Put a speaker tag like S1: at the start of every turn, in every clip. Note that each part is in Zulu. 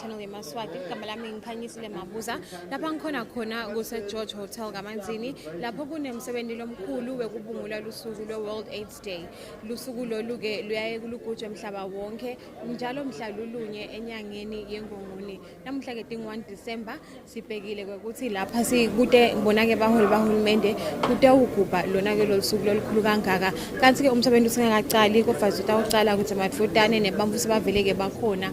S1: channel Yemaswati. Igama lami ngikhanyisile Mabuza. Lapha ngikhona khona kuse George Hotel kaManzini. Lapho kunemsebenzi lomkhulu wekubungula lusuku lo World AIDS Day. Lusuku lolu ke luyaye kulugujwe emhlaba wonke njalo mhla lulunye enyangeni yeNgongoni. Namhla ke 1 December sibhekile ukuthi lapha sikude bonake baholi bahulumende kude ugubha lona ke losuku lolukhulu kangaka. Kanti ke umsebenzi usengakacali kofazi utawucala ukuthi madvodane nebambu sibaveleke bakhona.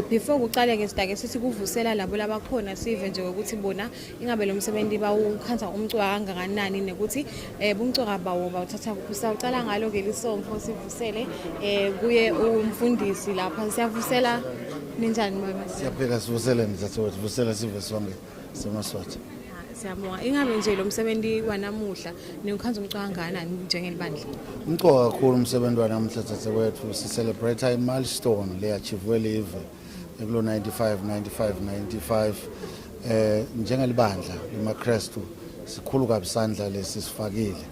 S1: Before kucala ke sidake sithi kuvusela labo labakhona sive nje ukuthi bona ingabe lo msebenzi bawukhanza umcuka kangakanani nekuthi bumcuka bawo bawuthatha kusawucala ngalo ke lisompho sivusele kuye umfundisi lapha siyavusela ninjani mama?
S2: Siyaphela sivusele nizathothi vusela sive sonke semaswati.
S1: Siyabonga. Ingabe nje lo msebenzi wanamuhla nikhanza umcuka kangakanani njengelibandla?
S2: Umcuka kakhulu umsebenzi wanamuhla thathe wethu si celebrate a milestone le achieve live ekulo 95 njengelibandla imaKristu sikhulu kabisandla lesisifakile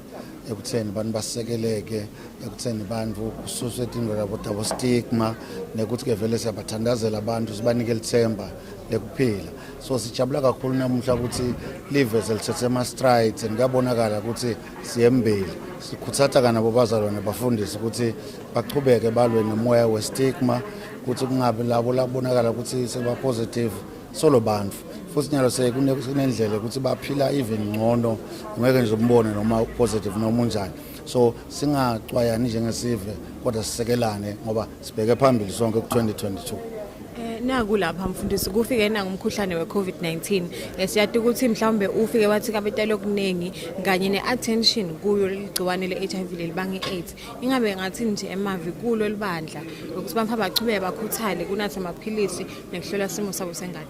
S2: ekutheni abantu basekeleke ekutheni abantu kususwe indlela yabo double stigma nekuthi ke vele siyabathandazela abantu sibanike lithemba lekuphila. So sijabula kakhulu namuhla ukuthi live selithethe ama strides ngiyabonakala ukuthi siyembili sikhuthatha kana bobazalwane bafundisi ukuthi baqhubeke balwe nomoya we stigma ukuthi kungabe labo labonakala ukuthi seba positive solo bantu futhi nyalo kunendlela ukuthi baphila even ngcono ngeke nje umbone noma positive noma unjani. So singacwayani njengesive kodwa sisekelane ngoba sibheke phambili sonke ku 2022.
S1: Naku lapha mfundisi kufike ngumkhuhlane weCovid-19 siyade ukuthi mhlawumbe ufike wathi kabetalo kuningi kanye neattention kuyo ligciwane leHIV lelibanga iAIDS. Ingabe ngathi nje emavi kulo libandla ukuthi bamfa bachubeke bakhuthale kunatha amaphilisi nekuhlola simo sabo sengane.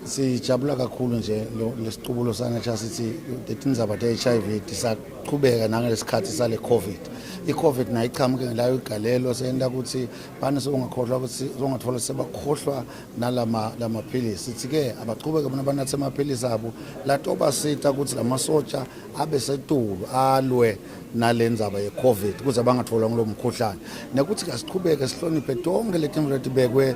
S2: Sijabula kakhulu nje lesiqubulo sana sithi letindzaba teHIV tisaqhubeka nangalesikhathi sale COVID. iCovid nayo iqhamuke ngelayo igalelo senta ukuthi bani sokungakhohlwa ukuthi zongathola sebakhohlwa nalamaphilisi. Sithi ke abaqhubeke bona banathe amaphilisi abo latoba sita ukuthi lamasotsha abe setulu alwe nalendzaba yeCovid ukuze bangathola ngilo mkhuhlane nekuthi asiqhubeke sihloniphe tonke letimvu letibekwe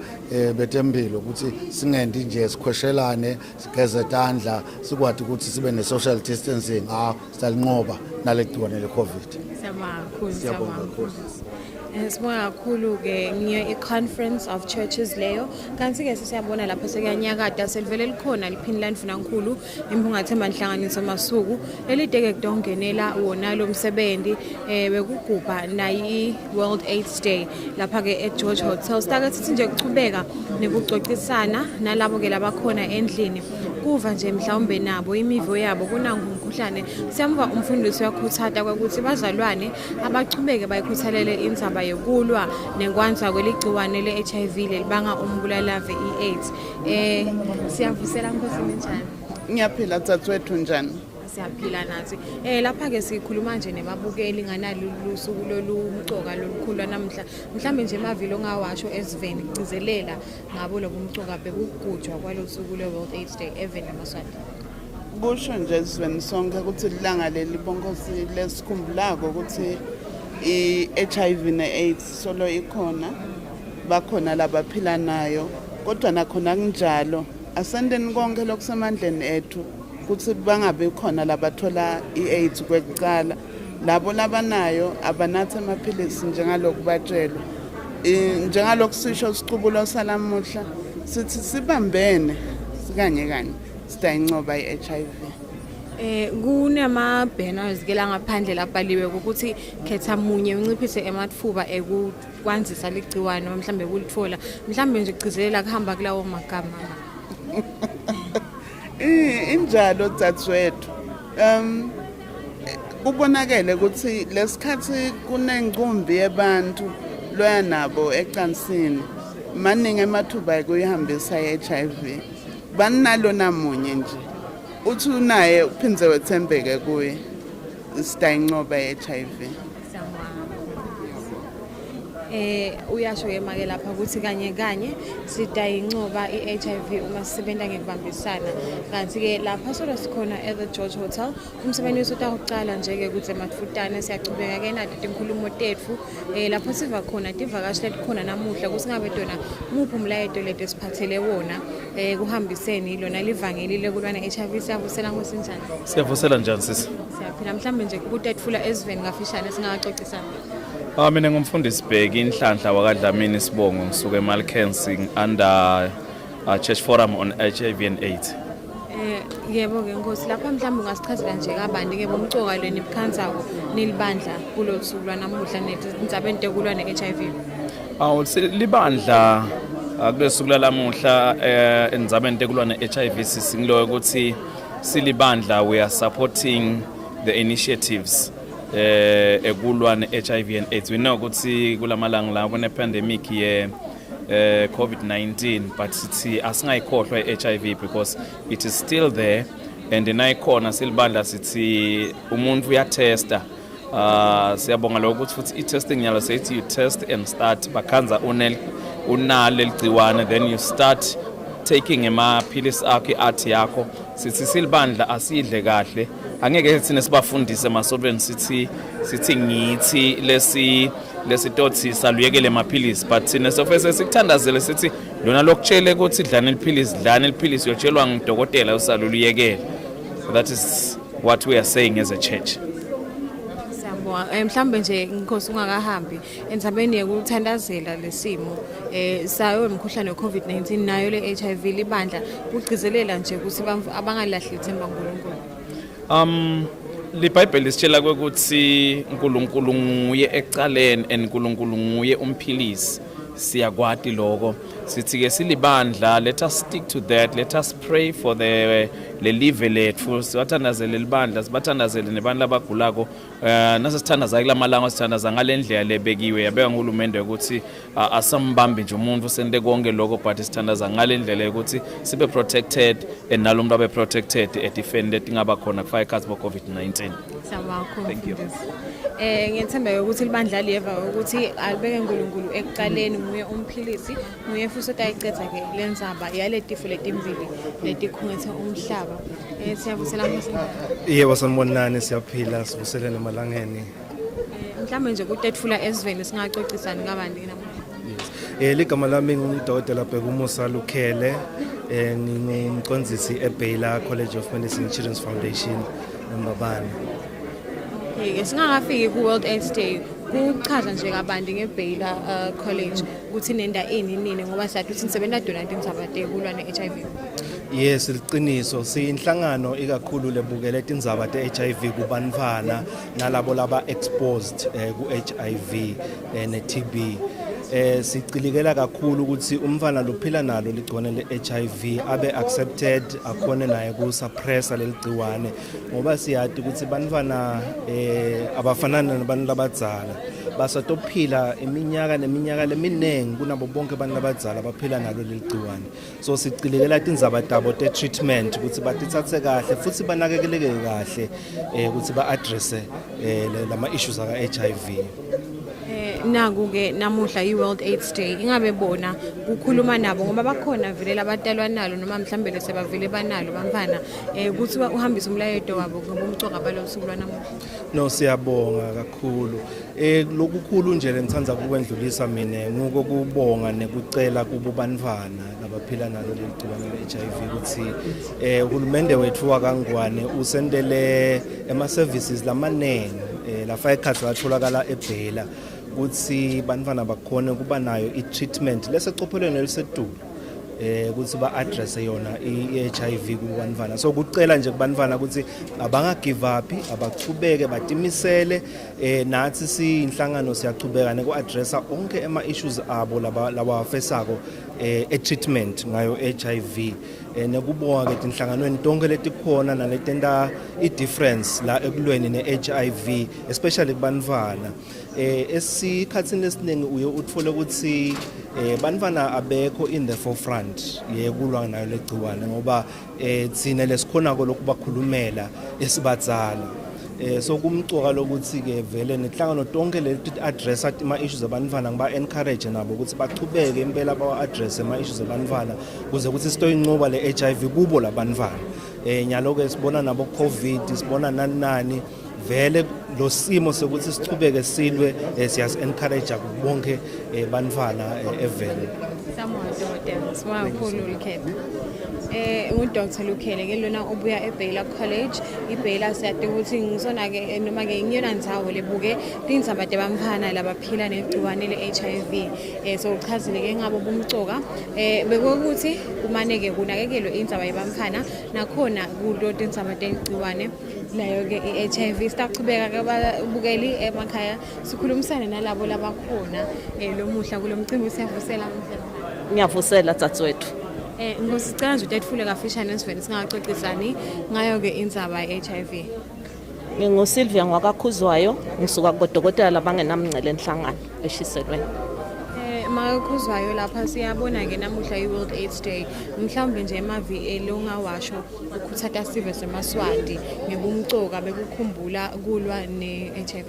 S2: betempilo ukuthi singendi nje sikhweshelane sigeze tandla sikwati ukuthi sibe ne social distancing siyalinqoba nalegciwane leCovid.
S1: Siyabonga kakhulu. Sibonga kakhulu ke ngiye iconference of churches leyo kanti ke siyabona lapha sekuyanyakada selivele likhona liphini landfuna nkulu imphungathemba inhlanganiso masuku elideke kudongenela wona lo msebenzi bekugubha nayi World AIDS Day lapha ke eGeorge Hotel. Sitake sithi nje kuchubeka nekucocisana nalabo ke labakhona endlini kuva nje mhlawumbe nabo imivo yabo kunanga umkhuhlane. Siyamva umfundisi yakhuthata ukuthi bazalwane abachubeke bayikhuthalele indzaba yokulwa nenkwanza kweligciwane leHIV lelibanga umbulalave iAIDS. Siyavusela Nkosi njani?
S3: Ngiyaphila dzadzewethu njani?
S1: Siyaphila nathi. Lapha ke sikhuluma nje nebabukeli nganalo lusuku lolumcoka lolukhulu namhla. Mhlambe nje emavilo ongawasho esiveni igcizelela ngabo lobumcoka bekugujwa kwalosuku leWorld AIDS Day even eMaswati.
S3: Kusho nje esiveni sonke ukuthi lilanga leli bonkosi lesikhumbulako ukuthi iHIV neAIDS solo ikhona bakhona labaphila nayo kodwa nakhona kunjalo asendeni konke lokusemandleni ethu ukuthi bangabe khona labathola iAIDS kwekuqala labo labanayo abanathe amaphilisi njengaloku batshelwe njengaloku sisho siqubulo salamuhla sithi sibambene sikanye sidayincoba iHIV.
S1: Kunama banners ke la ngaphandle labhaliwe ukuthi khetha munye unciphise ematfuba ekwanzisa ligciwane mhlambe kulitfola mhlambe nje ugcizelela kuhamba kulawo magama.
S3: Injalo dzadzewethu kubonakele ukuthi lesikhathi kunenqumbi yabantu loya nabo ecansini maningi emathuba ekuyihambisa iHIV banalo namunye nje uthi unaye uphindze wethembeke kuye sidayincoba iHIV.
S1: uyasho ke make lapha ukuthi kanye kanye sidayincoba i-HIV uma sisebenza ngekubambisana kanti ke lapha solo sikhona at the George Hotel umsebenzi wethu uqala nje ke kuze mathutane siyachubeka ke nathi inkulumo tethu lapho siva khona tivakashi letikhona namuhla kusingabe tona muphi umlayeto lethu esiphathele wona kuhambiseni lona livangeli lekulwana HIV siyavusela ngosinjani
S4: siyavusela njani sisi
S1: siyaphila mhlambe nje kutetfula eziveni ngafishane singaxoxisana
S4: mina ngumfundisi Bheki inhlanhla wakadlamini Sibongo ngisuka eMalkensing under Church Forum on HIV and AIDS.
S1: Yebo ke Nkosi lapha mhlawumbe ungasichazela nje kabandi ke bomcoka lweni bukhanzako nilibandla kulolusuku lwanamuhla nezindzabeni tekulwa ne-HIV.
S4: Libandla kulesuku lalamuhla endzabeni tekulwa ne-HIV singilo ukuthi silibandla we are supporting the initiatives ekulwa ne-HIV and AIDS. We know ukuthi kulamalanga la kune pandemic ye COVID-19 but sithi asingayikhohlwa i-HIV because it is still there and nayikhona silibandla sithi umuntu uyatesta siyabonga lokho ukuthi futhi i-testing nyalo sethi you test and start bakhanza unalo ligciwane then you start taking amaphilisi akho i-art yakho sithi silibandla asidle kahle angeke thina sibafundise emasolweni sithi ngithi lesitothi saluyekele amaphilisi but thina sofese sikuthandazele sithi lona lokutshele ukuthi dlana iliphilisi yotshelwa ngudokotela usaluluyekele. That is what we are saying as a church.
S1: Mhlambe nje Nkosi ungakahambi endzabeni yekuthandazela lesimo sayo umkhuhlane we-COVID-19 nayo le-HIV libandla kugcizelela nje ukuthi abangalahli ithemba kuNkulunkulu.
S4: LiBhayibheli lisitshela ukuthi uNkulunkulu nguye ecaleni and uNkulunkulu nguye umphilisi siyakwati lokho sithi ke silibandla let us stick to that let us pray for the live lethu siwathandazele libandla sibathandazele nebandla abagulako nasisithandaza kulamalanga sithandaza ngalendlela lebekiwe yabeka nguhulumende ukuthi asambambi nje umuntu sente konke lokho but sithandaza ngalendlela ukuthi sibe protected and nalomuntu abe protected defended ingaba khona kufaka ikhathi COVID-19.
S1: Thank you. Ngiyethemba ukuthi libandla liyeva ukuthi alibeke uNkulunkulu ekuqaleni nguye umphilisi nguye futhi otayicetha ke lenzaba yaletifo letimbili letikhungethe umhlaba. Siyavusela mhlawumbe.
S5: Yebo sanibonani siyaphila sivusele nemalangeni.
S1: Mhlawumbe nje kutetfula eziveni singaxoxisana kabandi namuhla.
S5: Ligama lami ngumdokotela Bheki Lukhele ngingumqondisi eBaylor College of Medicine Children's Foundation eMbabane.
S1: Singakafiki ku-World AIDS Day kuchaza nje kabandi ngeBaylor College ukuthi nenda ini ngoba siyathi sisebenza donate indzaba kulwa ne-HIV.
S5: Yes liqiniso siyinhlangano ikakhulu lebukele indzaba te-HIV kubantwana nalabo laba exposed ku-HIV ne-TB. Siqilikela kakhulu ukuthi umfana lophila nalo ligcone le-HIV abe accepted akhone naye kusuppressa leligciwane ngoba siyathi ukuthi bantwana abafanana nabantu labadzala basatophila iminyaka neminyaka leminengi kunabo bonke abantu labadzala baphila nalo leligciwane so siqilikela tindzaba tabo te-treatment ukuthi batithathe kahle futhi banakekeleke kahle ukuthi ba-addresse lama issues aka-HIV.
S1: Naku-ke namuhla i-World AIDS Day ingabe bona kukhuluma nabo ngoba bakhona vele labatalwa nalo noma mhlawumbe lesebavele banalo bamfana ukuthi uhambise umlayeto wabo ngomcoka balosuku lwanamuhla.
S5: No siyabonga kakhulu lokukhulu nje lengithanda kukwendlulisa mina ngokubonga nekucela kubo bantwana labaphila nalo leligciwane le-HIV ukuthi uhulumende wethu wakangwane usendele ema-services lamanengi lafa ikhathi latholakala eBaylor ukuthi bantwana bakhona kuba nayo i-treatment lesecophelweni elisedulu ukuthi ba-address yona i-HIV kubantwana so kucela nje kubantwana ukuthi abangagive up abachubeke batimisele nathi siyinhlangano siyachubeka neku-addressa onke ama-issues abo labawafesako e-treatment ngayo HIV nekubonga ke tinhlanganweni tonke letikhona naletenta i-difference la ekulweni ne-HIV especially kubantwana esikhatsini lesiningi uye utfole ukuthi bantwana abekho in the forefront yekulwa nayo legciwane ngoba thina lesikhonako lokubakhulumela esibadzala so kumcoka lokuthi ke vele nehlangano tonke leti address ama issues abantwana ngiba encourage nabo ukuthi bachubeke impela bawa address ama issues abantwana kuze ukuthi sitoyinqoba le HIV kubo labantwana nyalo ke sibona nabo COVID sibona nani vele lo simo sokuthi sichubeke silwe siyas encourage bonke bantwana evele
S1: Sawubona Lukhele. UDr Lukhele ke lona ubuya eBaylor College. iBaylor siyadinga ukuthi ngisona ke noma ke ngiyona ndzawo lebuke tindzaba tebamfana labaphila negciwane le-HIV. So uchazile ke ngabo bumcoka bekuthi kumane ke kunakekelwe indzaba yebamfana nakhona kulo tindzaba tegciwane layo ke i-HIV sitachubeka ke ababukeli emakhaya sikhulumisane nalabo labakhona lomuhla kulomcimbi siyavusela
S6: ngiyavusela tsatsethu
S1: ngosicela nje utetfule kafishane sivele singaxoxisani ngayo ke indzaba ye-HIV.
S6: nginguSylvia ngwakakhuzwayo ngisuka kodokotela labangenamngcele enhlangano eshiselweni.
S1: Makakhuzwayo lapha siyabona ke namuhla i-World AIDS Day mhlawumbe nje emavi elongawasho ukuthatha sive semaswati ngebumcoka bekukhumbula kulwa ne-HIV.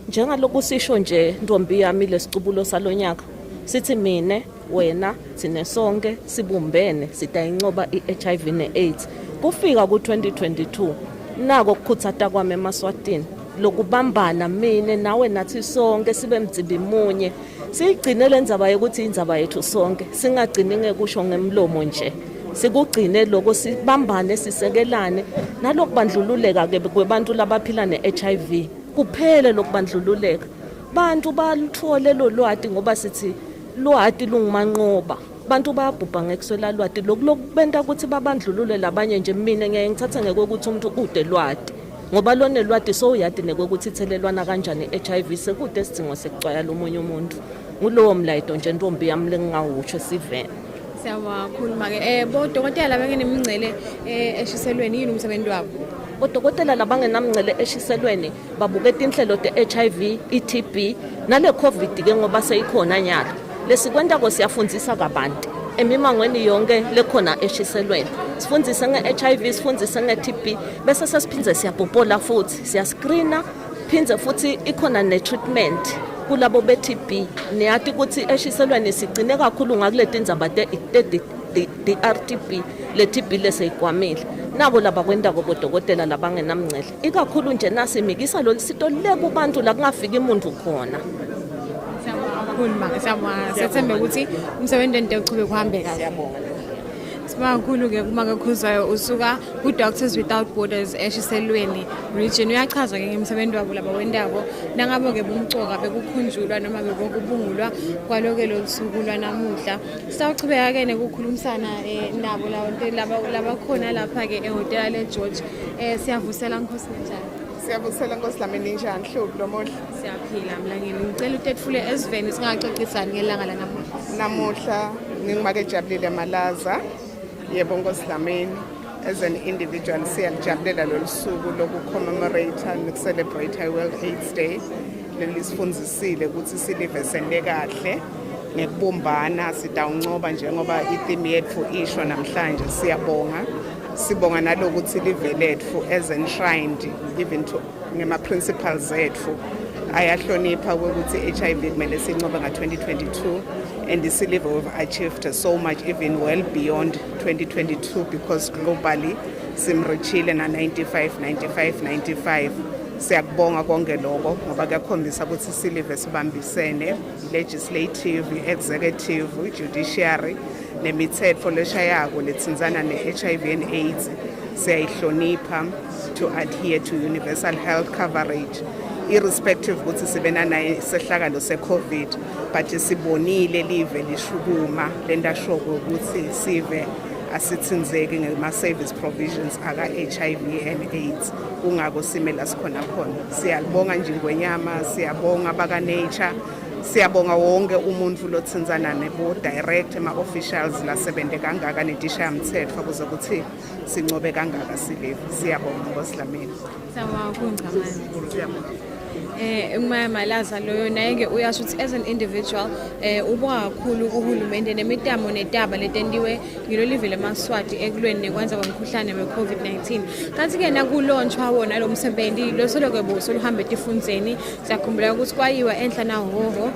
S6: Njengaloku sisho nje ntombi yami lesicubulo salonyaka sithi mine wena sine sonke sibumbene sitayincoba i-HIV ne-AIDS kufika ku-2022 nako ukukhuthata kwami emaswatini lokubambana mine nawe nathi sonke sibe mdzibi munye sigcine lendzaba yokuthi indzaba yethu sonke singagcini ngekusho ngemlomo nje sikugcine lokho sibambane sisekelane nalokubandlululeka ke kwebantu labaphila ne-HIV kuphele lokubandlululeka bantu baluthole lo lwati ngoba sithi lwati lungumanqoba bantu bayabhubha ngekuswela lwati lokubenta ukuthi babandlulule labanye nje mina ngeke ngithathe ngekweukuthi umuntu ude lwati ngoba lona lwati so uyadi nekweukuthi ithelelwana kanjani i-HIV sekude sidingo sekucwaya lomunye umuntu ngulowo mlayito nje ntombi yami lengingawutsho sivene.
S1: Siyawakhuluma ke bodokotela bengenemingcele eshiselweni yini umsebenzi wabo?
S6: Odokotela labangenamngcele eshiselweni babuketa inhlelo te-HIV, i-TB nale COVID ke ngoba seyikhona nyalo lesikwenta ko siyafundzisa kabanti emimangweni yonke lekhona eshiselweni sifundise nge-HIV sifundise nge-TB bese sesiphindze siyabhobola futhi siyascreena phindze futhi ikhona ne-treatment kulabo be-TB niyati ukuthi eshiselweni sigcine kakhulu ngakuleti ndzaba te-RTB le-TB leseyikwamile nabo laba kwenda kodokotela labangenamngcele ikakhulu nje nasimikisa lo sito leku bantu la kungafika umuntu khona.
S1: Siyethemba ukuthi umsebenzi ente uchube kuhambe kahle. Sibakhulu ke kumakakhuzwayo usuka ku-Doctors Without Borders eshiselweni region uyachaza ke ngemsebenzi wabo laba wendako nangabo ke bumcoka bekukhunjulwa noma bekubungulwa kwaloke lo suku lwanamuhla sitawuchubeka ke nekukhulumisana nabo laba khona lapha ke ehotela le-George siyavusela Nkosi njani?
S3: Siyabusela Nkosi lami ninjani Hlubu lomuhle?
S1: Siyaphila mlangeni ngicela utetfule esiveni singaxoxisani ngelanga
S3: namuhla ngingimake Jabulile Malaza. Yebo Nkosi lami as an individual siyajabulela lo suku lokucommemorate nokucelebrate i-World AIDS Day lelisifundzisile ukuthi silive sende kahle ngekubumbana sitawuncoba njengoba itheme yethu isho namhlanje sibonga nalokuthi live lethu as enshrined even to ngema principles ethu ayahlonipha ukuthi HIV kumele sincobe nga-2022 and silive we've achieved so much even well beyond 2022 because globally simrichile na 95 siyakubonga konke lokho ngoba kuyakhombisa ukuthi silive sibambisene legislative, executive, judiciary nemithetho leshayako lethinzana ne-HIV and AIDS siyayihlonipha to adhere to universal health coverage irrespective ukuthi sibena naye sehlakalo se-COVID but sibonile live lishukuma lenta shoko ukuthi sive asithinzeki ngema-service provisions aka-HIV and AIDS kungako simela sikhona khona siyalibonga nje ngwenyama siyabonga baka-nature siyabonga wonke umuntu lothinzana nebo-direct ema-officials lasebente kangaka netishayamthetho kuze ukuthi sincobe kangaka silive siyabonga Nkosi lamini.
S1: Malaza loyo naye-ke uyasho ukuthi as an individual ubonga kakhulu kuhulumende nemitamo netaba letendiwe ngilolive leMaswati ekulweni nekwenza kwemkhuhlane we-COVID-19. Kanti-ke nakulonchwa wona lo msebenzi losoloko soluhamba etifundzeni siyakhumbula ukuthi kwayiwa enhla nahoho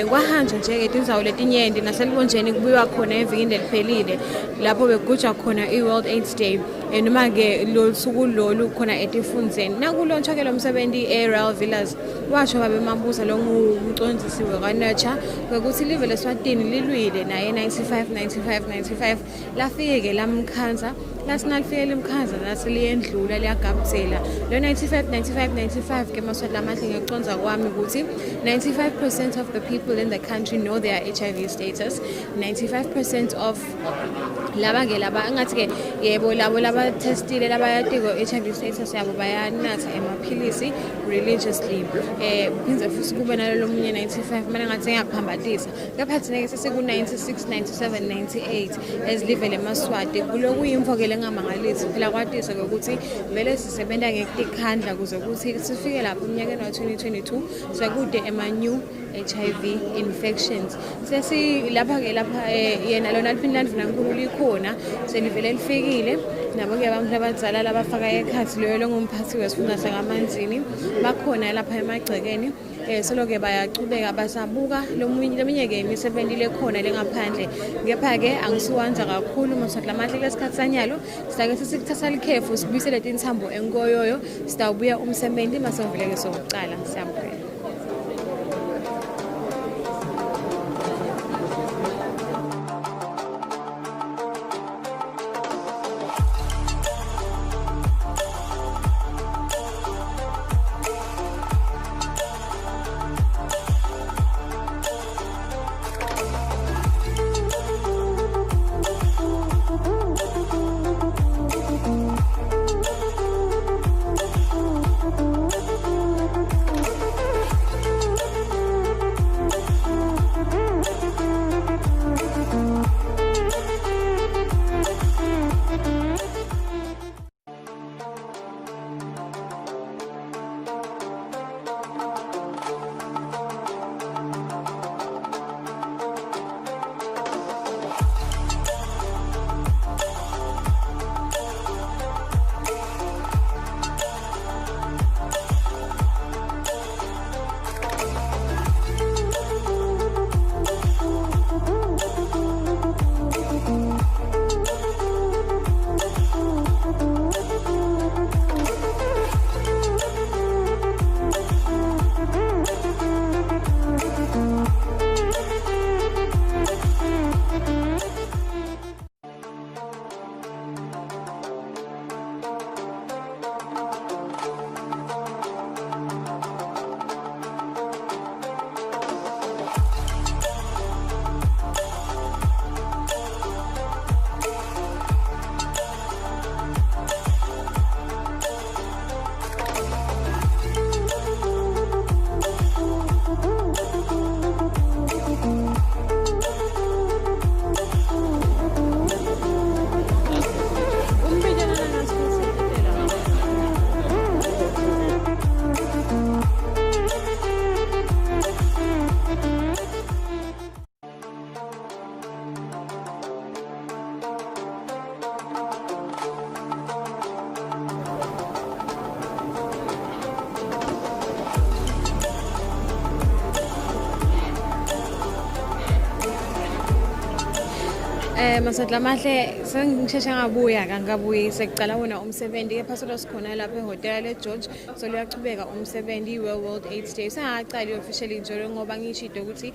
S1: kwahanjwa nje etinzawo letinyenti naselibonjeni kubuywa khona evikini eliphelile lapho begujwa khona i-World AIDS Day noma-ke lo suku lolu khona etifundzeni. Nakulonchwa ke lo msebenzi e-Royal Villas washo babe Mambuza lo ngumcondzisi we-Nurture ukuthi live leSwatini lilwile naye 95 lafike lamkhanza lasinalifike limkhanza laseliyendlula liyagabuzela lo 95 ke maswati lamahle ngekuconza kwami ukuthi 95% of the people in the country know their HIV status. 95% of laba angathi ke yebo labo laba testile laba yatiko HIV status yabo bayanatha emaphilisi religiously phindze futhi kube nalo munye 95 mina ngathi ngiyaphambatisa ngaphathi neke sesiku 96 97 98 ezilive leMaswati kulokuyimvo ke lengamangalisi phela kwatisa ukuthi vele sisebenza ngekukhandla kuze ukuthi sifike lapho eminyakeni wa 2022 sekude ema-new HIV infections. Sesi lapha ke lapha yena lona liphindla nkulu likhona selivele lifikile nabo ke abantu abadzala labafaka ekhathi loyo longumphathi wesifunda sakaManzini bakhona lapha emagcekeni soloke bayachubeka basabuka leminye ke imisebenzi lekhona lengaphandle ngepha ke angisiwanza kakhulu maswati lamahle lesikhathi sanyalo sitake sikuthatha likhefu sibuyisele intsambo enkoyoyo sitawubuya umsebenzi masovele ke sokuqala siyabukela. Maswati lamahle sengisheshe ngabuya kangabuyi sekuqala wona umsebenzi ke phasolo sikhona lapha ehotel leGeorge so liyachubeka umsebenzi we-World AIDS Day sengaqali officially njalo ngoba ngishito ukuthi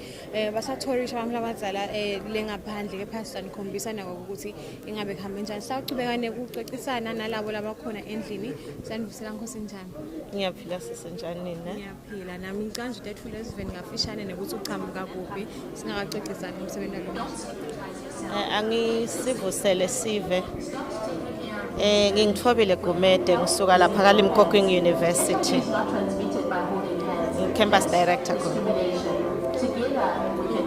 S1: basathorisha abantu abadzala lengaphandle ke phasi sanikhombisa nako ukuthi ingabe kuhambe njani sawuchubeka nekuxoxisana nalabo labakhona endlini sanibusela Nkosi njani
S6: Ngiyaphila sisenjani nina?
S1: Ngiyaphila nami ngicanje uTethula Esiveni ngafishane nekuthi uchamuka kuphi singakaxoxisana umsebenzi lo
S6: Angisivusele sive ngingithobile Gumede ngisuka lapha kaLimpopo University campus director khona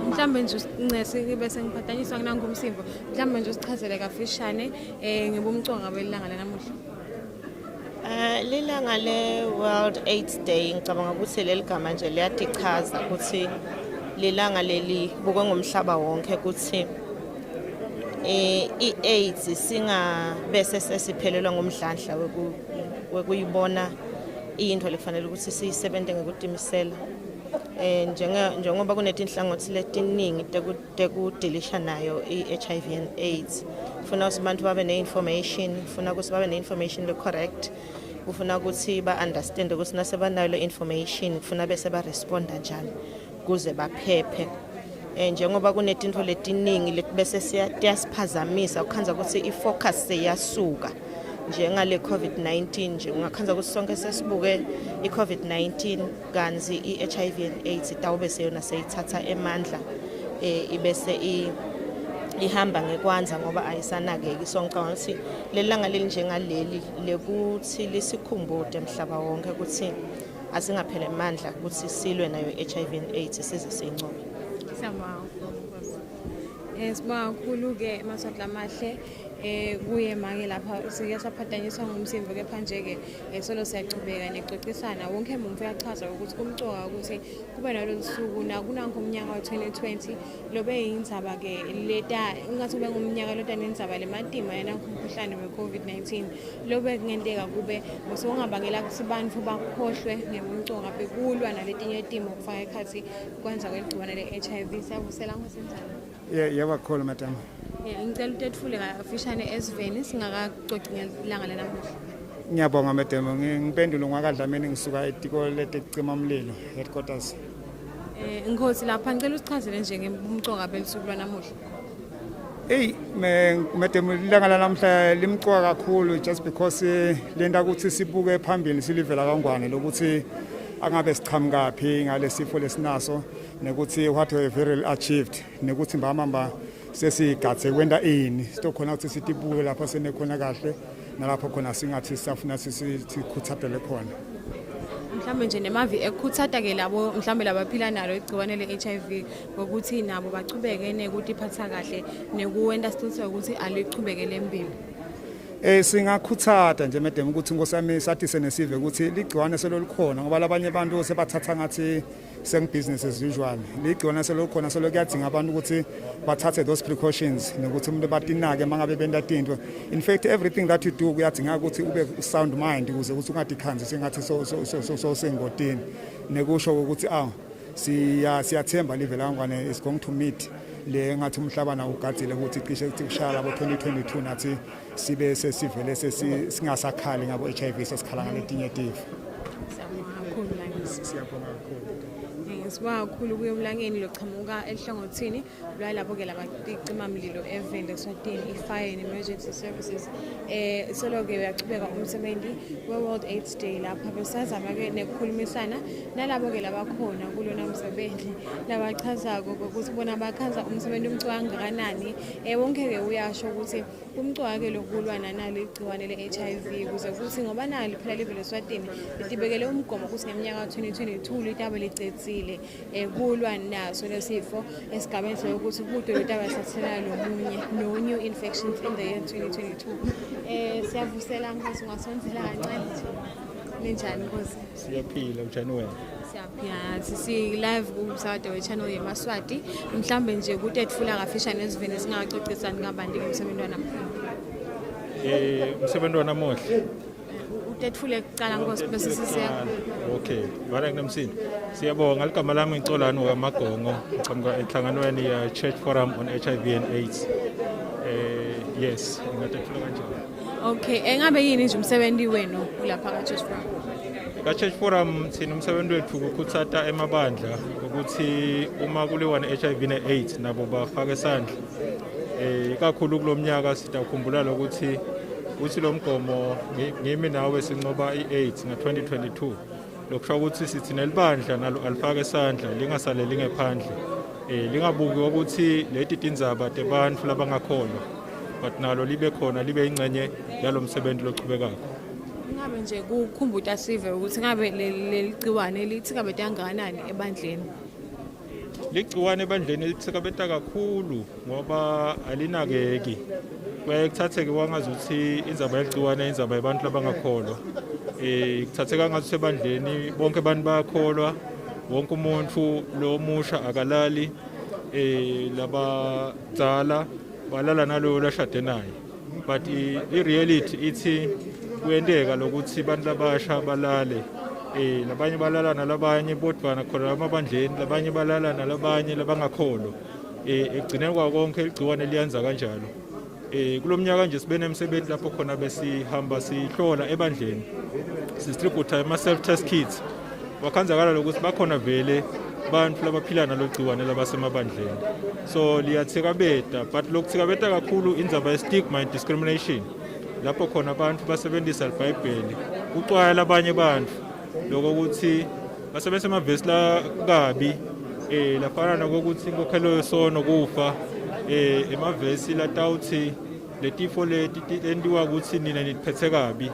S1: mhlambe nje usincese bese ngiphathanyiswa ngumsimbo mhlambe nje usichazele kafishane ngibumconga belanga lanamuhla
S7: Lilanga le World AIDS Day ngicabanga ukuthi leli gama nje liyadichaza ukuthi lilanga leli bukwe ngomhlaba wonke ukuthi i-AIDS singabese sesiphelelwa ngomdlandla wekuyibona into lekufanele ukuthi siyisebenze ngekudimisela njengoba kunetinhlangothi letiningi tekudilisha nayo i-HIV and AIDS kufuna ukuthi abantu babe ne-information kufuna ukuthi babe ne-information le-correct kufuna ukuthi ba-understand ukuthi nasebanayo le information kufuna bese ba-responda njani kuze baphephe njengoba kunetinto letiningi bese siyasiphazamisa ukukhanza ukuthi i-focus seyasuka njengale COVID-19 nje ungakhanza ukuthi sonke sesibuke i-COVID-19 kanzi i-HIV and AIDS itawube seyona seyithatha emandla ibese ihamba ngekwanza ngoba ayisanakeki so ngicabanga ukuthi lelanga leli njengaleli lekuthi lisikhumbude emhlaba wonke ukuthi asingaphele emandla ukuthi silwe nayo i-HIV and AIDS size siyincobe.
S1: Sibonga kakhulu-ke Yemaswati lamahle kuye make lapha sike saphathanyiswa ngumsimbo kepha nje-ke solo siyachubeka nexoxisana wonke umuntu uyachaza ukuthi kumcoka ukuthi kube nalolu suku nakunanko umnyaka wa-2020 lobe yindzaba-ke leta ungathi ube ngumnyaka lota nendzaba lematima yananko umkhuhlane we-COVID-19 lobe kungenteka kube ngosokungabangela ukuthi bantfu bakhohlwe ngemumcoka bekulwa naletinye timo kufaka ekhathi kwenza kweligciwane le-HIV siyavusela ngosenjani.
S8: Yebo khona madam.
S1: Ngicela utetfule kafishane esiveni singakacoci ngelanga lanamuhla.
S8: Ngiyabonga madam ngiphendula ngakadlamini ngisuka etiko letecima umlilo headquarters.
S1: Ngikhosi lapha ngicela usichazele nje ngemumcoka belisuku lanamuhla.
S8: Madam ilanga lanamhla limcoka kakhulu just because lenta ukuthi sibuke phambili silivela kangwane lokuthi angabe sichamuka phi ngalesifo lesinaso nekuthi what we very achieved nekuthi mbamba sesigathe kwenda ini sitokhona ukuthi sitibuke lapha senekhona kahle nalapho khona singathi safuna sikhuthathele khona
S1: mhlambe nje nemavi ekukhuthata ke labo mhlambe labaphila nalo igciwane le-HIV ngokuthi nabo bachubeke nekuthi iphatha kahle nekuwenda siqiniseke ukuthi alichubekele empilo.
S8: Singakhuthata nje madam ukuthi ngosami sathi senesive ukuthi ligciwane selolikhona ngoba labanye abantu sebathatha ngathi business as usual ligciwane selolikhona selokuyadinga abantu ukuthi bathathe those precautions nokuthi umuntu batinake mangabe benda tinto. In fact everything that you do kuyadinga ukuthi ube sound mind ukuze ukuthi ungadikhanzi sengathi so sengotini nekusho ukuthi siyathemba livela kangwane is going to meet le ngathi umhlaba na ugadzile ukuthi cishe kushaya labo 2022 nathi sibe sesivele singasakhali ngabo HIV sesikhala ngaletinye tifo. Siyabonga kakhulu.
S1: Sibonga kakhulu kuye emlangeni lochamuka elihlangothini lwalabo-ke labacima mlilo evenda eSwatini i-Fire and Emergency Services solo-ke uyachubeka umsebenzi we-World AIDS Day lapha besazama-ke nekukhulumisana nalabo-ke labakhona kulona msebenzi labachazako ukuthi bona bakhaza umsebenzi umcuka kangakanani wonke-ke uyasho ukuthi umcuka-ke lokulwana nalo igciwane le-HIV kuze ukuthi ngoba nalo phela live leSwatini litibekele umgomo ukuthi ngeminyaka ka-2022 litabe licetsile kulwa naso lesifo esigabeni sokuthi kude lotaba esathela no new infections in the year 2022. Siyavusela Nkosi ungasonzela kancane ninjani Nkosi?
S9: Siyaphila njani wena?
S1: Siyaphila sisi live kumsakazo we-channel Yemaswati mhlambe nje kude etfula kafishane esiveni singakacocisani kabandi ngomsebenzi wanamuhla.
S9: Umsebenzi wanamuhla
S1: utetfule kucala Nkosi bese sisiya.
S9: Okay, bala nginomsini. Siyabonga ligama lami ngicolani wamagongo ngicamka enhlanganweni ya Church Forum on HIV and AIDS. Yes, ngingatethula kanjalo.
S1: Okay, engabe yini nje umsebenzi wenu lapha ka Church Forum?
S9: Ka Church Forum sina umsebenzi wethu ukukhuthata emabandla ukuthi uma kuliwa ne-HIV ne-AIDS nabo bafake isandla. Ikakhulu kulomnyaka sitakhumbula ukuthi uthi lo mgomo ngimi nawe sinqoba i-AIDS nga-2022 lokusho ukuthi sithi nelibandla nalo alifake isandla lingasaleli ngephandle lingabuki ukuthi leti tindzaba tebantu labangakholwa but nalo libe khona libe ingcenye yalo msebenzi lochubekako.
S1: Ngabe nje kukhumbuta sive ukuthi ngabe leligciwane lithi kabe kangakanani ebandleni?
S9: Ligciwane ebandleni lithikabeta kakhulu ngoba alinakeki. Kuyakuthatheke wangazi ukuthi indzaba yeligciwane indzaba yabantu labangakholwa kuthatheka ngathi sebandleni bonke abantu bayakholwa wonke umuntu lo musha akalali labadzala balala nalo lashade naye but i-reality ithi kuyenteka lokuthi abantu labasha balale labanye balala nalabanye bodwana khona emabandleni labanye balala nalabanye labangakholwa ekugcineni kwa konke igciwane liyenza kanjalo kulomnyaka nje sibe nemsebenzi lapho khona besihamba sihlola ebandleni sidistributha ama self test kits wakhanzakala lokuthi bakhona vele abantu labaphila nalogciwane labasemabandleni so liyathikabeta but lokuthikabeta kakhulu indzaba ye stigma and discrimination lapho khona abantu basebenzisa iBhayibheli ucwaya labanye abantu lokho ukuthi basebenzisa amavesi la kabi lafana nokuthi inkokhelo yesono kufa emavesi latawuthi letifo leti endiwa ukuthi nina niphethe kabi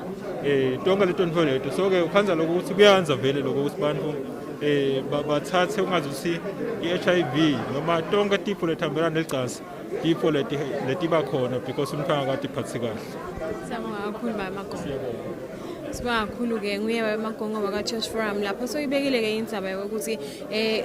S9: tonke leto nto leto so ke ukhanza lokuthi kuyanza vele lokho ukuthi bantu bathathe ungazi ukuthi i-HIV noma tonke tifo lethambelana nelicasi tifo leti bakhona because umuntu angakade iphathe kahle
S1: Sibonga kakhulu bamagongo. Sibonga kakhulu ke nguye bamagongo baka Church Forum lapho soyibekile ke indzaba yokuthi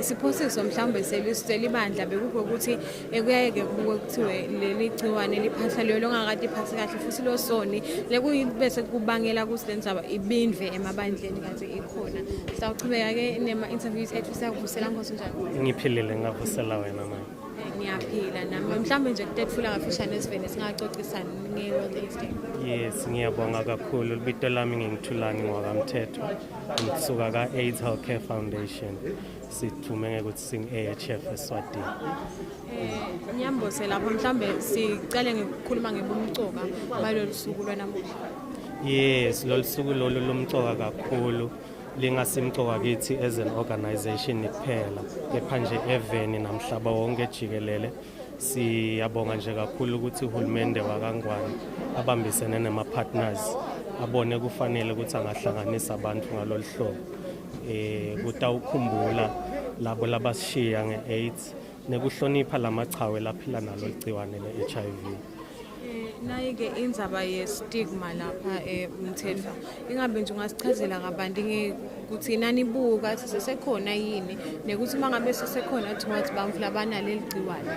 S1: siphosiswe mhlawumbe selibandla bekupho ukuthi kuyayeke kubuke kuthiwe leli gciwane liphathaliwe longakade iphathe kahle futhi lo soni lekuyibese kubangela ukuthi lendzaba ibindve emabandleni kanti ikhona. Sawuchubeka ke nema interviews ethu siyakuvusela ngoso njalo.
S10: Ngiphilile ngavusela wena manje.
S1: Ngiyaphila nami mhlawumbe nje kutethula ngafishane esivene singaxoxisana nge-World AIDS Day.
S10: Yes, ngiyabonga kakhulu libito lami ngingithulani ngwakamthetho ngisuka ka-AIDS Healthcare Foundation sithume ngekuthi sing-AHF eSwatini.
S1: Nyambose lapho mhlawumbe sicale ngikukhuluma ngebumcoka balolu suku lwanamuhla.
S10: Yes, lolu suku lolu lumcoka kakhulu lingasimcoka kithi as an organization kuphela kepha nje eveni namhlaba wonke jikelele siyabonga nje kakhulu ukuthi uhulumende wakangwane abambisene nama-partners abone kufanele ukuthi angahlanganisa abantu ngalolu hlobo kutawukhumbula labo labasishiya nge-AIDS nekuhlonipha lamachawe laphila nalo ligciwane le-HIV.
S1: Nayi-ke indzaba ye-stigma lapha umthetho ingabe nje ungasichazela kabanti ukuthi nanibuka sisekhona yini nekuthi uma ngabe sisekhona towards bantu labanaleli gciwane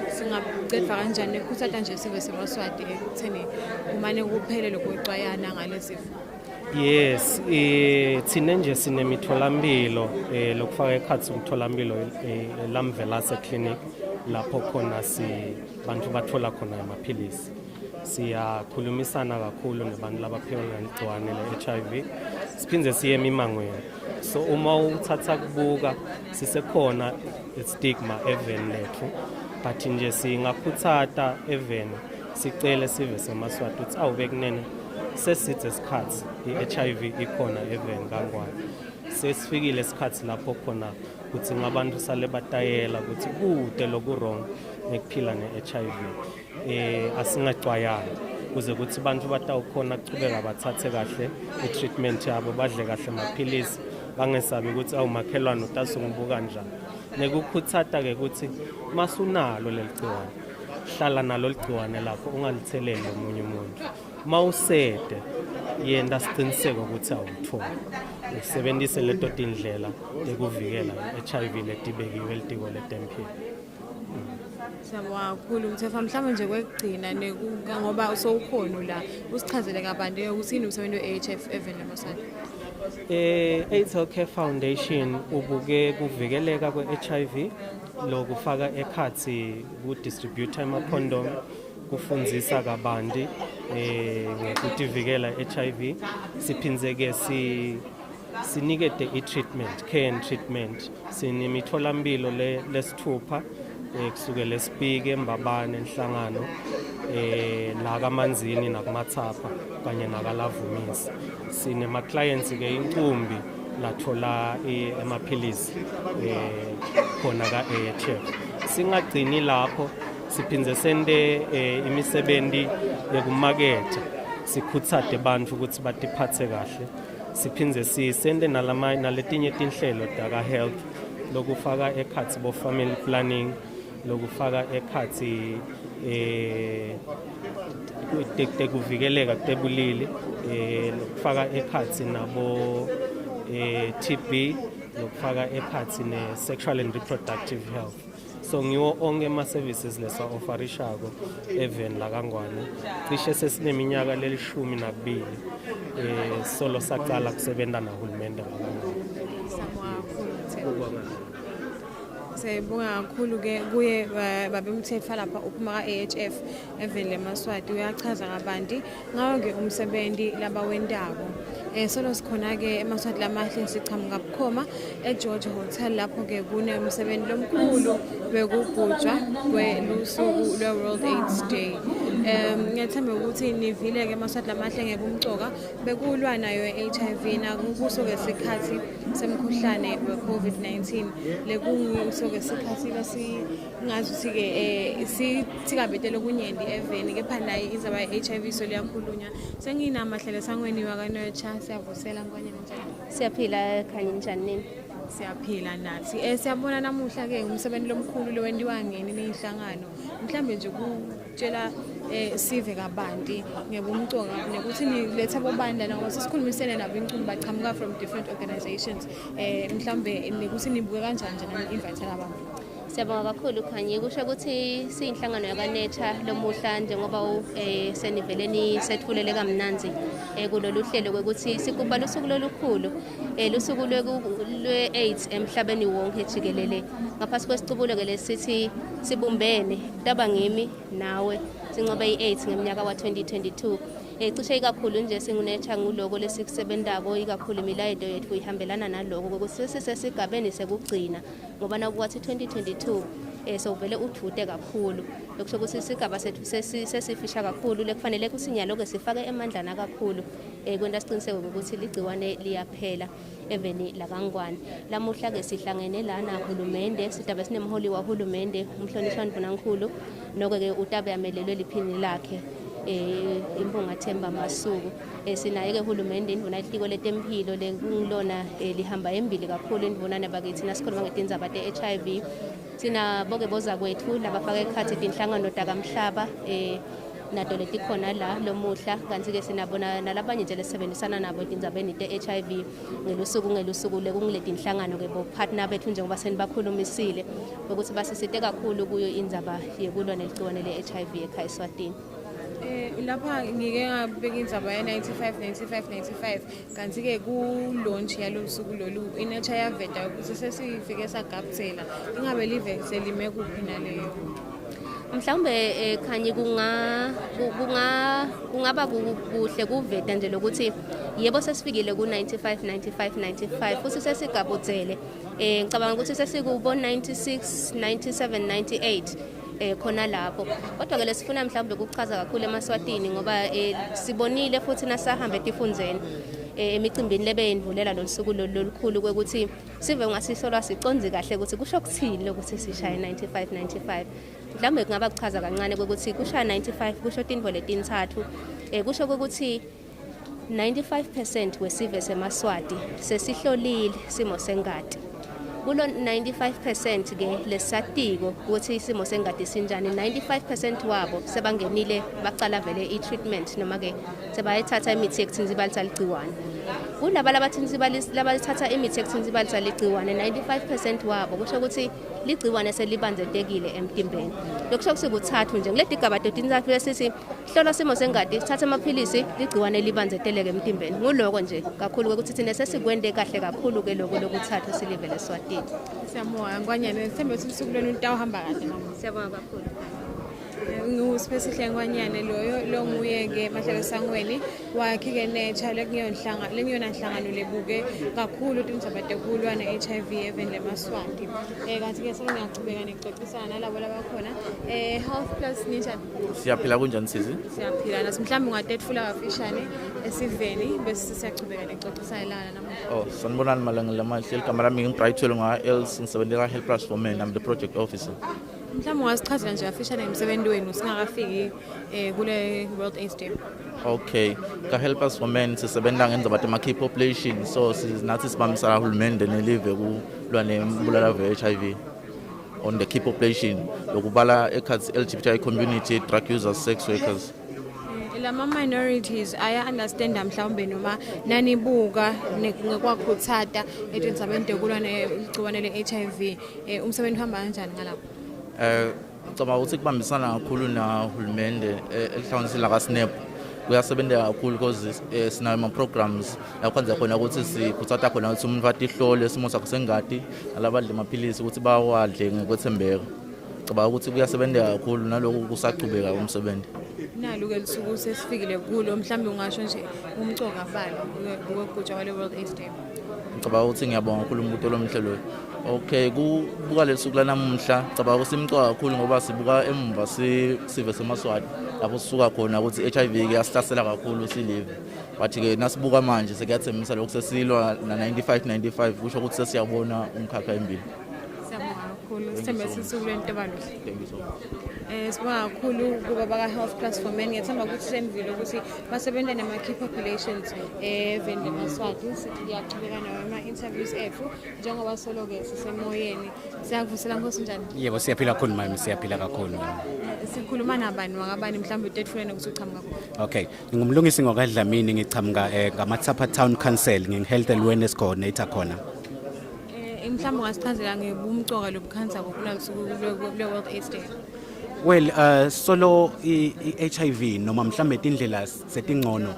S1: singacedva kanjani nekuthatha nje sive semaswati ekutheni kumane kuphele lokuxwayana ngalesifo.
S10: Yes, thina nje sinemitholampilo lokufaka ekhathi umtholampilo lamvelase clinic lapho khona bantu bathola khona amaphilisi. Siyakhulumisana kakhulu nabantu labaphila negciwane le-HIV siphinde siye emimangweni so uma uthatha kubuka sisekhona istigma even lethu but nje singakhuthata even sicele sive semaswati ukuthi awube kunene sesithe isikhathi i-HIV ikhona even kangwane sesifikile isikhathi lapho khona ukuthi ngabantu sale batayela ukuthi kude lokurong nekuphila ne-HIV asingacwayanga kuze ukuthi abantu batawukhona kuchubeka bathathe kahle i-treatment yabo badle kahle amaphilisi bangesabi ukuthi awumakhelwane utasungibuka njani nekukhuthata ke ukuthi masunalo leligciwane hlala nalo ligciwane lakho ungalitheleli omunye umuntu mawusede yenda siqiniseke ukuthi awutholi usebenzise leto tindlela ekuvikela i-HIV letibekiwe litiko letempilo.
S1: Siyabonga kakhulu Mthethwa mhlawumbe nje kwekugcina ngoba usowukhona la usichazele kabanti ukuthi yini umsebenzi we-AHF even emaswati.
S10: AIDS Healthcare Foundation ubuke kuvikeleka kwe-HIV lokufaka ekhathi ku-distribute ama-condom kufundzisa kabanti ngokuvikela HIV siphinzeke sinikete i-treatment care and treatment sinemitholampilo lesithupha kusukela eSpiki eMbabane enhlangano la kaManzini nakuMathapha kanye nakalavumisi sinema clients ke incumbi lathola emaphilisi khona ka-AHF singagcini lapho siphinze sente imisebenzi yekumaketha sikhutsate abantu ukuthi batiphathe kahle siphinze sisende naletinye tinhlelo taka health lokufaka ekhathi bo family planning lokufaka ekhathi tekuvikeleka tebulili lokufaka ekhatsi nabo TB lokufaka ekhatsi ne sexual and reproductive health. So ngiwo onke ama services lesa offerishako even la Kangwane cishe sesineminyaka le12 solo saqala kusebenza nahulumende la Kangwane.
S1: Siyabonga kakhulu ke kuye babemthetho lapha uphuma ka-AHF evele Yemaswati uyachaza kabanti ngawo ke umsebenzi labawendako. Solo sikhona ke eMaswati lamahle sichamuka bukhoma eGeorge Hotel lapho ke kunemsebenzi lomkhulu bekugujwa kwelusuku lwe-World AIDS Day. Ngiyathemba ukuthi nivile ke eMaswati lamahle ngekumcoka bekulwa nayo i-HIV nakusuke isikhathi semkhuhlane we-COVID-19 lekusuke isikhathi ngazi ukuthi ke sithikabetele kunyendi eveni kepha nayo izaba ye-HIV so liyakhulunywa senginamahlelo sangweni wakanocha siyavusela ngwane njani
S11: siyaphila khanye njani nini
S1: siyaphila nathi siyabona namuhla ke umsebenzi lomkhulu lowendiwa ngeni nezihlangano mhlambe nje ukutshela sive kabanti ngebumcoka nekuthi niletha bobandla nawo sisikhulumisene nabo incumbi bachamuka from different organizations mhlambe nekuthi nibuke kanjani nje nami-invite laba.
S11: Siyabonga kakhulu khanye kusho ukuthi siyinhlangano yakaNature lomuhla njengoba seniveleni sethulele kamnanzi kulolu hlelo ukuthi sikuba lusuku lolukhulu lusuku lwe-AIDS emhlabeni wonke jikelele ngaphasi kwesicubulo ke lesithi sibumbene kutaba ngimi nawe sinqobe i-AIDS ngeminyaka wa-2022 cishe kakhulu nje singuNature nguloko lesikusebenzako ikakhulu imilayeto yethu ihambelana naloko ukuthi sisesigabeni sekugcina ngoba nakwathi 2022 sovele uthute kakhulu lokusho ukuthi isigaba sethu sesifisha kakhulu lekufanele ukuthi nyalo ke sifake emandlana kakhulu kwenta siqiniseke ukuthi ligciwane liyaphela eveni la Kangwane. Lamuhla ke sihlangene lana hulumende sidabe sinemholi wahulumende umhlonishwa Ndvunankulu noko ke utabe yamelelwe liphini lakhe impunga Themba Masuku sinaye ke hulumende indvuna ihliko letempilo lekungilona lihamba embili kakhulu indvuna nabakithi nasikhuluma ngetindzaba te-HIV sina boke boza kwethu labafaka ekhathi tinhlangano takamhlaba nato letikhona la lomuhla kanti ke sinabona nalabanye nje lesebenzisana nabo tindzabeni te-HIV ngelusuku lekungiletinhlangano ke bo partner bethu njengoba senibakhulumisile ukuthi basisite kakhulu kuyo indzaba yekulwa neligciwane le-HIV ekhaya eSwatini.
S1: Lapha ngike ngabeka indzaba ya-95 kanti ke ku-launch yalosuku lolu iNature yaveta ukuthi sesifike sagabuzela ingabe live selime kuphi naleyo
S11: mhlawumbe khanye kungaba kuhle kuveta nje lokuthi yebo sesifikile ku-95 futhi sesigabudzele ngicabanga ukuthi sesikubo 96 97 98 khona lapho kodwa ke lesifuna mhlawumbe ukuchaza kakhulu eMaswatini ngoba sibonile futhi nasahambe etifundzeni emicimbini lebeyindvulela losuku lolukhulu kwekuthi sive ngasisolwa siconzi kahle ukuthi kusho kuthini lokuthi sishaye 95 mhlawumbe kungaba kuchaza kancane kwekuthi kushaya 95 kusho tintfo letintsatfu kusho ukuthi 95% wesive seMaswati sesihlolile simo sengati kulo 95% ke lesatiko ukuthi isimo sengati sinjani 95% wabo sebangenile baqala vele i-treatment noma ke sebayithatha imithi yekuthinzibalisa ligciwane kulaba labathatha imithi yekuthinzibalisa ligciwane 95% wabo kusho ukuthi ligciwane selibanzetekile emtimbeni lokusho ukuthi kuthathu nje kuleti gaba dotintsathu lesithi hlola simo sengati thatha amaphilisi ligciwane libanzeteleke emtimbeni nguloko nje kakhulu ukuthi thina sesikwende kahle kakhulu ke lokho lokuthathu silivele eSwatini.
S1: Siyabonga Ngwanyane thembe ukuthi usuku lwenu utawuhamba kahle mama.
S11: Siyabonga kakhulu.
S1: NguSipesihle Ngwanyane loyo longuye ke mahlelo sangweni wakhe ke Nature lekuyona nhlangano lebuke kakhulu tindzaba tekulwa ne-HIV even leMaswati kanti ke sengiyachubeka nixoxisana nalabo labakhona Health Plus Nature
S12: siyaphila kunjani sisi
S1: siyaphila nasi mhlawumbe ungatetfula kafishane esiveni bese siyachubeka nixoxisana lana namuhla.
S12: Sanibonani malanga lamahle kamera mingi ngibrightwell nga-Els ngisebenzela Help Plus for Men I'm the project officer.
S1: Mhlawumbe ungasichazela nje afishane umsebenzi wenu singakafiki kule World AIDS Day.
S12: Okay, ka-Help Us for Men sisebenza ngendzaba tema-key population so nathi sibambisana hulumende nelive kulwa nembulala ve-HIV on the key population lokubala ekhathi LGBTI community, drug users, sex workers.
S1: lama minorities aya understand mhlawumbe noma nanibuka nekwakhuthata etindzabeni tekulwane igciwane le-HIV umsebenzi uhamba kanjani ngalapho?
S12: Ngicabanga ukuthi kubambisana kakhulu nahulumende ehlanganisela la ka-SNAP kuyasebenzela kakhulu because sinayo ama-programs la kwenza khona ukuthi sikhuthata khona ukuthi umuntu athi ihlole isimo sakhe sengadi nalabadla amaphilisi ukuthi bawadle ngokwethembeka. Ngicabanga ukuthi kuyasebenzela kakhulu nalokho kusachubeka umsebenzi.
S1: Nalu-ke lisuku sesifikile kulo mhlawumbe ungasho nje umcoka bani wegutshwa wale World AIDS Day?
S12: Ngicabanga ukuthi ngiyabonga kakhulu umuntu olomhlelo. Okay, kubuka lesuku lanamuhla ngicabanga ukuthi simcoka kakhulu ngoba sibuka emva sive semaswati lapho sisuka khona ukuthi HIV ke yasihlasela kakhulu silive. Bathi ke nasibuka manje sekuyathembisa lokho sesilwa na 95 kusho ukuthi sesiyabona umkhakha embili.
S1: Siyabonga kakhulu sithembe sisuku lentebalo.
S12: Thank you so much.
S1: Sibonga kakhulu kuba baka Health Plus for Men ngethemba ukuthi senivile ukuthi basebenza nama key populations even Yemaswati siyaqhubeka nawo ama-interviews ethu njengoba solo-ke sisemoyeni. Siyakuvusela Nkosi njani?
S13: Yebo siyaphila kakhulu mami, siyaphila kakhulu.
S1: Sikhuluma nabani wakabani mhlawumbe utetfulene ukuthi uchamuka kuphi?
S13: Okay, ngingumlungisi ngokadlamini ngichamka ngamaThapha Town Council ngingi-Health and Wellness Coordinator khona.
S1: Mhlawumbe ungasichazela ngebumcoka lobukhansa kokulisuku le-World AIDS Day.
S13: Well, solo i-HIV noma mhlambe tindlela setingcono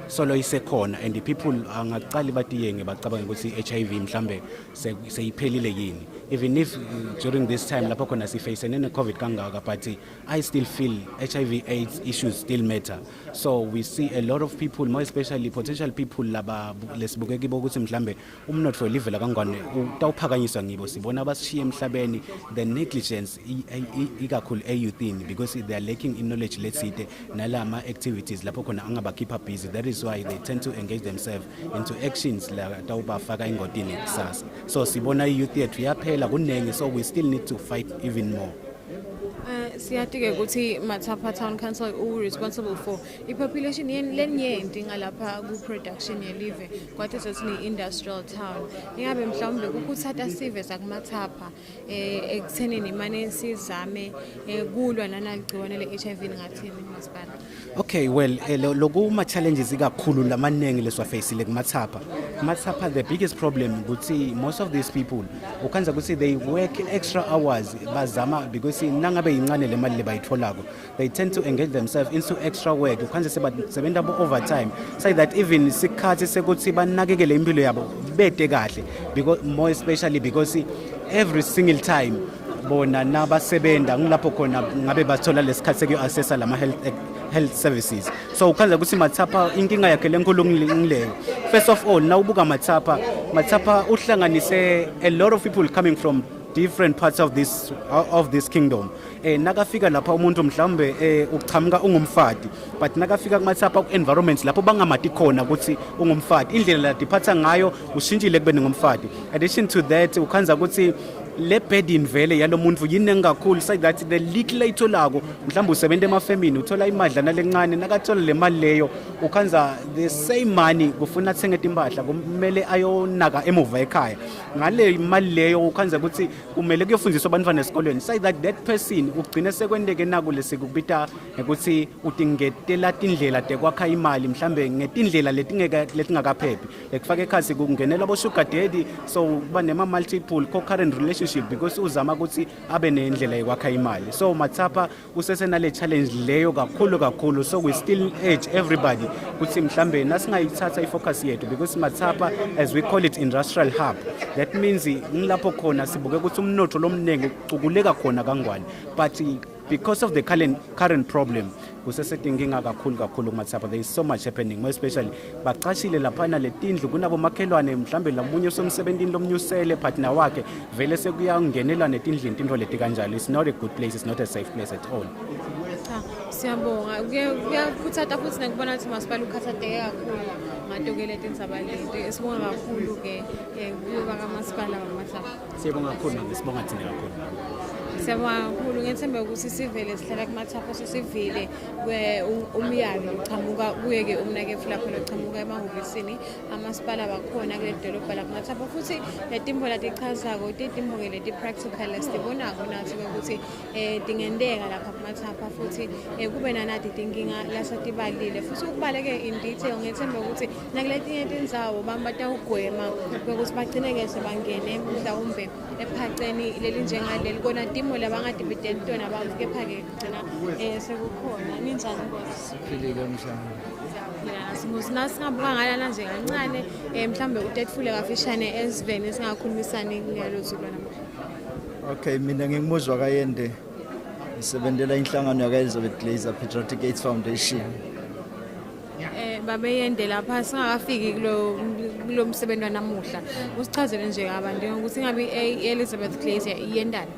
S13: solo isekhona and the people angaqali batiyenge bacabanga ukuthi i-HIV mhlambe seyiphelile yini. Even if during this time lapho khona sifacene ne-COVID kangaka, but I still feel HIV AIDS issues still matter. So we see a lot of people, more especially potential people laba lesibukeka kibo ukuthi mhlambe umnotho welivela kangwane utawuphakanyiswa ngibo sibona abashiye emhlabeni. The negligence ikakhulu eyouthini because they are lacking in knowledge letsite nalama activities lapho khona angabakhipha busy. That is why they tend to engage themselves into actions la tawubafaka ingodini kusasa. So sibona youth yethu yaphela kunenge, so we still need to fight even more.
S1: Siyati-ke ukuthi Mathapha Town Council responsible for i-population lenyenti ngalapha ku-production yelive kwathi sothi ni-industrial town. Ingabe mhlawumbe kukuthatha sive sakumathapha ekuthenini mane sizame kulwa nanaligciwane le-HIV ngathini masipala?
S13: Okay, well, loku ma-challenges ikakhulu lamaningi leswafacile kumathapha. Mathapha, the biggest problem ukuthi most of these people ukhanza ukuthi they work extra hours bazama because nangabe yincane le mali lebayitholako, they tend to engage themselves into extra work. Ukhanza sebenza overtime so that even sikhathi sekuthi banakekele impilo yabo bete kahle, because more especially because every single time bona nabasebenda ngilapho khona ngabe bathola lesikhathi sekuaccessa lama health services. So ukhanza ukuthi Mathapha inkinga yakhe lenkulu ngileyo. First of all, nawubuka Mathapha uhlanganise a lot of people coming from different parts of this kingdom. Nakafika lapha umuntu mhlambe uchamuka ungumfati, but nakafika kumathapha ku-environments lapho bangamati khona ukuthi ungumfati, indlela ladiphatha ngayo ushintshile kube ngumfati. Addition to that ukhanza ukuthi le burden vele yalo muntu yini kakhulu, so that the little ayitholako mhlawumbe usebenza emafemini uthola imadla nalencane, nakathola le mali leyo ukhanza the same money kufuna athenge impahla kumele ayonaka emuva ekhaya. Ngale imali leyo ukhanza ukuthi kumele kuyofundiswa abantwana esikolweni, so that person ugcine sekwendeke naku lesikubita ukuthi utingetela tindlela tekwakha imali mhlambe ngetindlela letingakaphephi ekufaka ekhasi kungenela abo sugar daddy, so kuba nema multiple co-current relationship because uzama ukuthi abe nendlela yokwakha imali. So Mathapha usesena le challenge leyo kakhulu, so we still urge everybody ukuthi mhlambe nasingayithatha ifocus yethu because Mathapha, as we call it, industrial hub. That means ngilapho khona sibuke ukuthi umnotho lomnengi uculeka khona kangwane, but because of the current problem kusesetinkinga kakhulu kuMathapha. There is so much happening, more especially baqashile laphana letindlu kunabo makhelwane mhlambe lamunye somsebentini lomnyusele partner wakhe vele sekuyangenelwa netindlini tinto leti kanjalo. It's not a good place, it's not a safe place at all.
S1: Siyabonga kuyakhuthaza futhi nekubona ukuthi masipala ukhathateke kakhulu ngatokele tindzaba leti. Sibonga kakhulu ke kuba kamasipala kaMathapha.
S13: Siyabonga kakhulu, sibonga thina kakhulu.
S1: Siyabonga kakhulu ngethemba ukuthi sivele sihlala kumathapha sesivile umyalo uchamuka kuye-ke umnakefu lapho lochamuka emahhovisini amasipala bakhona kule dolobha lakumathapha futhi letimbo latichazako titimbo-ke leti-practical esitibonako nathi ukuthi tingenteka lapha kumathapha futhi kube nanati tinkinga lasatibalile futhi ukubaleke in detail ngethemba ukuthi nakuletinye tindzawo batawugwema ukuthi bagcine-ke sebangene mhlawumbe ephaceni leli njengaleli kona timo labangadibiteli tona bantfu kepha-ke kugcina sekukhona ninjani Nkosi?
S14: Siphilile mhlawumbe.
S1: Siyaphila singabukangana nje kancane mhlawumbe utetfule kafishane esiveni singakhulumisani ngalo suku lanamuhla.
S14: Okay, mina ngingumuzwa kaYende. Ngisebenzela inhlangano yaka-Elizabeth Glaser Patriotic AIDS Foundation.
S1: Babe Yende lapha singakafiki kulo msebenzi wanamuhla. Usichazele nje abantu ukuthi ngabe Elizabeth Glaser iyendani.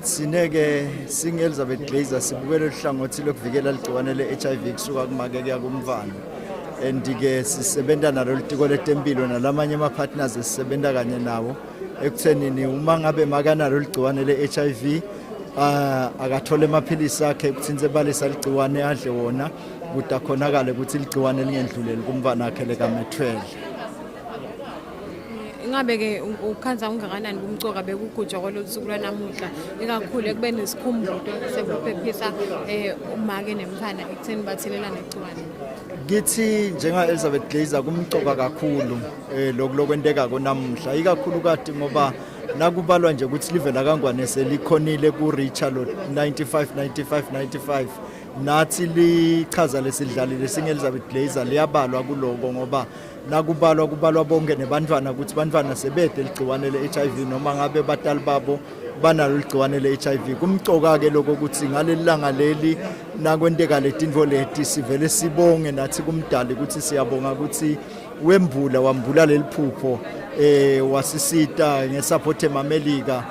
S14: Sineke singe-Elizabeth Glaser sibukela uhlangothi lokuvikela ligciwane le-HIV kusuka kumake kuya kumvana. And-ke sisebenza nalo litiko letempilo nalamanye ama-partners esisebenza kanye nawo ekuthenini uma ngabe makanalo ligciwane le-HIV akathole amaphilisi akhe ukuthi balisa ligciwane adle wona ukuthi akhonakale ukuthi ligciwane lingendluleli kumvana akhe lekaMethwele.
S1: Ingabe-ke ukhanza ungakanani kumcoka bekugujwa kwalo suku lwanamuhla ikakhulu ekubeni nesikhumbuzo sekuphephisa umake nemfana ekutheni bathelelana igciwane.
S14: Kithi njenga-Elizabeth Glaser kumcoka kakhulu lokwenteka konamuhla ikakhulu kade ngoba nakubalwa nje ukuthi livela kangwane selikhonile ku-richa lo 95 nathi lichaza lesidlalile singe-Elizabeth Glaser liyabalwa kuloko ngoba kubalwa bonke nebantwana ukuthi bantwana sebede ligciwane le-HIV noma ngabe batali babo banalo ligciwane le-HIV. Kumcoka-ke lokho ukuthi ngaleli langa leli nakwenteka letintfo leti sivele sibonge nathi kumdali ukuthi siyabonga ukuthi wambula leli phupho wasisita ngesupport eMelika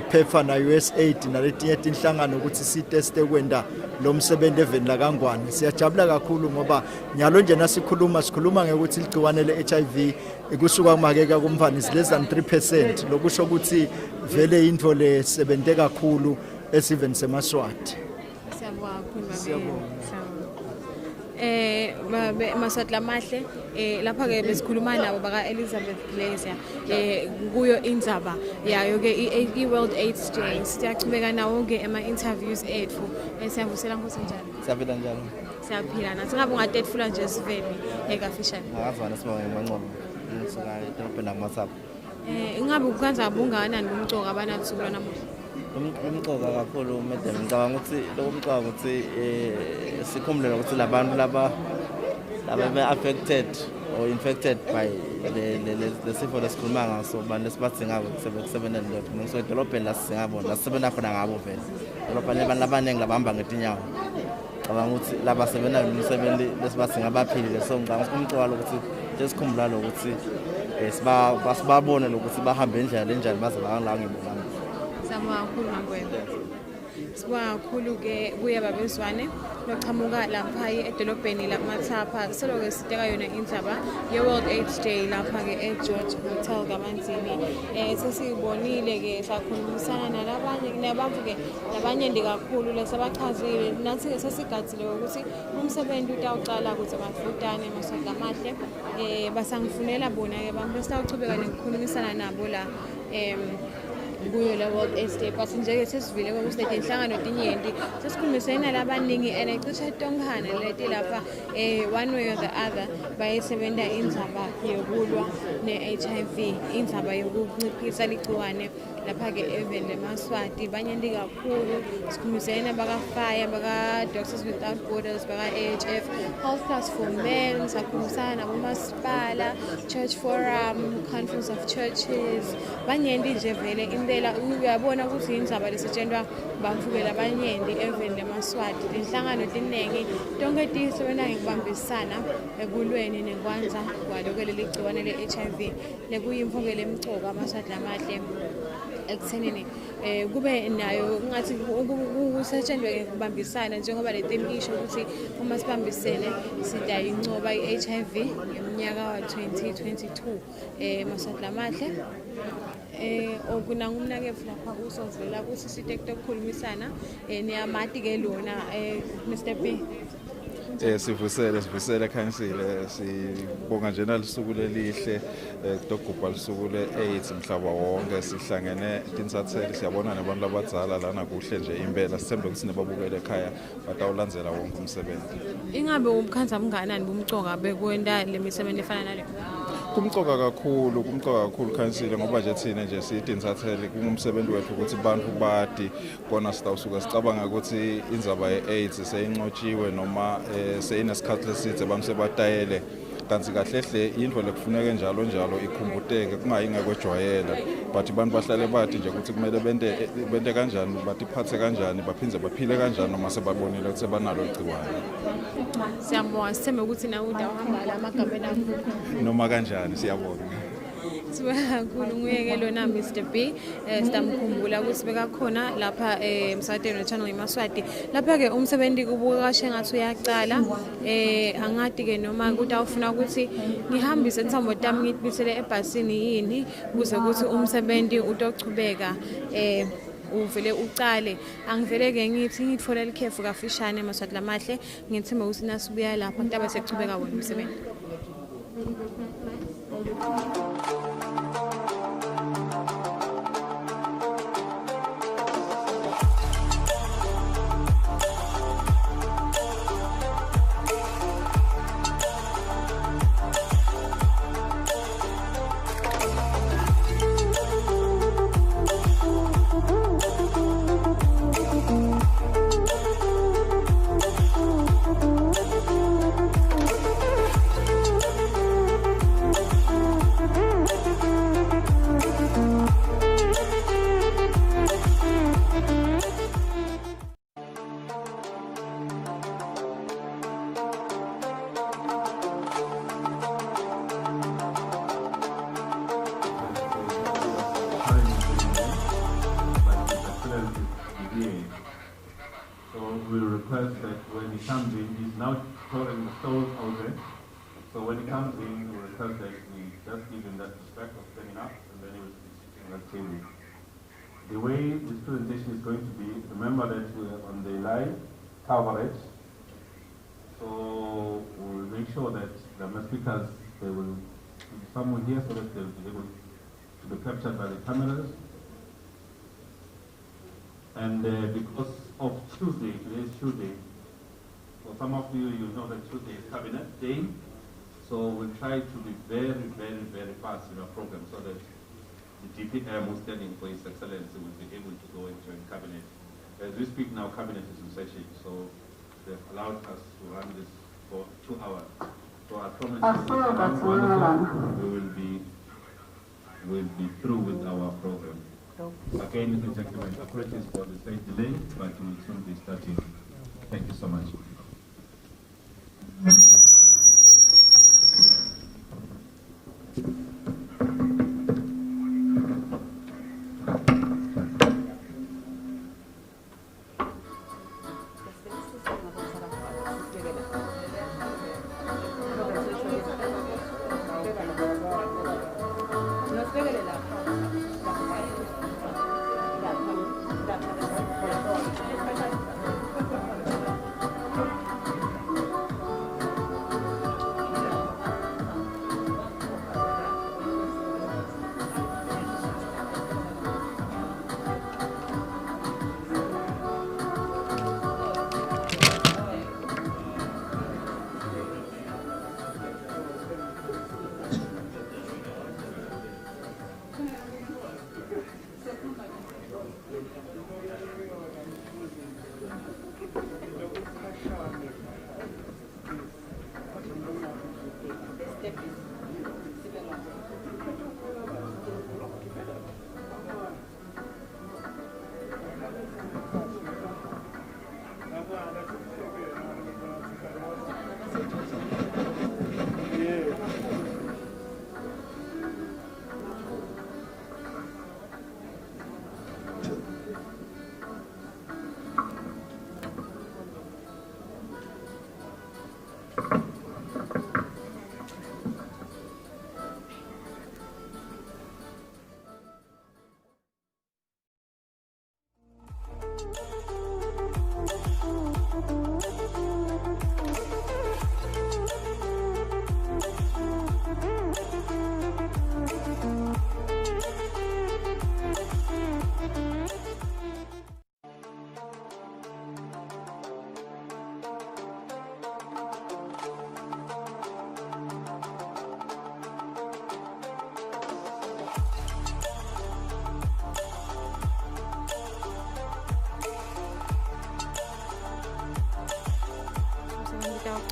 S14: PEPFAR na USAID naletinye tinhlangano ukuthi siteste kwenda lo msebenzi eveni la kangwane. Siyajabula kakhulu ngoba nyalo nje nasikhuluma ngekuthi ligciwane le-HIV kusuka kumakeka kumvana is less than 3%, lokusho ukuthi vele into lesebenze kakhulu esiveni seMaswati.
S1: Siyabonga Maswati lamahle lapha-ke besikhuluma nabo baka-Elizabeth Glaser kuyo indzaba yayo-ke i-World AIDS Day. Siyachubeka nawo-ke ema-interviews ethu. Siyavusela Nkosi njalo?
S12: Siyaphila njalo.
S1: Siyaphila nathi ngabe ungatetfula nje sivele ekafishane.
S12: Ngazwana sibonge emancomo ngisuka edolobheni lakumathapha.
S1: Ingabe ukukhanza bungakanani kumcoka abanathi suku lwanamuhla?
S12: Umcoka kakhulu madam ngicabanga ukuthi lo mcoka ukuthi sikhumbule ukuthi labantu laba be-affected or infected by le sifo lesikhuluma ngaso abantu lesibathi ngabo kusebenza ndoda ngisuka edolobheni lasingabo lasisebenza khona ngabo vele edolobheni abantu abaningi labahamba ngetinyawo ngicabanga ukuthi laba sebenza umsebenzi lesibathi ngabaphilile so ngicabanga ukuthi umcoka lokuthi sesikhumbula lokuthi sibabone lokuthi bahambe indlela lenjani baze la ngibona.
S1: Siyabonga kakhulu ngakwena. Sibonga kakhulu-ke kuye babezwane lochamuka lapha edolobheni lakumathapha seloke siteka yona indzaba ye-World AIDS Day lapha-ke eGeorge Hotel kaManzini. Sesibonile-ke sakhulumisana nabantfu-ke labanyenti kakhulu lesabachazile nathi-ke sesigadile ukuthi umsebenzi utawucala kuze bafutane Maswati lamahle basangifunela bona-ke bantu besitawuchubeka nekukhulumisana nabo la kuyo la World AIDS Day but nje-ke sesivile ukuthi inhlangano tinyenti sesikhulumisene nalabaningi and cishe tonkhana leti lapha one way or the other bayisebenta indzaba yokulwa ne-HIV indzaba yokunciphisa ligciwane lapha-ke even leMaswati banyenti kakhulu sikhulumisene baka-FIRE baka-Doctors Without Borders baka-AHF Health Plus for Men sakhulumisana nabomasipala Church Forum Conference of Churches banyenti nje vele uyabona ukuthi indzaba lesetshenzwa bamfukela abanyenti even leMaswati tinhlangano tiningi tonke tisebenza ngekubambisana ekulweni nekwanza kwalo-ke leli gciwane le-HIV lekuyimfungela emcoka amaswati lamahle ekuthenini kube nayo ngathi kusetshenzwe ngekubambisana njengoba le theme isho ukuthi uma sibambisene sidayincoba i-HIV ngeminyaka wa 2022 Maswati lamahle okunangumnakefu lapha usozela kusisite kukhulumisana niyamati ke lona Mr B.
S15: Sivusele khansile sibonga njena lisuku lelihle kutogubha lisuku le-AIDS mhlaba wonke sihlangene tinsatheli siyabona nabantu labadzala lana kuhle nje impela sithembe ukuthi nibabukele ekhaya batawulandzela wonke umsebenzi.
S1: Ingabe umkhandla mnganani bumcoka bekwenta lemisebenzi efana nale?
S15: Kumcoka kakhulu khansile ngoba nje thina nje siyitinsatheli kungumsebenzi wethu ukuthi abantu badi kona sitawusuka sicabanga ukuthi indzaba ye-AIDS seyincotshiwe noma seyinesikhathi lesidze abantu sebatayele kanti kahle into lekufuneka njalo ikhumbuteke kungayikwejwayela but abantu bahlale bathi nje ukuthi kumele bente kanjani batiphathe kanjani baphindze baphile kanjani noma sebabonile ukuthi banalo igciwane.
S1: Siyabonga sithembe ukuthi nawe udawuhamba la magabeni akho
S15: noma kanjani siyabonga.
S1: Sibonga kakhulu nguyeke lona Mr B sitamkhumbula ukuthi bekakhona lapha emsakadweni wethu Yemaswati lapha ke umsebenzi kubuka kashe ngathi uyaqala angadi ke noma ukuthi awufuna ukuthi ngihambise inthambo tami ngitibisele ebhasini yini kuze ukuthi umsebenzi utochubeka uvele ucale angivele ke ngithi ngitfolela ikhefu kafishane eMaswati lamahle ngithemba ukuthi nasibuya lapha kutaba sekuchubeka wona umsebenzi.
S16: We request that when he comes in, he's now touring the stores out there. So when he comes in, we request that we just give him that respect of standing up, and then he will be sitting on that table. The way this presentation is going to be, remember that we're on the live coverage. So we'll make sure that the speakers, they will be somewhere here so that they'll be able to be captured by the cameras. And because of Tuesday, today is Tuesday, for some of you, you know that Tuesday is Cabinet Day, so we'll try to be very, very, very fast in our program so that the DPM who's standing for His Excellency will be able to go and join Cabinet. As we speak now, Cabinet is in session, so they've allowed us to run this for 2 hours. So I promise you that around 1 o'clock, we'll be through with our program. Again, ladies and gentlemen, apologies for the slight delay, but we will soon be starting. Thank you so much.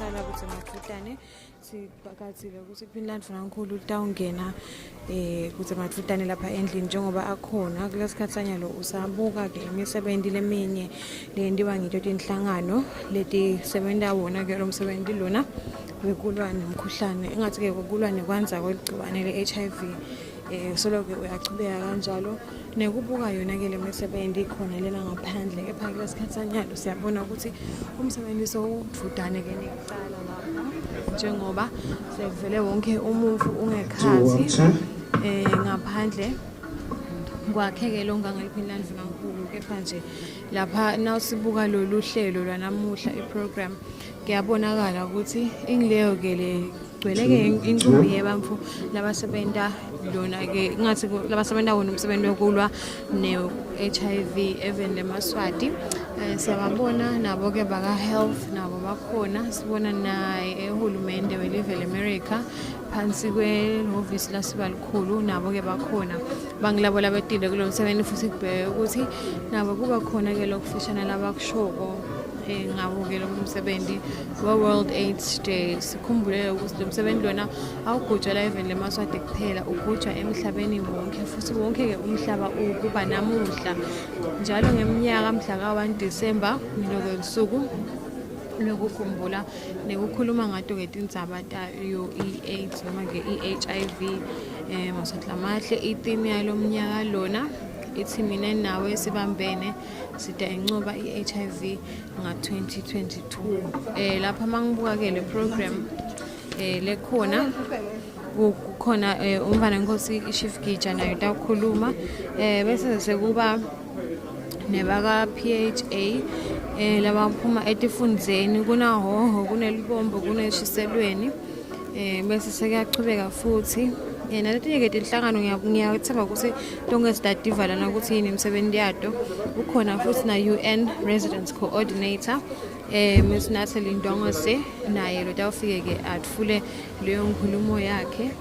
S1: okokuqala ukuthi mathutane sibhakathile ukuthi kuPinland Funankulu utawungena ukuthi mathutane lapha endlini njengoba akhona kulesikhathi sanyalo usabuka ke imisebenzi leminye lendiwa ngito tinhlangano leti sebenza wona ke lo msebenzi lona wekulwa nemkhuhlane engathi ke ukulwa nekwanza kweligciwane leHIV soloke uyachubeka kanjalo nekubuka yona ke lemisebenzi khona lena ngaphandle ephakathi kwesikhathi sanyalo siyabona ukuthi umsebenzi sowududane ke necala lapha njengoba sevele wonke umufi ungekhathi ngaphandle kwakheke lo ngangaliPinland Funankulu kepha nje lapha nawusibuka lolu hlelo lwanamuhla iprogram kuyabonakala ukuthi ingileyo ke le gcweleke inqumbi yebantfu labasebenta lona ke ngathi labasebenta wona umsebenzi wokulwa ne-HIV even leMaswati siyababona nabo ke baka health nabo bakhona sibona naye ehulumende welive leAmerica phansi kwehovisi lasibalikhulu nabo ke bakhona bangilabo labetile kulo msebenzi futhi kubheke ukuthi nabo kuba khona ke lokufishana labakushoko ngabo ke lo msebenzi World AIDS Day sikhumbule ukuthi lo msebenzi lona awugujwa la even leMaswati kuphela ugujwa emhlabeni wonke futhi wonke ke umhlaba ukuba namuhla njalo ngeminyaka mhla ka-1 December ngiloko usuku lokukhumbula nekukhuluma ngato ke tindzaba tayo i-AIDS noma ke i-HIV masohlamahle itheme yalo mnyaka lona ithi mina nawe sibambene sida incoba i-HIV nga-2022 lapha mangibuka ke le program lekhona kukhona umfana Nkosi iChief Gija nayo takhuluma bese sekuba nebaka PHA labaphuma etifundzeni kunahoho kunelibombo kuneshiselweni bese sekuyachubeka futhi naletinye ke tinhlangano ngiyathemba ukuthi tonke sidativa lana ukuthi yini imisebenzi yato ukhona futhi na UN Residence Coordinator Miss Natalie Ndongose naye lo tawufike ke atfule leyo nkhulumo yakhe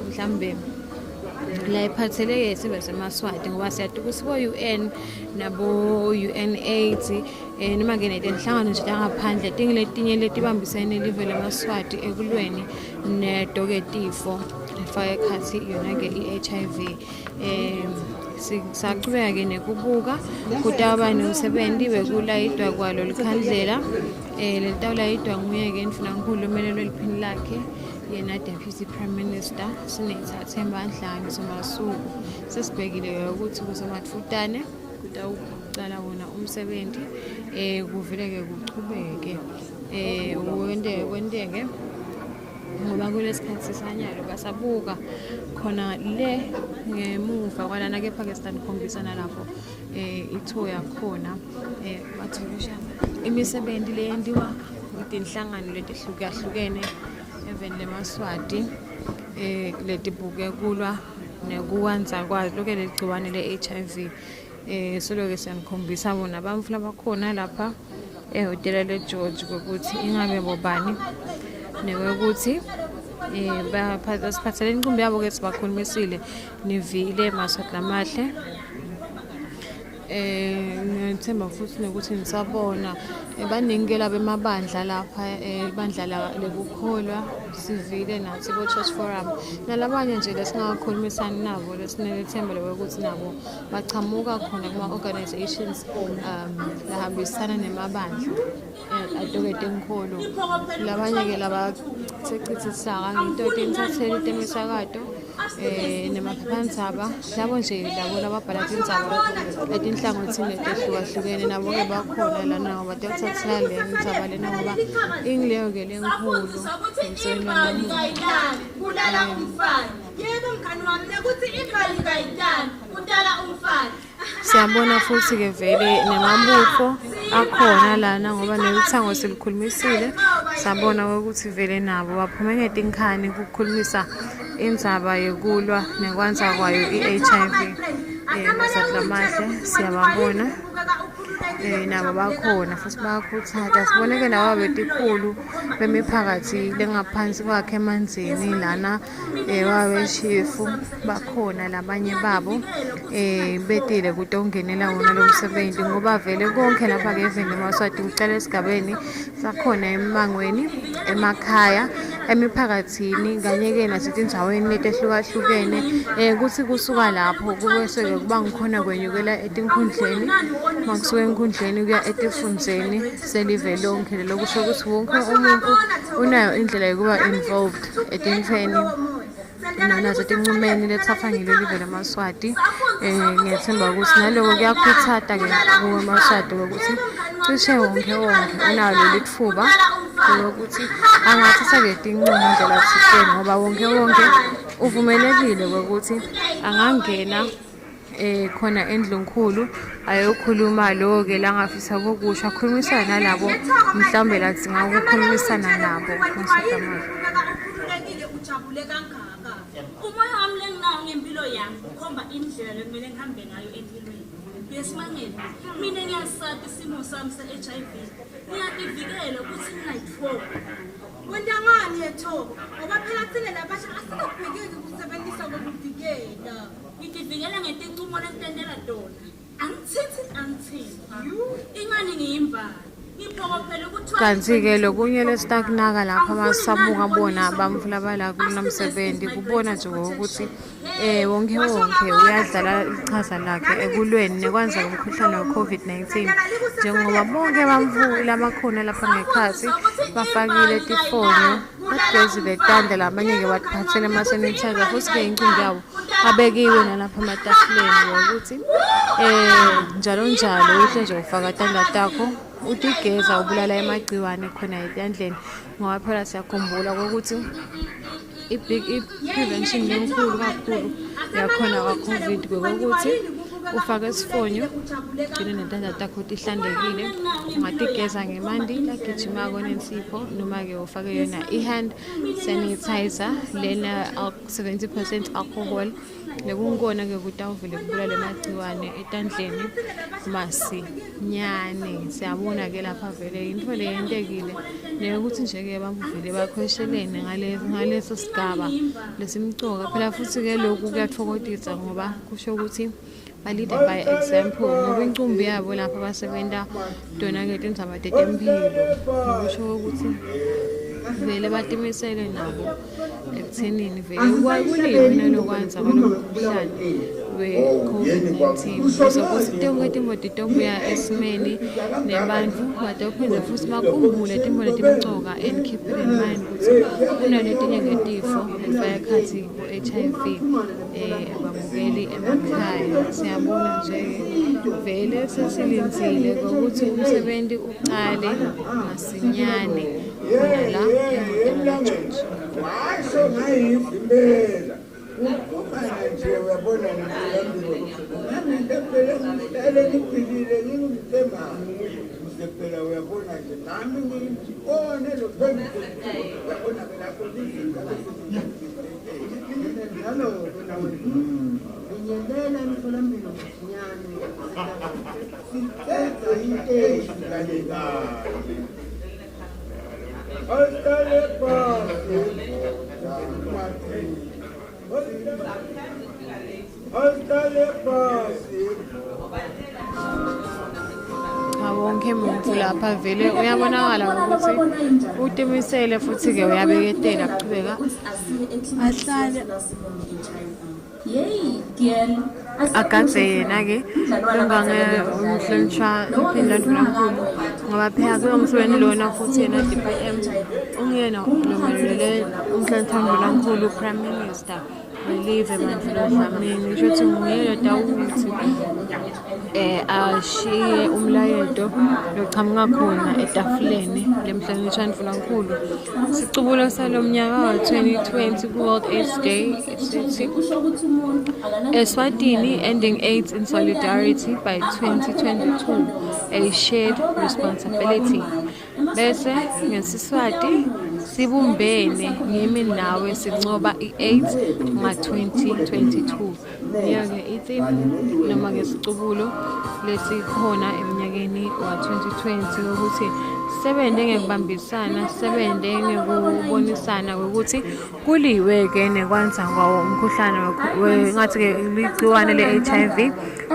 S1: mhlambe la iphatheleke sibe seMaswati ngoba siyati ukuthi bo UN nabo UNAIDS noma ke netinhlangano nje ngaphandle tingiletinye letibambisene live leMaswati ekulweni nedoketifo efake khathi yona ke iHIV sisaqhubeka ke nekubuka kutaba nomsebenzi wekulayidwa kwalo likhandlela letawulayidwa nguye ke Mfunankulu omelelwe liphini lakhe yena Deputy Prime Minister sinethathemba Nhlanga somasuku sesibhekile ukuthi kusemathutane kutawuqala wona umsebenzi kuvileke kuchubeke wendeke ngoba kulesikhathi sanyalo basabuka khona le ngemuva kwalana ke Pakistan khombisana lapho itho yakhona bathulisha imisebenzi leyendiwa itinhlangano letihlukahlukene even leMaswati letibuke kulwa nekuwanza kwazo lokho leligciwane leHIV soloke siyanikhombisa bona bamfula bakhona lapha ehotela leGeorge ukuthi ingabe bobani nekuthi basiphatheleni inqumbi yabo ke sibakhulumisile nivile masohlamahle ngithemba futhi nokuthi nisabona baningela bemabandla lapha ibandla lekukholwa sivile nathi bo Church Forum nalabanye nje lesingakhulumisana nabo lesinelethemba lokuthi nabo bachamuka khona kuma organizations lahambisana nemabandla adokete enkholo labanye ke laba sechithisa ngito tinsatheli temisakato nemaphephandzaba labo nje labo lababhala tindzaba etinhlangothini letihlukahlukene nabo ke bakhona lana ngoba bathatha le ndzaba lena ngoba ingileyo ke lenkulu
S17: kudala umfana yebo mkhani wami nekuthi imali kayidala kudala umfana
S1: siyabona futhi ke vele nemabutho akhona lana ngoba nelithango silikhulumisile sabona ukuthi vele nabo baphuma ngetinkhani ukukhulumisa indzaba yekulwa nekwanza kwayo iHIV masahlamahle siyababona nabo bakhona futhi bayakhuthaza. Siboneke nabo betikhulu bemiphakathi lengaphansi kwakhe emanzini lana wabeshifu bakhona labanye babo betile ukuthi ongenela wona lo msebenzi ngoba vele konke lapha ke eveni Yemaswati ucela esigabeni sakhona emangweni emakhaya emiphakathini kanye-ke nasezindzaweni leti ehlukahlukene kuthi kusuka lapho kubese-ke kuba ngikhona kwenyukela etinkhundleni makusuka enkhundleni kuya etifundzeni selive lonke lelo kusho ukuthi wonke umuntu unayo indlela yokuba involved etintweni nazo tincumeni letsafangile live leMaswati. Ngiyethemba ukuthi naloko kuyakhuthaza-ke kuweMaswati ukuthi cishe wonke unalo leli thuba lokuthi angathatha-ke tinqumo indlela thizeni ngoba wonke uvumelekile ukuthi angangena khona endlunkulu ayokhuluma lo-ke la ngafisa kokusho akhulumisane nalabo mhlawumbe ladzinga ukukhulumisana nabo.
S17: Ujabule kangaka umoya wami lenginawo ngempilo yami ukhomba indlela lekumele ngihambe ngayo empilweni. Yesimangele mina ngiyasata isimo sami se-HIV ngiyativikela ukuthi ngingayithobi. Wenta ngani yethobo ngoba phela thina labasha asinakubhekeki ukusebenzisa kokuvikela. Ngitivikela ngetincumo lentendela tona angithi ingani ngiyimbali.
S1: Kanti-ke lokunye lesitakunaka lapha masabuka bona bamvula bala kunamsebenzi kubona nje ukuthi wonke uyadlala ichaza lakhe ekulweni nekwanza umkhuhlane we-COVID-19 njengoba bonke bamvula bakhona lapha ngekhasi bafakile tifonyo bagezile tandla labanye-ke batiphathele ama-sanitizer futhi-ke incimbi yabo abekiwe nalapha ematafuleni ukuthi njalo uhle nje ufaka tandla takho utigeza ubulala emagciwane khona etandleni ngoba phela siyakhumbula ukuthi i-prevention lenkulu kakhulu yakhona ka-COVID kwekuthi ufake isifonyo ugcine netandla takho tihlanzekile ungatigeza ngemanti lagijimako nensipho noma-ke ufake yona i-hand sanitizer lena 70% alcohol lekungikona-ke ukuthi awuvele kubulale emagciwane etandleni masinyane. Siyabona-ke lapha vele into le yentekile neyokuthi nje-ke bamvele bakhweshelene ngaleso sigaba lesimcoka phela futhi-ke lokhu kuyathokodisa ngoba kusho ukuthi balida by example ngoba incumbi yabo lapha basebenta tona-ke tindzaba tetempilo kusho ukuthi vele batimisele nabo ekuthenini vele kulimi nalokwanza kwalomkhuhlane we-COVID-19 sokuthi tonke timoti tobuya esimeni nebantfu batophinde futhi bakhumbule timbo letimcoka and keep it in mind ukuthi kunaletinye ngetifo lefaya ekhathi ku-HIV bamukeli emakhaya. Siyabona nje vele sesilinzile ngokuthi umsebenzi uqale masinyane la emotela
S18: washo ngayivimbela ukukhanya nje uyabona nami ngempela ngihlale ngiphilile ngingumthembayo phela uyabona nje nami ngibone lo uyabona phela njalo nginyelela emtholampilo masinyane sithethe into eyilalekayo.
S1: Wonke umuntu lapha vele uyabonakala ukuthi utimisele futhi-ke uyabeketela aqhubeka ahlale agadze yena-ke longange-umhlonishwa uphindlandvulankulu ngoba phela kuyomhlweni lona futhi yena DPM ungiyena lomelele umhlonishwa prime minister welive Mandla Dlamini kusho ukuthi nguyena Dawuthi ashiye umlayeto lochamuka khona etafuleni lemhlonishwa sicubulo salomnyaka wa-2020 ku-World AIDS Day sithi Eswatini ending AIDS in solidarity by 2022 a shared responsibility bese ngeSiswati sibumbene ngimi nawe sincoba i-AIDS nga-2022. Leyo-ke i-theme noma ngesicubulo lesikhona eminyakeni wa-2020 ukuthi sebenze ngekubambisana, sebenze ngekubonisana ukuthi kuliwe-ke nekwanza kwawo umkhuhlane ngathi-ke ligciwane le-HIV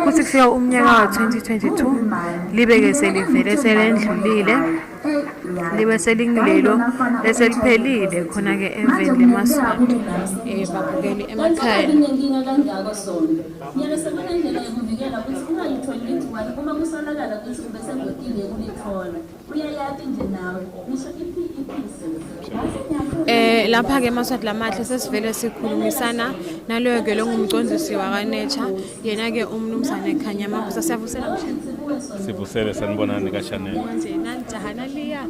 S1: kuthi kufika umnyaka wa-2022 libe-ke selivele selendlulile libe selingilelo leseliphelile khona-ke eveni lemaswati babukeli emakhaya.
S19: Inenkinga kangaka sonke. Ngiyasebenzela indlela yokuvikela ukuthi ungayitholi igciwane uma kusolakala ukuthi ube sengotile ukulithola. Uyayazi nje nawe. Ngisho
S1: Lapha-ke emaswati lamahle sesivele sikhulumisana naloyo-ke lo ngumcondzisi wakaNature yena-ke umnumzane Khanyamabuza. Siyavusela mshini.
S4: Sivusele sanibonani kaShanel.
S1: Manje nanijahana liya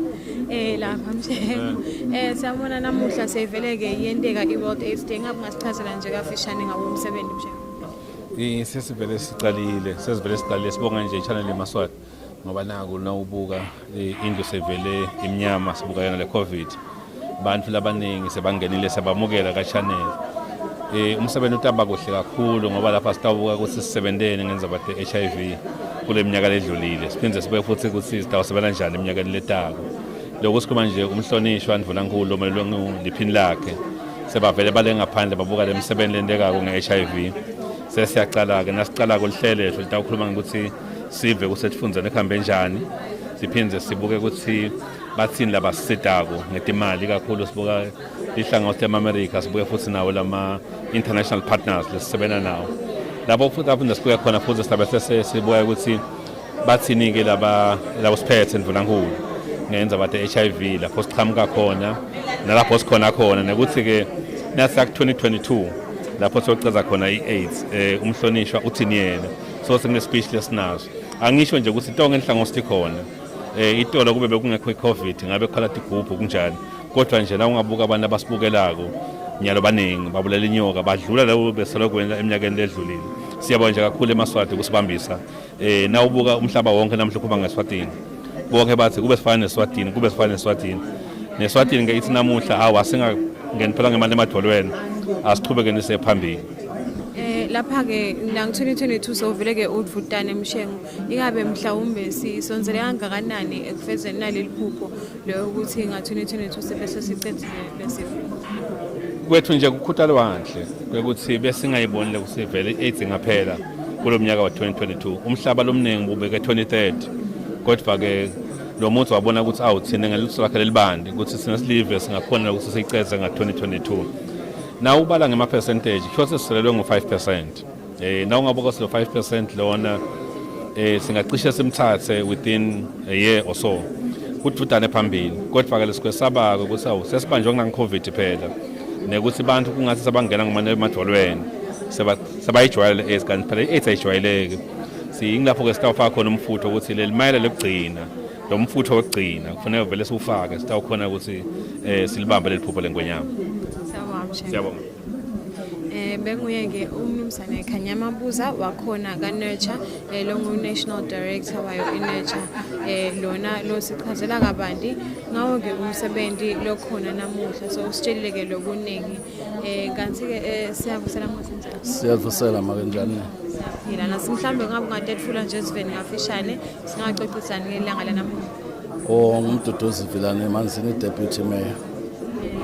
S1: lapha mshini. Siyabona namuhla seyivele-ke yenteka i-World AIDS Day. Ngabe ungasichazela nje kafishane ngawo umsebenzi mshini?
S4: Sesivele siqalile sibonga nje i-channel Yemaswati ngoba naku nawubuka indlu sevele imnyama sibuka yona le COVID. Abantu labaningi sebangenile sebamukela ka-channel. Umsebenzi utaba kuhle kakhulu ngoba lapha sitawubuka ukuthi sisebentene ngenza bathe HIV kule minyaka ledlulile. Siphinde sibuye futhi ukuthi sitawusebenza kanjani eminyakeni letako. Lokho sikhuluma nje umhlonishwa Ndvunankulu omelwe liphini lakhe. Sebavele bale ngaphandle babuka lemisebenzi lentekako nge-HIV. Sesiyaqala-ke nasicala kulihlele litawukhuluma ngokuthi sive kusetifundzane kuhambe njani. Siphinde sibuke ukuthi bathini labasitako ngetimali kakhulu sibuka ihlangothi lama-America sibuke futhi nawo lama-international partners lesisebenza nawo. Lapho futhi aphinde sibuke khona futhi sibe sibuka ukuthi bathini-ke labo siphethe Ndvunankulu ngenza bathe HIV lapho siqhamuka khona nalapho sikhona khona nekuthi-ke nasiya ku-2022 lapho sochaza khona i-AIDS umhlonishwa uthini yena so sengine-speech lesinazo. Angisho nje ukuthi tonke inhlangothi khona itolo kube bekungekho i-COVID ngabe khala tigubhu kunjani kodwa nje la ungabuka abantu abasibukelako nyalo baningi babulela inyoka badlula labo beselokwenza eminyakeni ledlulile. Siyabonga nje kakhulu eMaswati kusibambisa nawubuka umhlaba wonke namhla kuba ngeSwatini bonke bathi kube sifana neSwatini kube sifana neSwatini neSwatini ngeithi namuhla hawa singangeni phela ngemali emadolweni asiqhubeke nise phambili.
S1: Lapha-ke nangu-2022 sovele-ke udvutane Mshengu ingabe mhlawumbe sisonzele kangakanani ekufezeni naleli phupho leyo ukuthi nga-2022 sebese sicedzile lesifo?
S4: Kwethu nje kukhutalwa kahle kwekuthi besingayiboni lokuthi vele i-AIDS ngaphela kulo mnyaka wa-2022 umhlaba lomningi ubeke 2030 kodwa-ke lo muntu wabona ukuthi thina ngelutho lakhe lelibandi ukuthi sinesilive singakhona ukuthi siyiceze nga-2022. Now ubala ngema-percentage kho siselelwe ngo-5%. Now ungabuka silo 5% lona singacishe simthathe within a year or so kudvutane phambili kodwa-ke lesikwesabako ukuthi sesibanjwe kunange-COVID phela nekuthi abantu kungathi sabangena emadolweni sebayijwayele le-AIDS kanti phela i-AIDS ayijwayeleki. Siyingilapho-ke sitawufaka khona umfutho ukuthi lelimayela lokugcina lo mfutho wokugcina kufanele vele siwufake sitawukhona ukuthi silibambe leli phupho lengwenyama. Siyabonga.
S1: Benguye-ke umnumzane Khanyamabuza wakhona ka-Nurture lo ngu-National Director wayo i-Nurture lona lo sichazela kabanti ngawo-ke umsebenzi lokhona namuhla so usitshelile-ke lokuningi kanti-ke siyavusela mwasenjani?
S20: Siyavusela makanjani?
S1: Siyaphila nasi mhlawumbe ngabe ungadedfula nje siveni ngafishane singaxoxisani ngelanga lanamuhla.
S20: Ngumduduzi Vilane Manzini Deputy Mayor.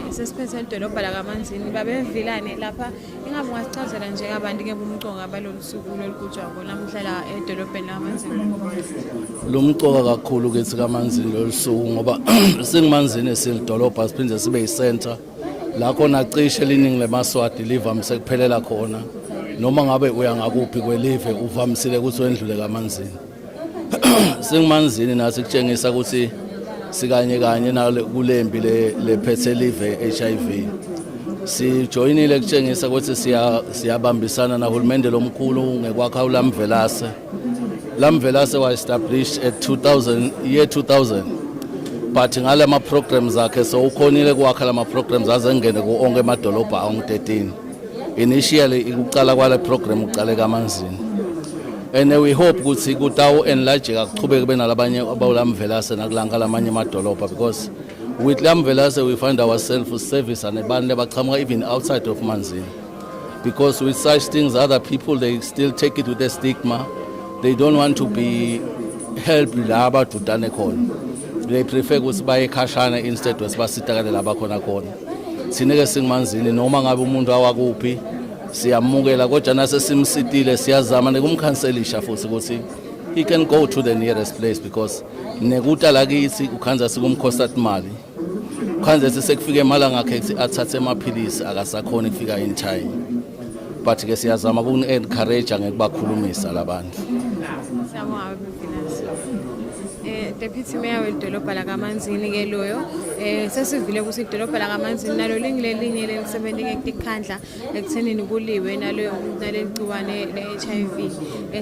S1: Sesiphethe idolobha lakaManzini babevilane lapha ingabe ungasichazela nje kabanti-ke bumcoka balolu suku lolugujwa namuhla la edolobheni lakaManzini?
S20: Lumcoka kakhulu kithi kaManzini lolu suku ngoba singiManzini silidolobha siphinde sibe yi-center la khona cishe liningi leMaswati livamise kuphelela khona noma ngabe uya ngakuphi kwelive uvamisile ukuthi wendlule kaManzini. SingiManzini nathi kutshengisa ukuthi sikanye kanye nalo kulembi lephethe live HIV sijoyinile kutshengisa ukuthi siyabambisana nahulumende lomkhulu ngekwakha ulamvelase wa established at 2000 but ngale ma programs akhe so ukhonile kwakha lama programs azengene ku onke emadolobha angu-13 initially ikuqala kwale program uqale kaManzini and we hope ukuthi kutawo enlarge kakuchubeke benalabanye abawulamvelase nakulanga lamanye amadolobha because With Lamvelase, we find ourselves with service and even outside of Manzini. Because with such things, other people, they still take it with a stigma. They don't want to be helped to Danekon. They prefer to buy a kashana instead of Spasita Labakona. Sinega sing Manzini, no man abumundu awaguphi. Siyamukela kodwa nasesimsitile siyazama nekumkhanselisha futhi ukuthi he can go to the nearest place because nekuta lakithi ukhanza sikumkhosta imali. Ukhanza sesekufika emalanga akhe athathe amaphilisi akasakhona ukufika in time. But ke siyazama uku-encourage ngekubakhulumisa labantu.
S1: Deputy Mayor wedolobha la kaManzini ke loyo sesivile ukuthi idolobha la kaManzini nalo linye lelisebenza ngekukhandla ekuthenini kuliwe nalegciwane le-HIV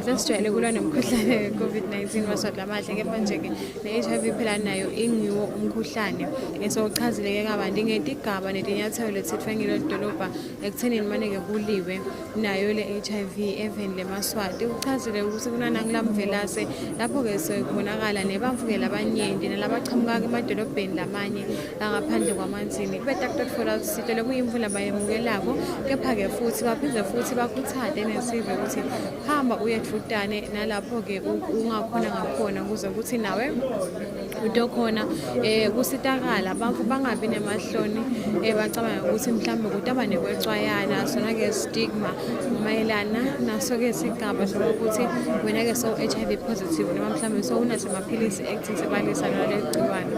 S1: sesijwayele kulwa nemikhuhlane we-COVID-19 maswati lamahle kepha nje ke ne-HIV phela nayo ingiwo umkhuhlane sochazile ke kabanti ngetigaba netinyathelo lethithwe ngilo dolobha ekuthenini manje kuliwe nayo le-HIV even leMaswati uchazile ukuthi kunana ngilamvelase lapho ke sekubonakala nebamvukela abanyenti nalabaqhamuka emadolobheni lamanye angaphandle kwaManzini betakutfola usito lokuyimvula bayemukelako kepha ke futhi baphinde futhi bakhuthade nesive ukuthi hamba uyethutane nalapho ke ungakhona ngakhona ukuze ukuthi nawe utokhona kusitakala abantu bangabi nemahloni bacabanga ukuthi mhlambe kutaba nekwecwayana sona ke stigma mayelana naso ke sigaba sokuthi wena ke so HIV positive noma mhlambe so unasemaphilisi active sebalisa nalegciwane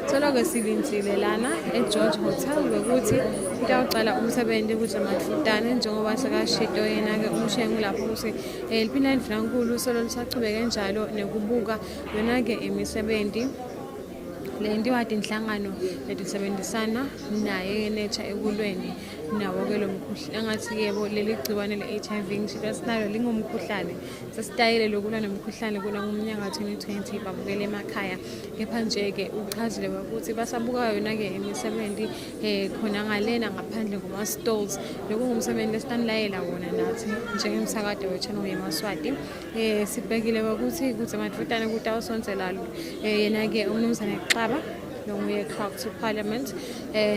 S1: solo-ke silinzile lana eGeorge Hotel ukuthi utawucala umsebenzi ukuthi amadlutane njengoba sekashito yena-ke umshengu lapho ukuthi liphina livulankulu solo lisachubeke njalo nekubuka yona-ke imisebenzi lento wadi inhlangano letisebenzisana naye necha ekulweni nawo ke lo mkhuhlane engathi yebo leli gciwane le-HIV ngishilo sinalo lingumkhuhlane sesitayile lokulwa nomkhuhlane kuna ngomnyaka 2020 babukele emakhaya kepha nje ke uchazile ukuthi basabuka yona ke imisebenzi khona ngalena ngaphandle kuma stalls lokungumsebenzi esitanlayela wona nathi njengemsakade we-channel Yemaswati sibhekile ukuthi amadvutane kutawusonselalo yena ke umnumzane Xaba longuye clerk to parliament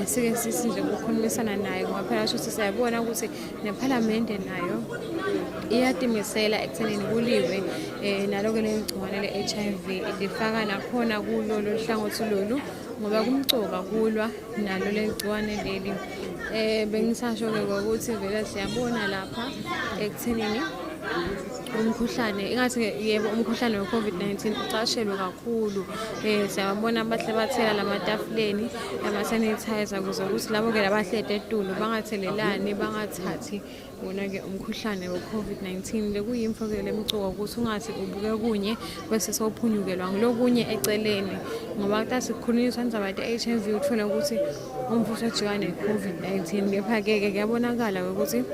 S1: sike sisinje ukukhulumisana naye ngoba phela sho sisayibona ukuthi neparlament nayo iyatimisela ekuthenini kuliwe naloke legciwane le-HIV lifaka nakhona kulolu hlangothi lolu ngoba kumcoka kulwa nalo legciwane leli bengisasho ke ukuthi vele siyabona lapha ekuthenini umkhuhlane ingathi yebo umkhuhlane we-COVID-19 ucashelwe kakhulu siyabona abahle bathela lamatafuleni ama-sanitizer kuze ukuthi labo ke labahlede etulu bangathelelani bangathathi wona-ke umkhuhlane we-COVID-19 lekuyimfo ke lemcuko ukuthi ungathi ubuke kunye bese sowuphunyukelwa ngilokunye eceleni ngoba kutasikhulunyiswa ndzaba ye-HIV uthola ukuthi umfutho ojikane ne-COVID-19 kepha-ke kuyabonakala ukuthi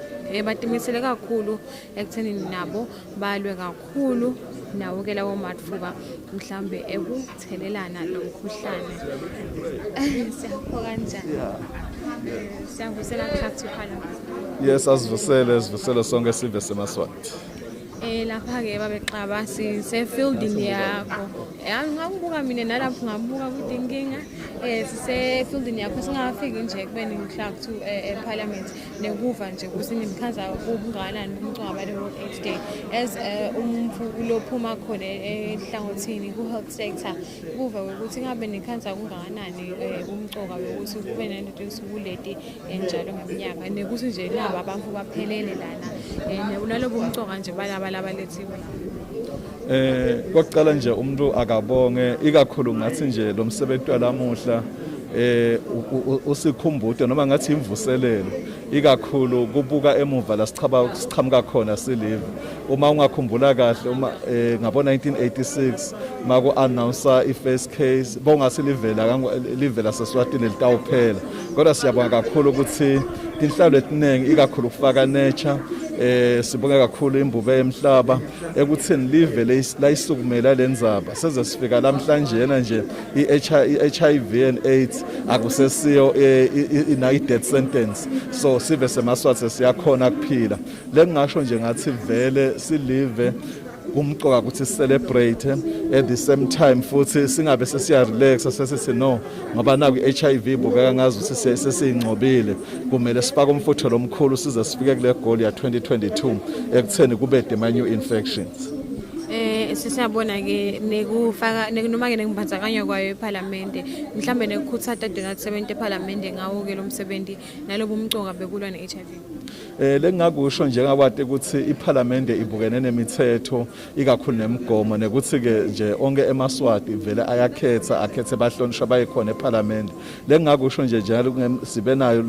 S1: batimisele kakhulu ekuthenini nabo balwe kakhulu nawo ke lawo matfuba mhlambe ekuthelelana lo mkhuhlane siyapho kanjani siyavusela clerk to parliament
S15: yes asivusele sonke sive seMaswati
S1: lapha ke babeXaba sisefieldini yakho ngingabuka mina nalapho ngabuka ukuthi inkinga sisefieldini yakho singafiki nje kubeni ngiclerk to parliament nekuva nje ukuthi nimkhaza kubunganani umncwaba le World AIDS Day as umfu lophuma khona ehlangothini ku health sector kuva ukuthi ngabe nikhanza kungakanani umcoka ukuthi kube nento esukuleti njalo ngeminyaka nekuthi nje laba abantu baphelele lana nalobo umcoka nje balaba lethiwe
S15: kokuqala nje umuntu akabonge ikakhulu ngathi nje lo msebenzi walamuhla usikhumbude noma ngathi imvuselelo ikakhulu kubuka emuva la sichamuka khona silive uma ungakhumbula kahle uma ngabo 1986 maku announce i-first case bongasilivela seSwatini litawuphela kodwa siyabonga kakhulu ukuthi inhlalo eziningi ikakhulu kufaka nature sibonga kakhulu imbube emhlaba ekuthini live layisukumela lenzaba seze sifika namhlanje yena nje i-HIV and AIDS akusesiyo ina death sentence so sive seMaswati siyakhona kuphila lengingasho nje ngathi vele silive kumqoka ukuthi celebrate at the same time futhi singabe sesiya relax sesithi no ngoba naku HIV bukeka ngazi ukuthi sesingcobile kumele sifake umfutho lomkhulu size sifike kule goal ya 2022 ekutheni kube the new infections.
S1: Sisiyabona ke nekufaka noma ke ngibandakanya kwayo eParliament mhlambe nekukhuthatha dingathi 70 eParliament ngawo ke lo msebenzi nalobo umconga bekulwa neHIV.
S15: Lengakusho njengakwade ukuthi iParliament ibukene nemithetho ikakhulu nemigomo nekuthi ke nje onke eMaswati vele akhethe bahlonishwa bayikhona eParliament. Lengakusho nje njalo sibe nayo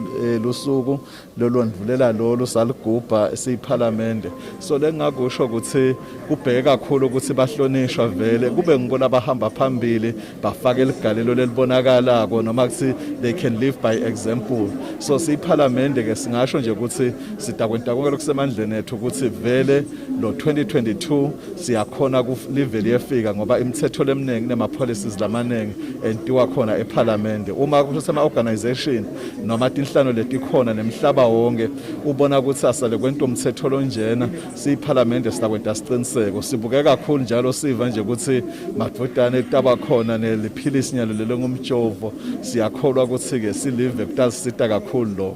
S15: lusuku lolondvulela lolu saligubha esiParliament. So lengakusho ukuthi kubheke kakhulu ukuthi bahlonishwa vele kube ngibona bahamba phambili bafake ligalelo lelibonakalako noma kuthi they can live by example. So siParliament ke singasho nje ukuthi sidakwenta konke lokusemandleni ethu ukuthi vele lo 2022 siyakhona ku level yefika ngoba imithetho leminingi nema policies lamanengi entiwa khona eParliament. Uma kusema organization noma tinhlano letikhona nemhlaba wonke ubona ukuthi asale kwento umthetho lonjena siParliament sidakwenta siqiniseko sibukeka kakhulu njalo siva nje ukuthi madvodane kutaba khona neliphilisi nyalo lelo ngumjovo siyakholwa ukuthi ke silive kutasita kakhulu lo.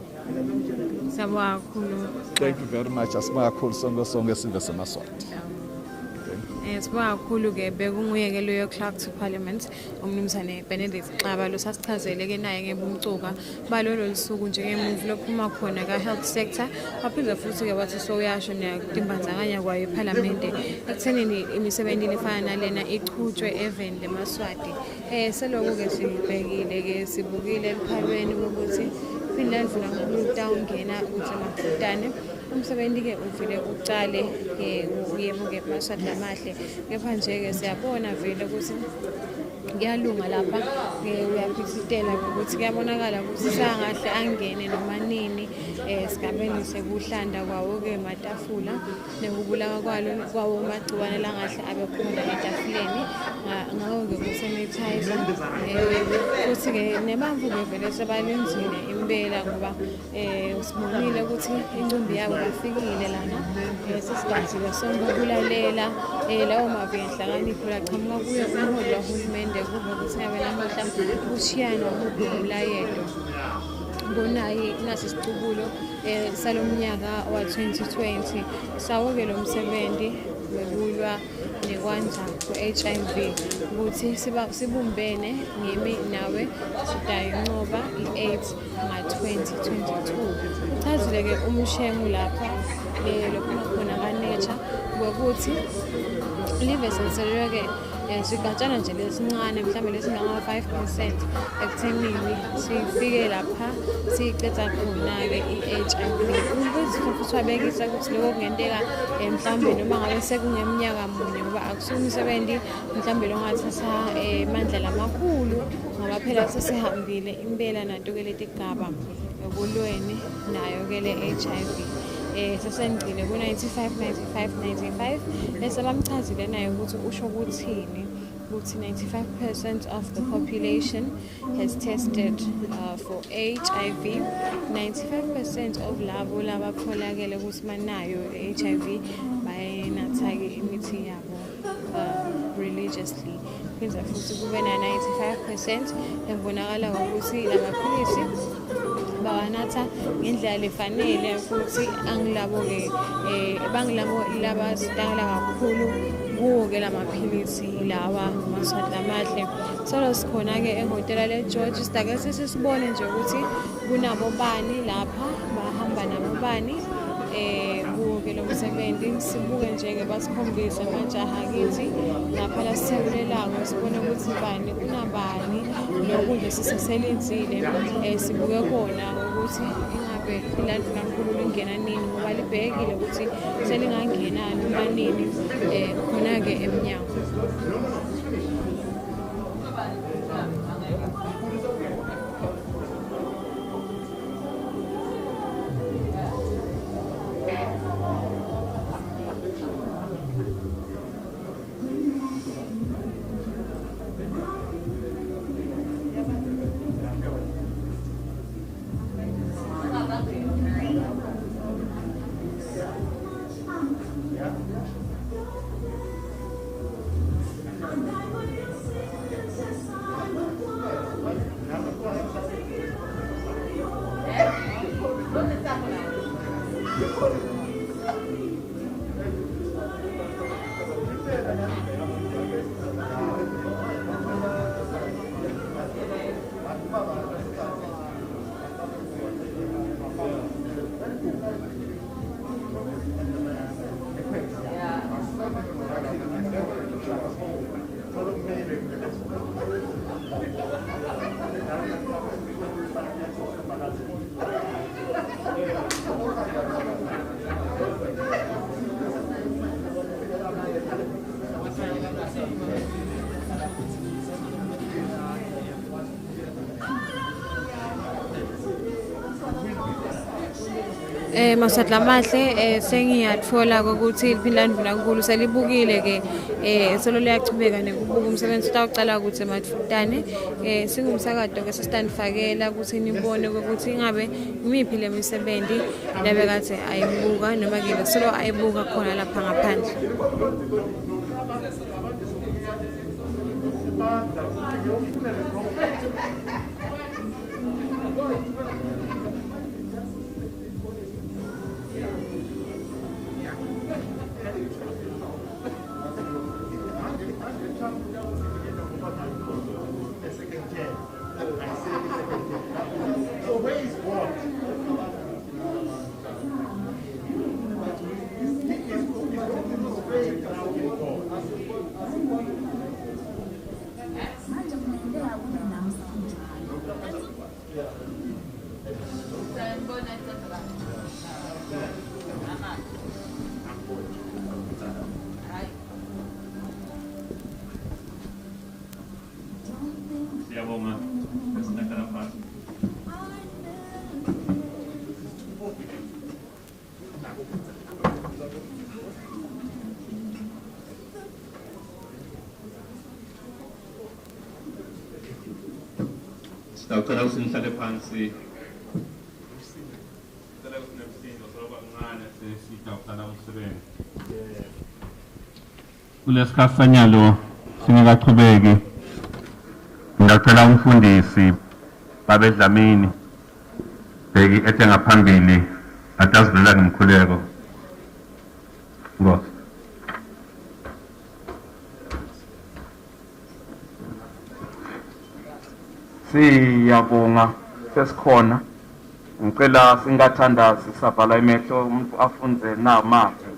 S15: Thank you very much. Asibonga kakhulu sonke sive seMaswati.
S1: Sibonga kakhulu ke bekunguye ke loyo clerk to Parliament umnumzane Benedict Xaba lo sasichazele ke naye ngebumcuka balolo lisuku nje ngemuvi lophuma khona ka health sector baphinde futhi ke bathi so uyasho nekutimbanzakanya kwayo eParliament ekuthenini imisebenzi lefana nalena ichutshwe even leMaswati seloko ke sibhekile ke sibukile ephalweni ukuthi Finland funa ukutawungena ukuthi mafutane umsebenzi ke uvile ucale yebo ke Maswati lamahle kepha nje ke siyabona vele ukuthi kuyalunga lapha uyaphithitela ukuthi kuyabonakala ukuthi sangahle angene noma nini esigabeni sekuhlanda kwawo ke matafula nekubulawa kwawo magciwane langahle abe khona etafuleni ngakho ke kusanitizer futhi ke nebamvu bevele sebalenzile impela ngoba usibonile ukuthi incumbi yabo bafikile lana sesigazile sonke kulalela lawo mavi enhlakanipho laqhamuka kuyo umholi kahulumende kube ukuthi ngabe namuhla ushiyana umlayelo bonayi nasisicubulo salomnyaka wa 2020 sawoke lo msebenzi wekulwa nekwanza ku-HIV ukuthi sibumbene ngimi nawe sidayinqoba i-AIDS nga-2022 uchazile ke umshengu lapha lokho khona ka-nature ukuthi live senselwe ke sigatshana nje lesincane mhlawumbe lesingama-5% ekuthenini sifike lapha siyicetha khona-ke i-HIV ukuthi futhi wabekisa ukuthi lokho kungenteka mhlawumbe noma ngabe sekungeminyaka munye ngoba akusuke umsebenzi mhlawumbe longathatha mandla lamakhulu ngoba phela sesihambile impela nato-ke letigaba ekulweni nayo-ke le-HIV sesengcile ku-95 bese bamchazile naye ukuthi usho ukuthini ukuthi 95% of the population has tested for HIV 95% of labo labatholakele ukuthi banayo HIV bayenatha-ke imithi yabo religiously kwenza futhi kube na-95% ebonakala ukuthi lamaphilisi bawanatha ngendlela lefanele futhi angilabo-ke bangilabo labasitangela kakhulu kuwo-ke lamaphilisi lawa Maswati lamahle solo sikhona-ke ehhotela le-George sidake sesibone nje ukuthi kunabo bani lapha bahamba nabo bani kuwo-ke lo msebenzi sibuke nje-ke basikhombise amajaha kithi lapha la sithebulelako sibone ukuthi bani kunabani lokudla siseselenzile sibuke kona ukuthi ingabe ilandlu kankulunkulu lingena nini ngoba libhekile ukuthi selingangena noma nini khona-ke emnyango. Masatla mahle sengiyatfola ukuthi iPhilandvuna Nkulu selibukile ke solo liyachubeka nekubuka umsebenzi utawucala ukuthi emadvutane singumsakado ke sistanifakela ukuthi nibone ukuthi ingabe imiphi lemisebenzi lebekade ayibuka noma ke solo ayibuka khona lapha ngaphandle.
S21: Sicela ukuthi nihlale phansi. Sicela ukuthi nemsindo soloba kancane sesijawuqala umsebenzi. Kulesikhathi sanyalo singakaqhubeki. Ngicela umfundisi Babe Dlamini bheki ethe ngaphambili atazivelela ngimkhuleko. Ngo siyabonga sesikhona ngicela singathandazi sabhala imehlo umuntu afunze namaphi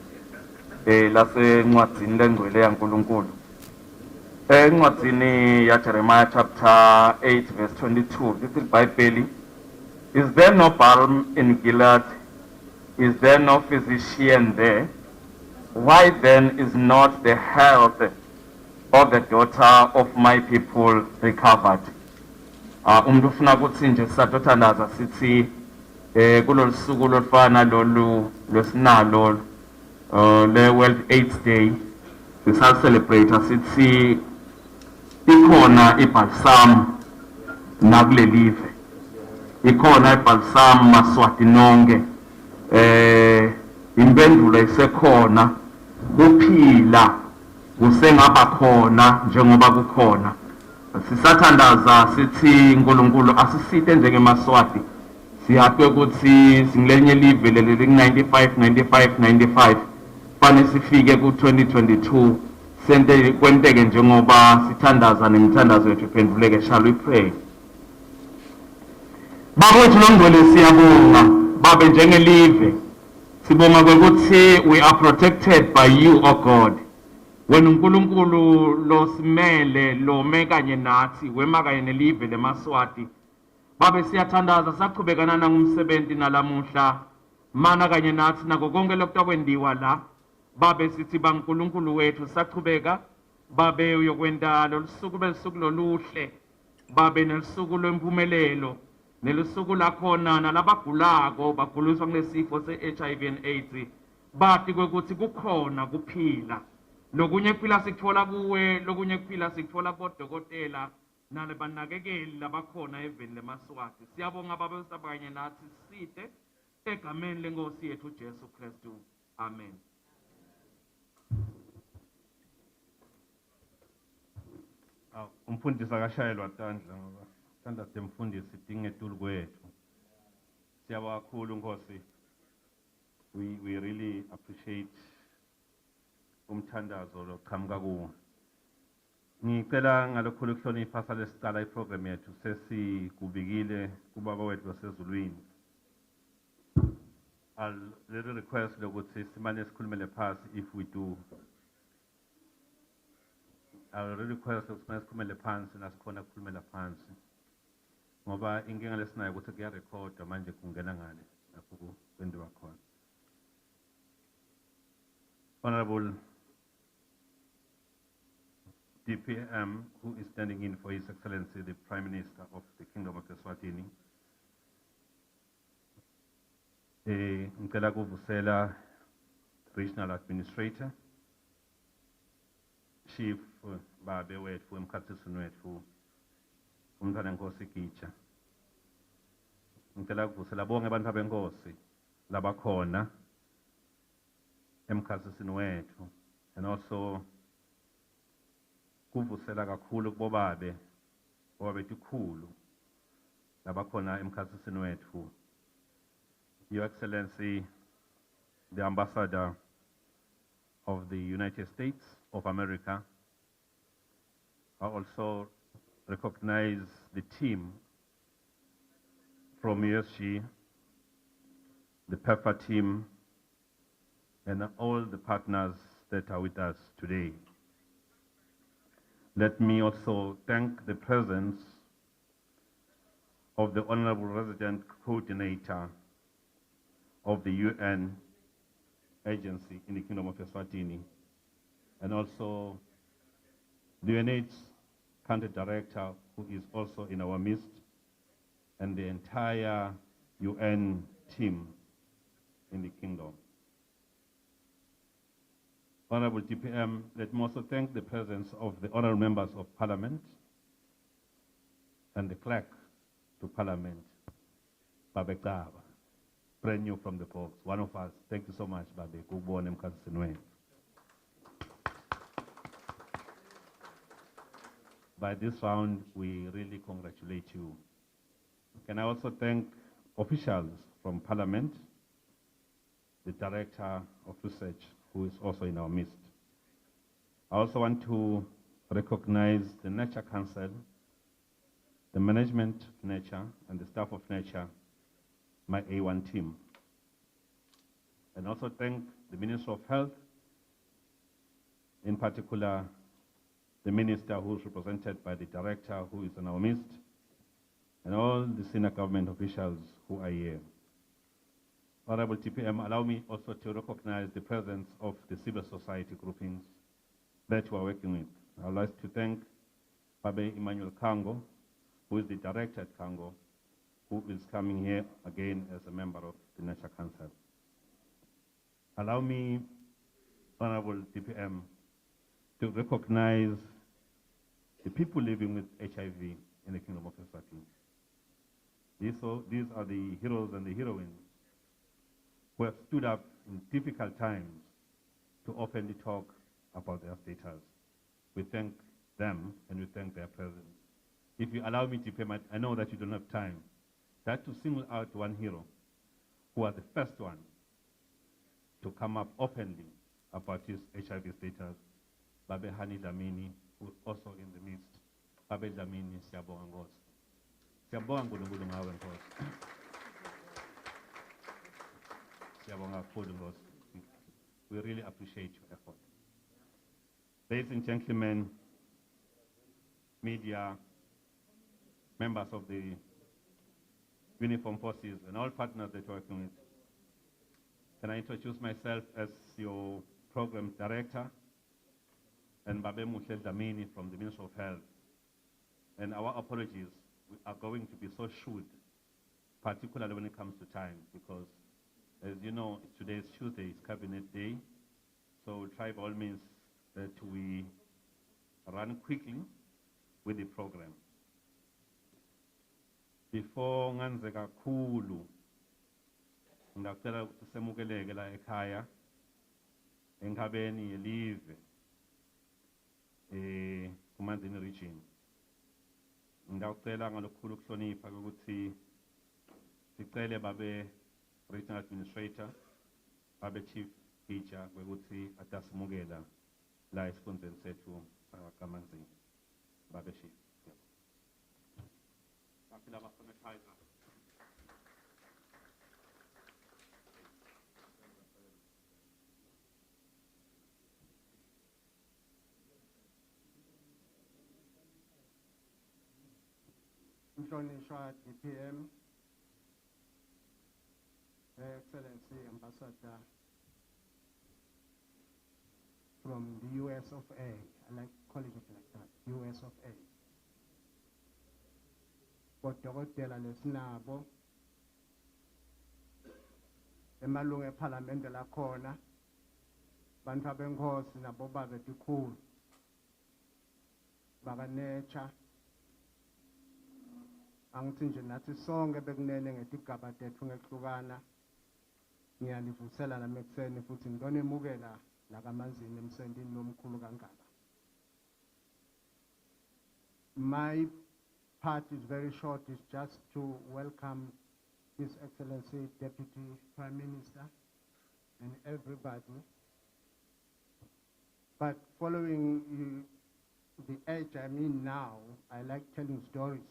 S21: lasencwadini lengcwele yaNkulunkulu encwadini ya Jeremiah chapter 8 verse 22 lithi iBhayibheli, is there no balm in Gilead, is there no physician there? Why then is not the health of the daughter of my people recovered? Umuntu ufuna ukuthi nje sisathandaza sithi kulolu suku lolufana lolu lwesinalo le World AIDS Day sisacelebrate sithi ikhona ibalsam nakulelive, ikhona ibalsam Maswati nonke, impendulo isekhona, kuphila kusengaba khona njengoba kukhona. Sisathandaza sithi uNkulunkulu asisite njengeMaswati siyathwe ukuthi singelenye live leli 95 fane sifike ku-2022 sente kwenteke njengoba sithandaza nemithandazo yethu iphenduleke. Shall we pray? Baba wethu nongcwele siyabonga babe njengelive sibonga ukuthi we are protected by you, O God. Wena uNkulunkulu lo simele lo mekanye nathi wema kanye nelive leMaswati babe siyathandaza saqhubekana nangumsebenzi nalamuhla mana kanye nathi nako konke lokutakwendiwa la babe sithi baNkulunkulu wethu saqhubeka babe uyokwenda losuku besuku loluhle babe nelisuku lwempumelelo nelisuku lakhona nalabagulako baguliswa kulesifo se-HIV and AIDS bathi kwekuthi kukhona kuphila. Lokunye kuphila sikuthola kuwe, lokunye kuphila sikuthola kodokotela nale banakekeli labakhona eveni leMaswati. Siyabonga baba usabanye nathi sisite egameni lenkosi yethu Jesu Kristu. Amen.
S16: Umfundisi akashayelwa tandla ngoba tandla temfundisi dinge etul kwethu. Siyabonga kakhulu Nkosi. We really appreciate umthandazo loqhamuka kuwo. Ngicela ngalokhulu ukuhlonipha salesiqala iprogram yethu sesikubikile kubaba wethu wasezulwini. I'll really request ukuthi simane sikhulumele phasi if we do. I'll really request ukuthi simane sikhulumele phansi nasikhona ukukhulumela phansi. Ngoba inkinga lesinayo ukuthi kuyarekhodwa manje kungena ngale lapho kwenziwa khona. Honorable DPM, who is standing in for His Excellency the Prime Minister of the Kingdom of Eswatini. Ngicela kuvusela Regional Administrator, Chief babe wethu emkhathisweni wethu umntwana Nkosi Gicha. Ngicela kuvusela bonke abantu abenkosi labakhona emkhathisweni wethu, and also kuvusela kakhulu kubobabe tikhulu labakhona emkhathisweni wethu. Your Excellency, the Ambassador of the United States of America, I also recognize the team from USG, the PEPFAR team, and all the partners that are with us today. Let me also thank the presence of the Honorable Resident Coordinator of the UN agency in the Kingdom of Eswatini, and also the UNH Country Director, who is also in our midst, and the entire UN team in the Kingdom. Honorable DPM, let me also thank the presence of the honorable members of Parliament and the clerk to Parliament, Babe Kaba, brand new from the box, one of us. Thank you so much, Babe. Kubone mkhasinwe. By this round, we really congratulate you. Can I also thank officials from Parliament, the Director of Research, who is also in our midst. I also want to recognize the Nature Council, the management of Nature, and the staff of Nature, my A1 team. And also thank the Minister of Health, in particular, the Minister who is represented by the Director who is in our midst, and all the senior government officials who are here. Honorable TPM, allow me also to recognize the presence of the civil society groupings that we are working with. I'd like to thank Babe Emmanuel Kango, who is the director at Kango, who is coming here again as a member of the Nature Council. Allow me, Honorable TPM, to recognize the people living with HIV in the Kingdom of Eswatini. These are the heroes and the heroines who have stood up in difficult times to openly talk about their status. We thank them and we thank their presence. If you allow me to pay I know that you don't have time, that to single out one hero who was the first one to come up openly about his HIV status, Babe Hani Dlamini, who is also in the midst. Babe Dlamini, siyabonga Nkosi. Siyabonga uNkulunkulu ngawe Nkosi. We really appreciate your effort. Ladies and gentlemen, media, members of the uniformed forces, and all partners that we're working with, can I introduce myself as your program director, and Babe Muhle Dlamini from the Ministry of Health. And our apologies, we are going to be so shrewd, particularly when it comes to time, because as you know, today is Tuesday, it's Cabinet Day, so we'll try by all means that we run quickly with the program. Before nganze kakhulu, ngicela ukuthi semukeleke la ekhaya enkabeni yelive kuma
S2: Manzini region. Ngiyacela ngalokukhulu ukuhlonipha ukuthi sicele babe regional administrator babe chief teacher ukuthi atasimukela la esifundeni sethu kaManzini babe chief. Baphila bafonetizer.
S22: Mhlonishwa DPM, Her Excellency Ambassador from the US of A. I like calling it like that, US of A. Bodokotela lesinabo emalungu eParliament lakhona bantu abenkosi nabo babetikhulu bakaNature angithi nje nathi sonke bekunene ngetigaba tethu ngehlukana ngiyalivusela nami ekseni futhi ngibona emukela la kaManzini emsendini lomkhulu kangaka. My part is very short, is just to welcome His Excellency Deputy Prime Minister and everybody. But following the age I'm in now, I like telling stories.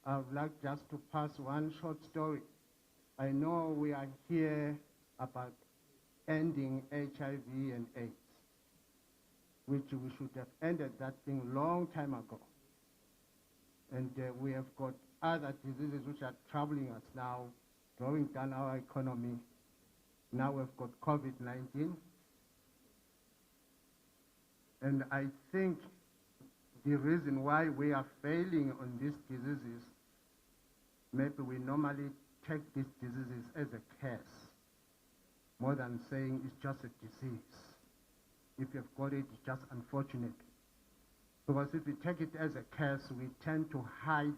S22: I would like just to pass one short story. I know we are here about ending HIV and AIDS, which we should have ended that thing long time ago. And we have got other diseases which are troubling us now, drawing down our economy. Now we've got COVID-19. And I think the reason why we are failing on these diseases, maybe we normally take these diseases as a curse, more than saying it's just a disease. If you've got it, it's just unfortunate. Because if we take it as a curse, we tend to hide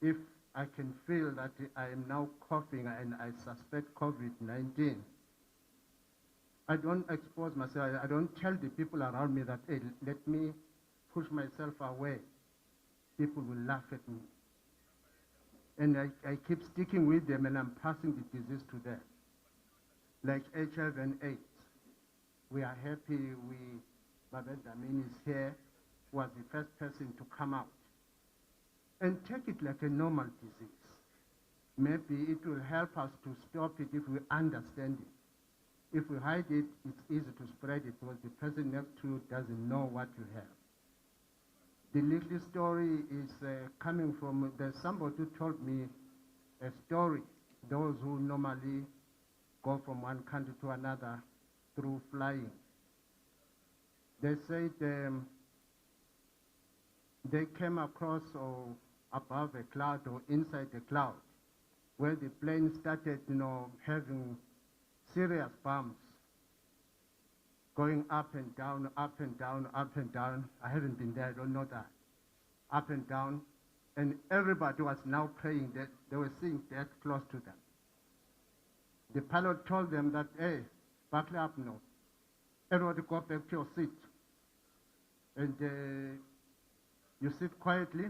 S22: it. If I can feel that I am now coughing and I suspect COVID-19, I don't expose myself. I don't tell the people around me that, hey, let me push myself away. People will laugh at me. And I keep sticking with them and I'm passing the disease to them. Like HIV and AIDS. We are happy Babet Damin is here, was the first person to come out. And take it like a normal disease. Maybe it will help us to stop it if we understand it. If we hide it, it's easy to spread it because the person next to you doesn't know what you have. The little story is coming from, there's somebody who told me a story, those who normally go from one country to another through flying. They said they came across or above a cloud or inside a cloud where the plane started, having serious bumps, going up and down, up and down, up and down. I haven't been there, I don't know that. Up and down. And everybody was now praying that they were seeing death close to them. The pilot told them that, hey, buckle up now. Everybody go back to your seat. And you sit quietly.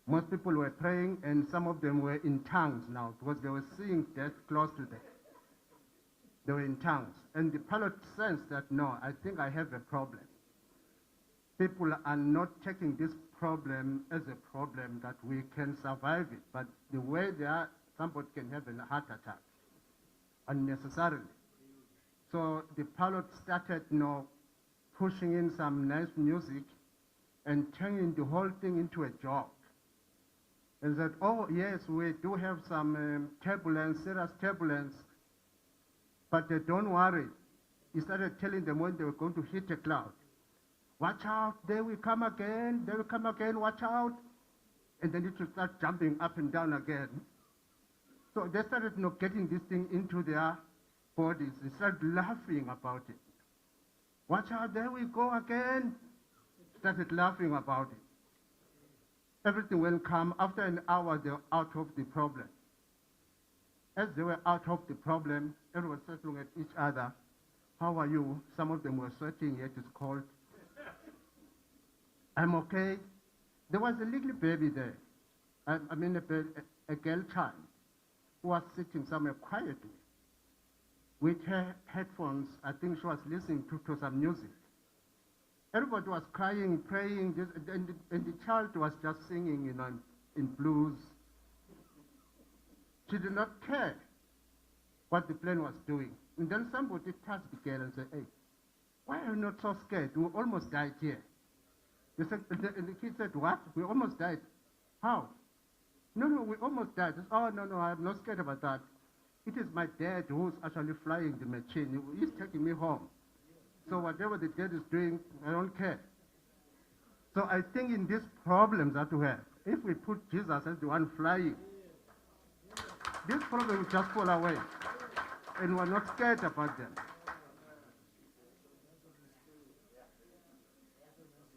S22: Most people were praying and some of them were in tongues now because they were seeing death close to them. They were in tongues. And the pilot sensed that, no, I think I have a problem. People are not taking this problem as a problem that we can survive it. But the way they are, somebody can have a heart attack unnecessarily. So the pilot started, pushing in some nice music and turning the whole thing into a joke. And said, oh, yes, we do have some turbulence, serious turbulence. But don't worry. He started telling them when they were going to hit a cloud. Watch out, they will come again, watch out. And then it will start jumping up and down again. So they started getting this thing into their bodies. They started laughing about it. Watch out, there we go again. Started laughing about it. Everything will come. After an hour, they're out of the problem. As they were out of the problem, everyone was looking at each other. How are you? Some of them were sweating, yet it's cold. I'm okay. There was a little baby there. I mean a girl child who was sitting somewhere quietly with her headphones. I think she was listening to some music. Everybody was crying, praying, and the child was just singing, you know, in blues. She did not care what the plane was doing. And then somebody touched the girl and said, "Hey, why are you not so scared? We almost died here." They said, and the kid said, "What? We almost died? How?" "No, we almost died." Said, "Oh, no, I'm not scared about that. It is my dad who's actually flying the machine. He's taking me home. So whatever the dad is doing, I don't care." So I think in these problems that we have, if we put Jesus as the one flying, this problem will just fall away. And we're not scared about them.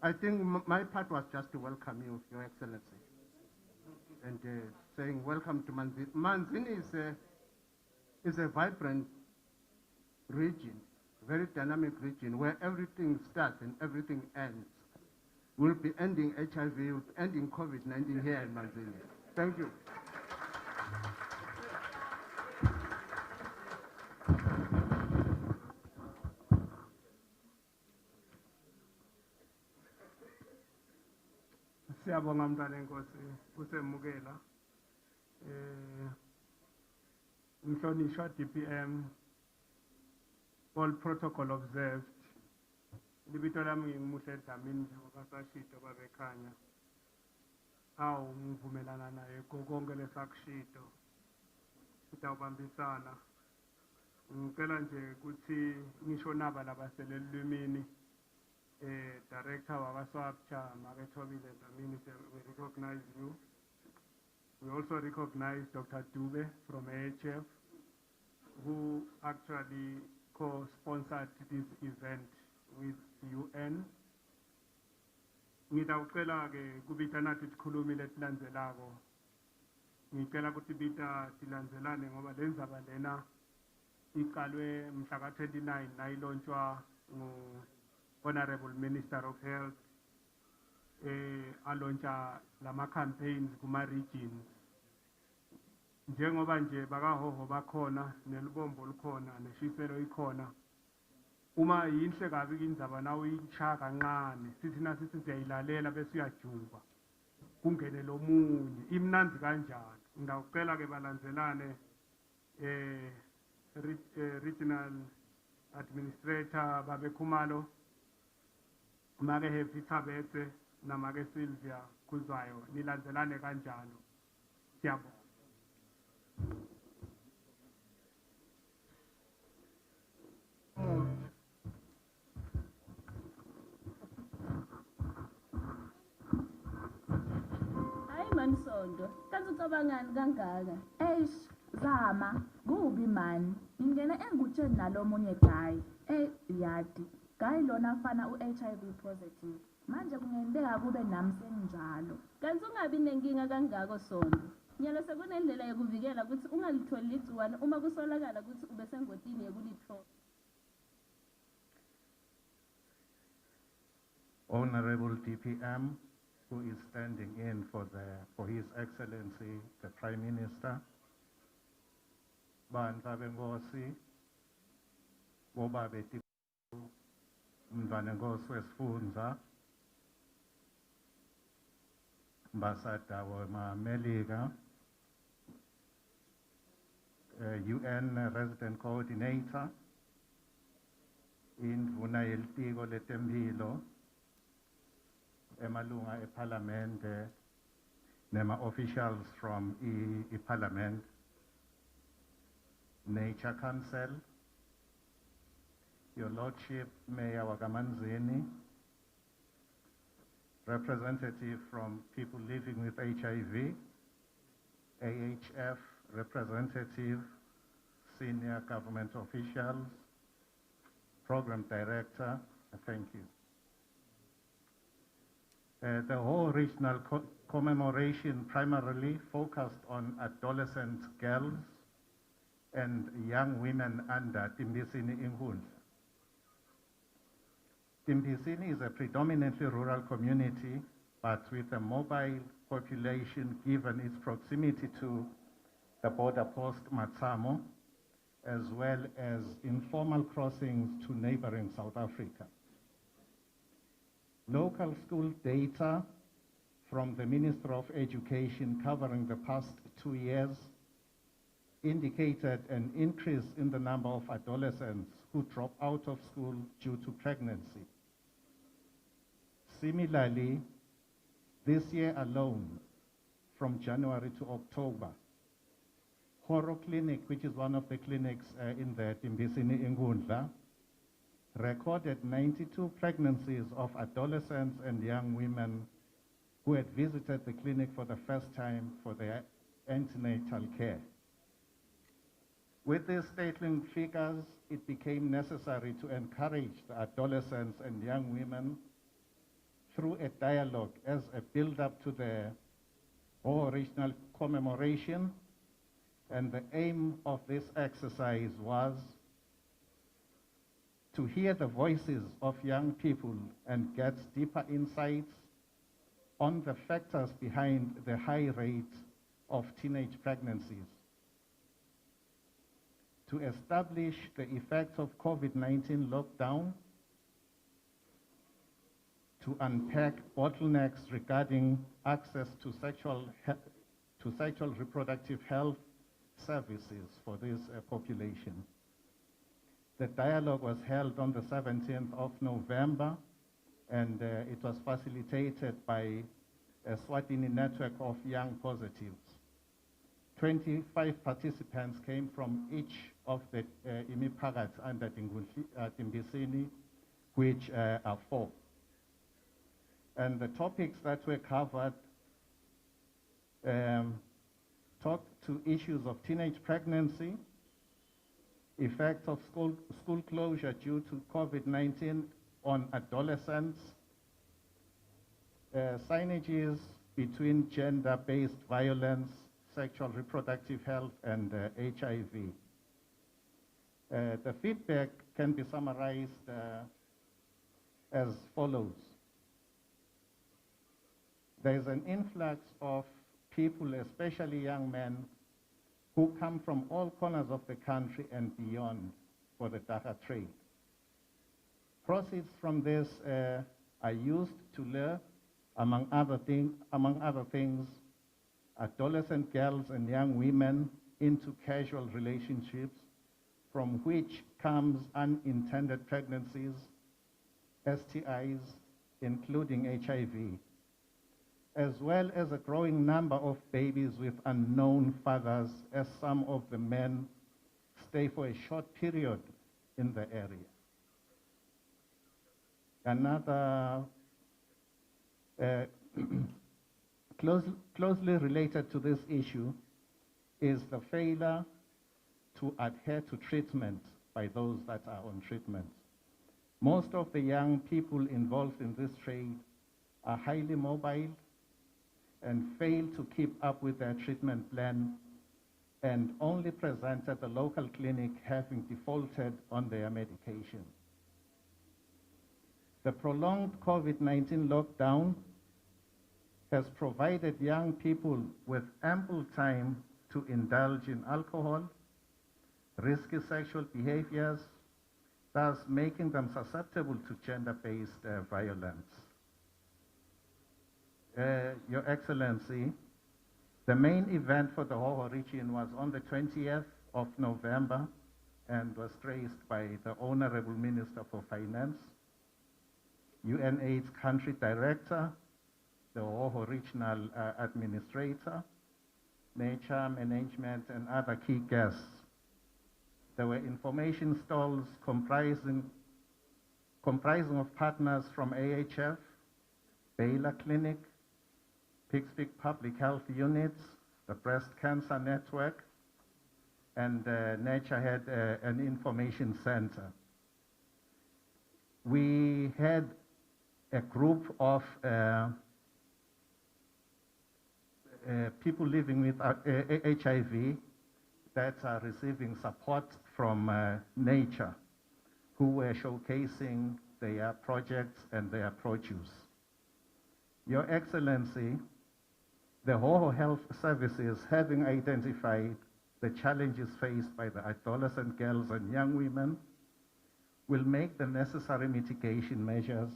S22: I think my part was just to welcome you, Your Excellency, and saying welcome to Manzini. Manzini is a vibrant region, very dynamic region where everything starts and everything ends. We'll be ending HIV, we'll be ending COVID-19 here in Manzini. Thank you.
S3: Siyabonga mntwana enkosi usemukela umhlonishwa DPM, all protocol observed. Libito lami ngimuhle Dlamini njengoba sashito babekhanya. Awu ngivumelana naye konke lesakushito. Sitawubambisana. Ngicela nje ukuthi ngisho naba labasele lwimini Director Wabaswapcha Makethobile Dlamini, we recognize you. We also recognize Dr. Dube from AHF, who actually co-sponsored this event with UN. Ngitawucela ke kubita nathi tikhulumi letilandzelako. Ngicela ukuthi bita tilandzelane ngoba lenzaba lena iqalwe mhla ka 29 nayilontswa Honorable Minister of Health, alontsha lama campaigns kuma regions. Njengoba nje bakahoho bakhona nelibombo likhona neshiselo ikhona. Uma yinhle kabi indzaba nawe uyishaya kancane sithi nasi siyayilalela bese uyajuba kungene lomunye imnanzi kanjani. Ngicela ke balandzelane regional administrator babe Khumalo, Make Happy Tabete na Make Sylvia Kuzwayo nilandzelane kanjalo. Siyabonga.
S19: Hayi Mansondo, kanti ucabangani kangaka? Eish, zama, kubi man. Ingena engutsheni nalomunye guy. Yadi. Guy lona afana u-HIV positive. Manje kungenzeka kube nami senjalo. Kanti ungabi nenkinga kangako Sondo. Nyalo sekunendlela yokuvikela ukuthi ungalitholi ligciwane uma kusolakala ukuthi ube sengotini yokulithola.
S5: Honorable DPM, who is standing in for His Excellency the Prime Minister, Bandla benkosi, bobabe Mntwana Nkosi wesifundza, Ambassador wema-Melika, UN Resident Coordinator, indvuna yelitiko letemphilo, emalunga eParliamente, nema-officials from iParliament, Nature Council, Your Lordship, Mayor Wakamanzini, representative from people living with HIV, AHF, representative, senior government officials, program director, thank you. The whole regional commemoration primarily focused on adolescent girls and young women under Timbisini Inhundla. Timbisini is a predominantly rural community, but with a mobile population given its proximity to the border post Matsamo, as well as informal crossings to neighboring South Africa. Local school data from the Ministry of Education covering the past 2 years indicated an increase in the number of adolescents who drop out of school due to pregnancy. Similarly, this year alone, from January to October, Horo Clinic, which is one of the clinics in the Timbisini Ingundla, recorded 92 pregnancies of adolescents and young women who had visited the clinic for the first time for their antenatal care. With these startling figures, it became necessary to encourage the adolescents and young women through a dialogue as a build-up to the original commemoration. And the aim of this exercise was to hear the voices of young people and get deeper insights on the factors behind the high rate of teenage pregnancies, to establish the effects of COVID-19 lockdown, to unpack bottlenecks regarding access to sexual reproductive health services for this population. The dialogue was held on the 17th of November, and it was facilitated by a Swatini network of young positives. 25 participants came from each of the imipagats under Timbisini, which are 4. And the topics that were covered talked to issues of teenage pregnancy, effects of school closure due to COVID-19 on adolescents, synergies between gender-based violence, sexual reproductive health, and HIV. The feedback can be summarized as follows. There is an influx of people, especially young men, who come from all corners of the country and beyond for the dagga trade. Proceeds from this are used to lure, among other things, adolescent girls and young women into casual relationships, from which comes unintended pregnancies, STIs, including HIV, as well as a growing number of babies with unknown fathers, as some of the men stay for a short period in the area. Another closely related to this issue is the failure to adhere to treatment by those that are on treatment. Most of the young people involved in this trade are highly mobile and fail to keep up with their treatment plan and only present at the local clinic having defaulted on their medication. The prolonged COVID-19 lockdown has provided young people with ample time to indulge in alcohol, risky sexual behaviors, thus making them susceptible to gender-based violence. Your Excellency, the main event for the Hoho region was on the 20th of November and was graced by the Honorable Minister for Finance, UNAIDS Country Director, the Hoho Regional Administrator, Nature Management, and other key guests. There were information stalls comprising of partners from AHF, Baylor Clinic, Pixpic Public Health Units, the Breast Cancer Network, and Nature had an information center. We had a group of people living with HIV that are receiving support from nature, who were showcasing their projects and their produce. Your Excellency, the Whole Health Services, having identified the challenges faced by the adolescent girls and young women, will make the necessary mitigation measures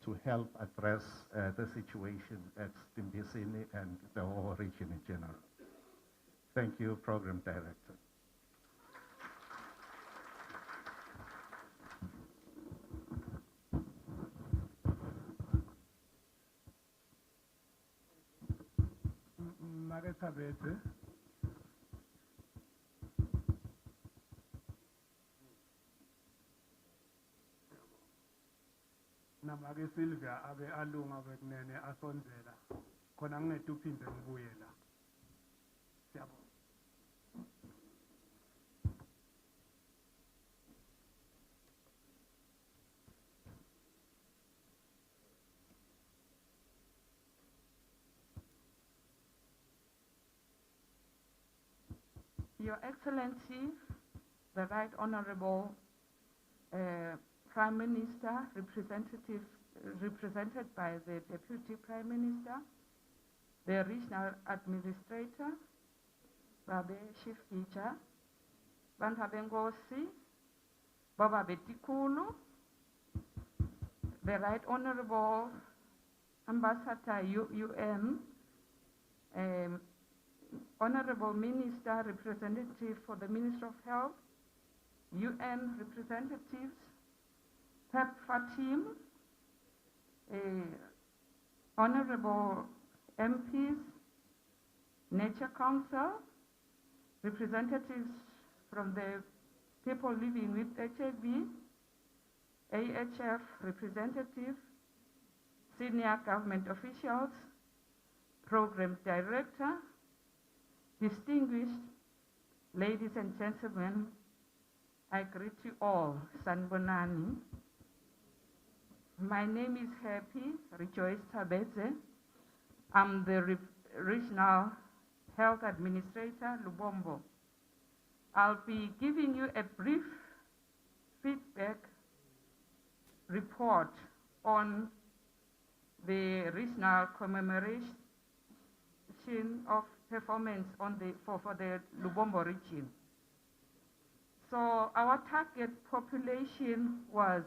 S5: to help address the situation at Stimbisini and the whole region in general. Thank you, Program Director.
S3: Magethabete. Namake Sylvia ake alunga bekunene asonzela khona ngingede uphinde ngibuye la. Siyabonga.
S6: Your Excellency, the Right Honorable Prime Minister, represented by the Deputy Prime Minister, the Regional Administrator, Babe Chief Teacher, Bantu Bengosi, Baba Betikulu, the Right Honorable Ambassador UN, Honorable Minister, Representative for the Ministry of Health, UN representatives, PEPFAR team, Honorable MPs, Nature Council, representatives from the people living with HIV, AHF representatives, senior government officials, program director, distinguished ladies and gentlemen, I greet you all, Sanbonani. My name is Happy Rejoice Tabeze. I'm the Regional Health Administrator, Lubombo. I'll be giving you a brief feedback report on the regional commemoration of performance for the Lubombo region. So our target population was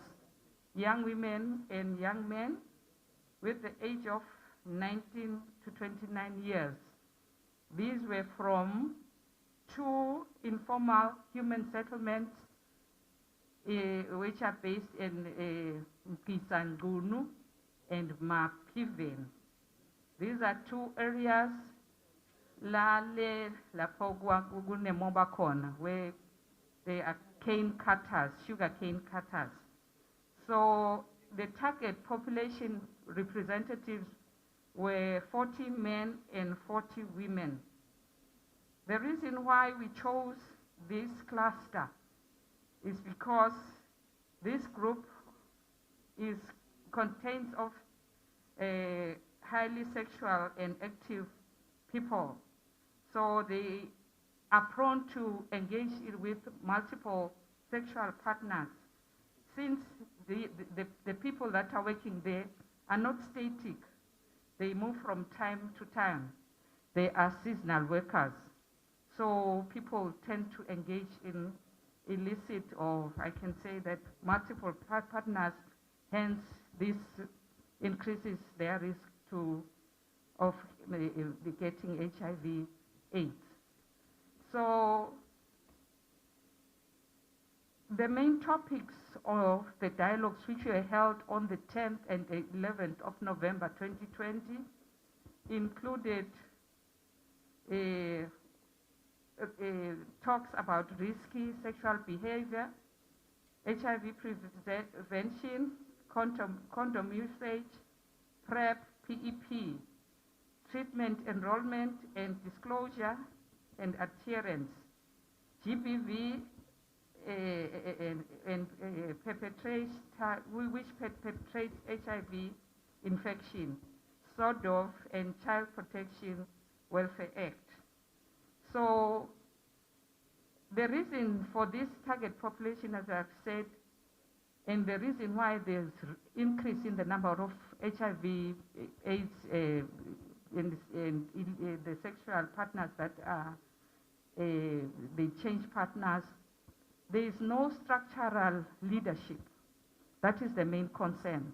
S6: young women and young men with the age of 19 to 29 years. These were from 2 informal human settlements which are based in Mkisangunu and Mapiven. These are 2 areas where they are cane cutters, sugar cane cutters. So the target population representatives were 40 men and 40 women. The reason why we chose this cluster is because this group contains of highly sexual and active people. So they are prone to engage with multiple sexual partners. Since the people that are working there are not static, they move from time to time. They are seasonal workers. So people tend to engage in illicit, or I can say that multiple partners, hence this increases their risk of getting HIV/AIDS. So the main topics of the dialogues which were held on the 10th and 11th of November 2020 included talks about risky sexual behavior, HIV prevention, condom usage, PrEP, PEP, treatment enrollment and disclosure and adherence, GBV which perpetrates HIV infection, SODOV and Child Protection Welfare Act. So The reason for this target population, as I've said, and the reason why there's increase in the number of HIV, AIDS, in the sexual partners that are, they change partners, there is no structural leadership. That is the main concern.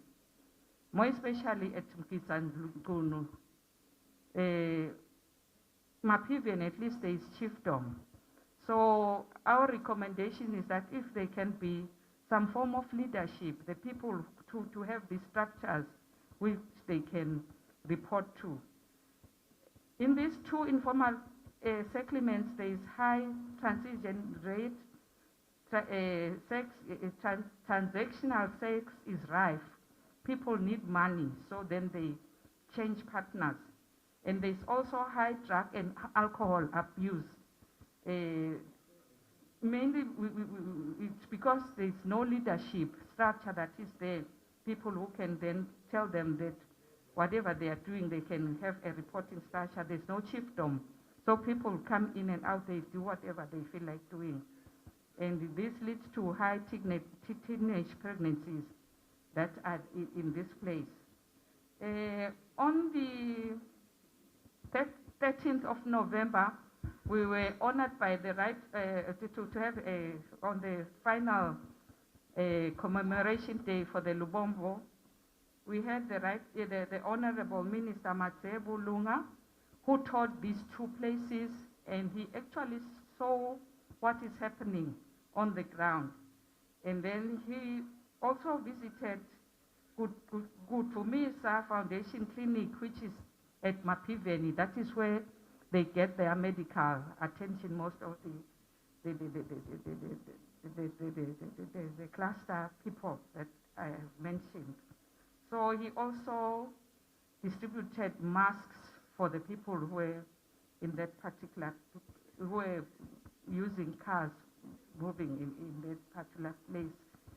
S6: More especially at Mkisa and Lugunu. Mapivian, at least there is chiefdom. So our recommendation is that if there can be some form of leadership, the people to have these structures which they can report to. In these two informal settlements, there is high transition rate, transactional sex is rife. People need money, so then they change partners. And there's also high drug and alcohol abuse. Mainly, it's because there's no leadership structure that is there. People who can then tell them that whatever they are doing, they can have a reporting structure. There's no chiefdom. So people come in and out, they do whatever they feel like doing. And this leads to high teenage pregnancies that are in this place. On the 13th of November, we were honored by the right to have on the final commemoration day for the Lubombo. We had the Honorable Minister Matsebu Lunga, who toured these two places, and he actually saw what is happening on the ground. And then he also visited Good to Misa Foundation Clinic, which is at Mapiveni. That is where they get their medical attention, most of the cluster people that I have mentioned. So he also distributed masks for the people who were in that particular, who were using cars moving in that particular place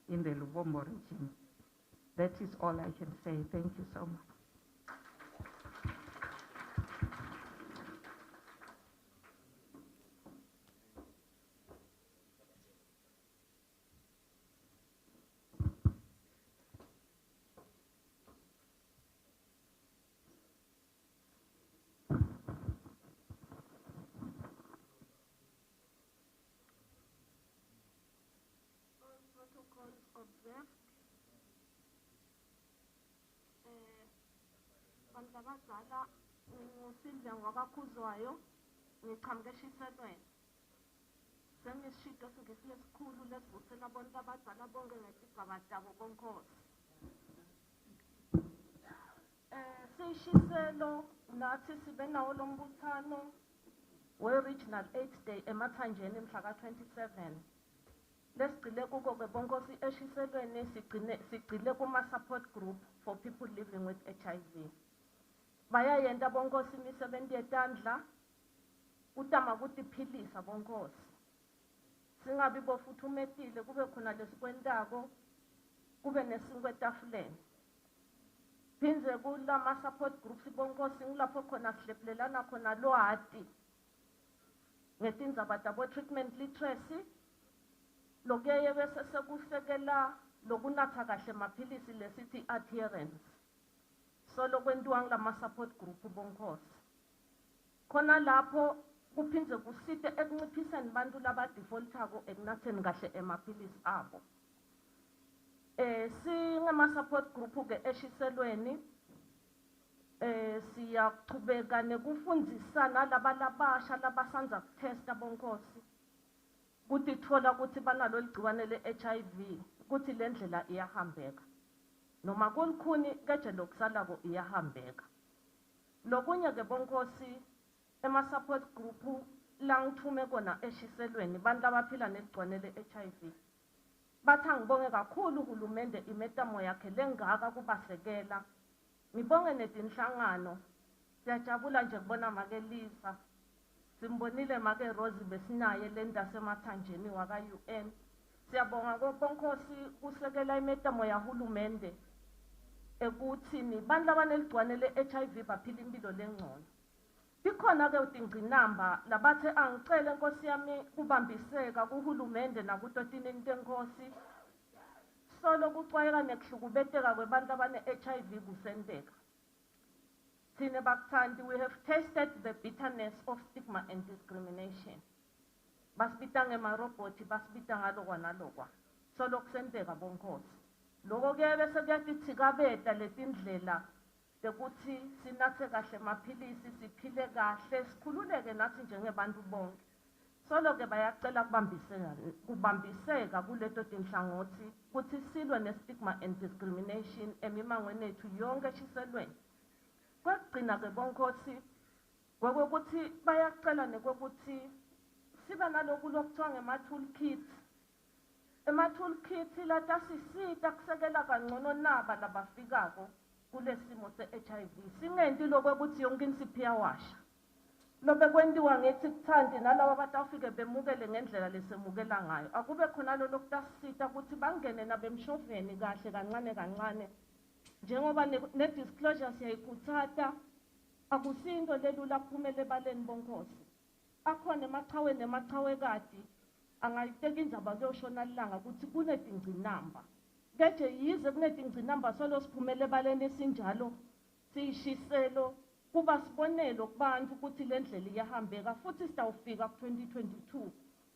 S6: in the Lubombo region. That is all I can say. Thank you so much.
S7: Abantu abadala ngusindle ngwabakhuzwayo ngiqhamuke eshiselweni sengisishido singesile esikhulu lesivusela abantu abadala bonke ngesigaba dabo bonkosi sishiselo nathi sibe nawo lo mbuthano we-Regional AIDS Day emathanjeni mhla ka-27 lesigcile kuko-ke bonkosi eshiselweni sigcile kuma-support group for people living with HIV. Bayayenta bonkosi imisebenzi yetandla utama kutiphilisa bonkosi singabi bofuthumetile kube khona lesikwentako kube nesikwetafuleni phindze kulama support groups bonkosi ngilapho khona sihlephulelana khona lwati ngetindzaba tabo treatment literacy lokuyeye bese sekusekela lokunatha kahle maphilisi lesithi adherence so lokwentiwa ngilama support group bonkosi khona lapho kuphindze kusite ekunciphiseni bantu labadefaultako ekunatheni kahle emaphilisi abo singama support group ke eshiselweni siyaqhubeka nekufundisana labalabasha labasanza kutesta bonkosi kuthi thola ukuthi banalo ligciwane le-HIV ukuthi le ndlela iyahambeka noma kulukhuni keje lokusalako iyahambeka lokunye ke bonkosi ema-support group langithume kona eshiselweni bantu abaphila neligciwane le-HIV bathi angibonge kakhulu uhulumende imetamo yakhe lengaka kubasekela ngibonge netinhlangano siyajabula nje kubona make Lisa simbonile make Rose besinaye lendasemathanjeni waka-UN siyabonga bonkosi kusekela imetamo yahulumende ekuthini bantu abaneligciwane le-HIV baphila impilo lengcono Tikhona-ke utingqinamba labathe angicele nkosi yami kubambiseka kuhulumende nakuto tiningi tenkosi solo kucwayeka nekuhlukubeteka kwebantu abane-HIV kusenteka. Thine bakuthandi, we have tasted the bitterness of stigma and discrimination. Basibita ngemarobhoti, basibita ngalokwa nalokwa. Solo kusenteka bonkhosi. Loko-ke bese kuyatithikabeta letindlela tekuthi sinathe kahle maphilisi, siphile kahle, sikhululeke nathi njengebantu bonke. Solo-ke bayacela kubambiseka kuleto tinhlangothi kuthi silwe ne-stigma and discrimination emimangweni ethu yonke eshiselweni. Kwekugcina-ke bonkhosi, kwekuthi bayacela nekwekuthi sibe naloku lokuthiwa ngema-toolkits. Ema-toolkits latasisita kusekela kangcono naba labafikako kule simo se-HIV. Singenti lokwekuthi yonke insiphiya washa. Lobe kwendiwa ngethi kuthandi nalabo batafike bemukele ngendlela lesemukela ngayo. Akube khona lo lokutasisita ukuthi bangene nabemshoveni kahle kancane kancane. Njengoba ne-disclosure siyayikhuthatha, akusinto lelula kuphumele ebaleni bonkhosi. Akhona emachawe nemachawekati angayiteka indzaba kuyoshona lilanga ukuthi kunetingqinamba. Keje yize kunetingqinamba solo siphumele ebaleni esinjalo siyishiselo kuba sibonelo kubantu ukuthi le ndlela iyahambeka futhi sitawufika ku-2022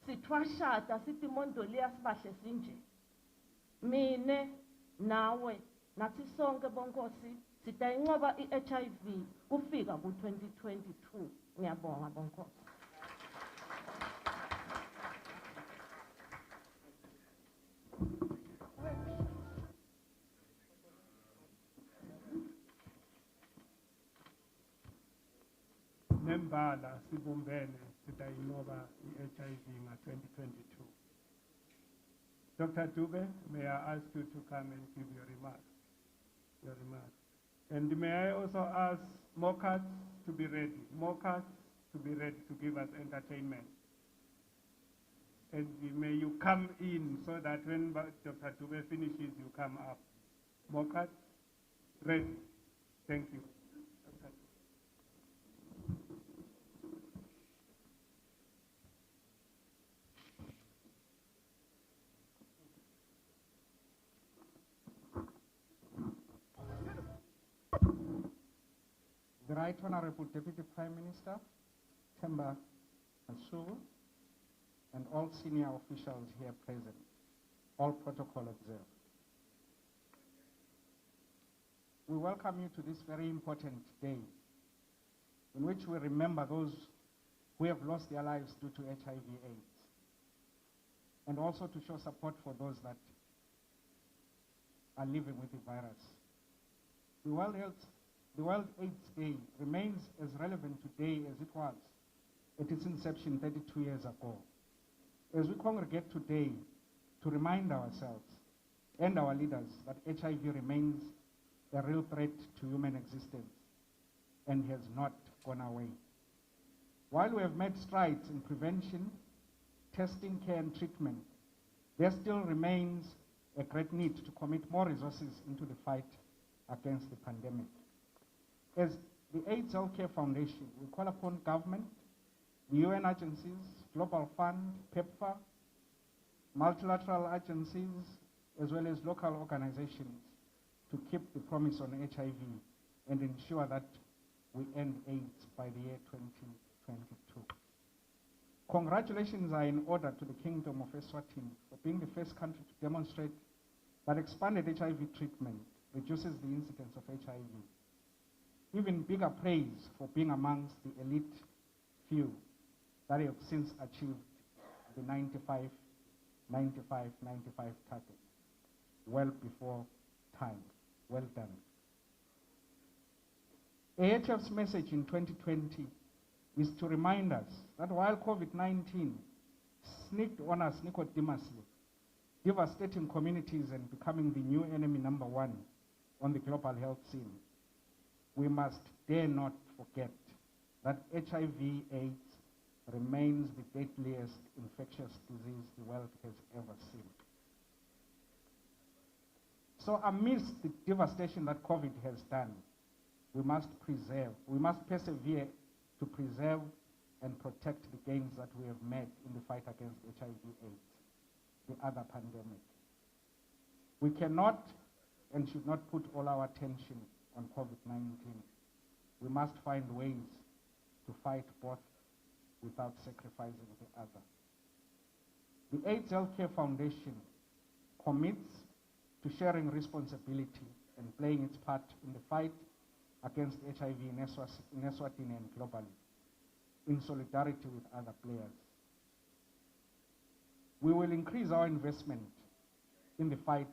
S7: sithwashata sithi imondoli yasibahle sinje. Mine nawe nathi sonke bonkhosi sitayinqoba i-HIV kufika ku-2022. Ngiyabonga bonkhosi.
S3: Nembala sibumbene sitayinqoba i-HIV nga-2022. Dr. Dube, may I ask you to come and give your remarks? And may I also ask Mockers to be ready, to give us entertainment. And may you come in so that when Dr. Dube finishes, you come up. Mockers, ready. Thank you.
S8: The Right Honorable Deputy Prime Minister, Themba Masuku, and all senior officials here present, all protocol observed. We welcome you to this very important day in which we remember those who have lost their lives due to HIV/AIDS, and also to show support for those that are living with the virus. The World AIDS Day remains as relevant today as it was at its inception 32 years ago. As we congregate today to remind ourselves and our leaders that HIV remains a real threat to human existence and has not gone away. While we have made strides in prevention, testing, care, and treatment, there still remains a great need to commit more resources into the fight against the pandemic. As the AIDS Healthcare Foundation, we call upon government, the UN agencies, Global Fund, PEPFAR, multilateral agencies, as well as local organizations to keep the promise on HIV and ensure that we end AIDS by the year 2022. Congratulations are in order to the Kingdom of Eswatini for being the first country to demonstrate that expanded HIV treatment reduces the incidence of HIV. Even bigger praise for being amongst the elite few that have since achieved the 95 target, well before time. Well done. AHF's message in 2020 is to remind us that while COVID-19 sneaked on us nicodemously, devastating communities and becoming the new enemy #1 on the global health scene, we must dare not forget that HIV/AIDS remains the deadliest infectious disease the world has ever seen. So amidst the devastation that COVID has done, we must persevere to to preserve and protect the gains that we have made in the fight against HIV/AIDS, the other pandemic. We cannot and should not put all our attention on COVID-19. We must find ways to fight both without sacrificing the other. The AIDS Healthcare Foundation commits to sharing responsibility and playing its part in the fight against HIV in Eswatini and globally, in solidarity with other players. We will increase our investment in the fight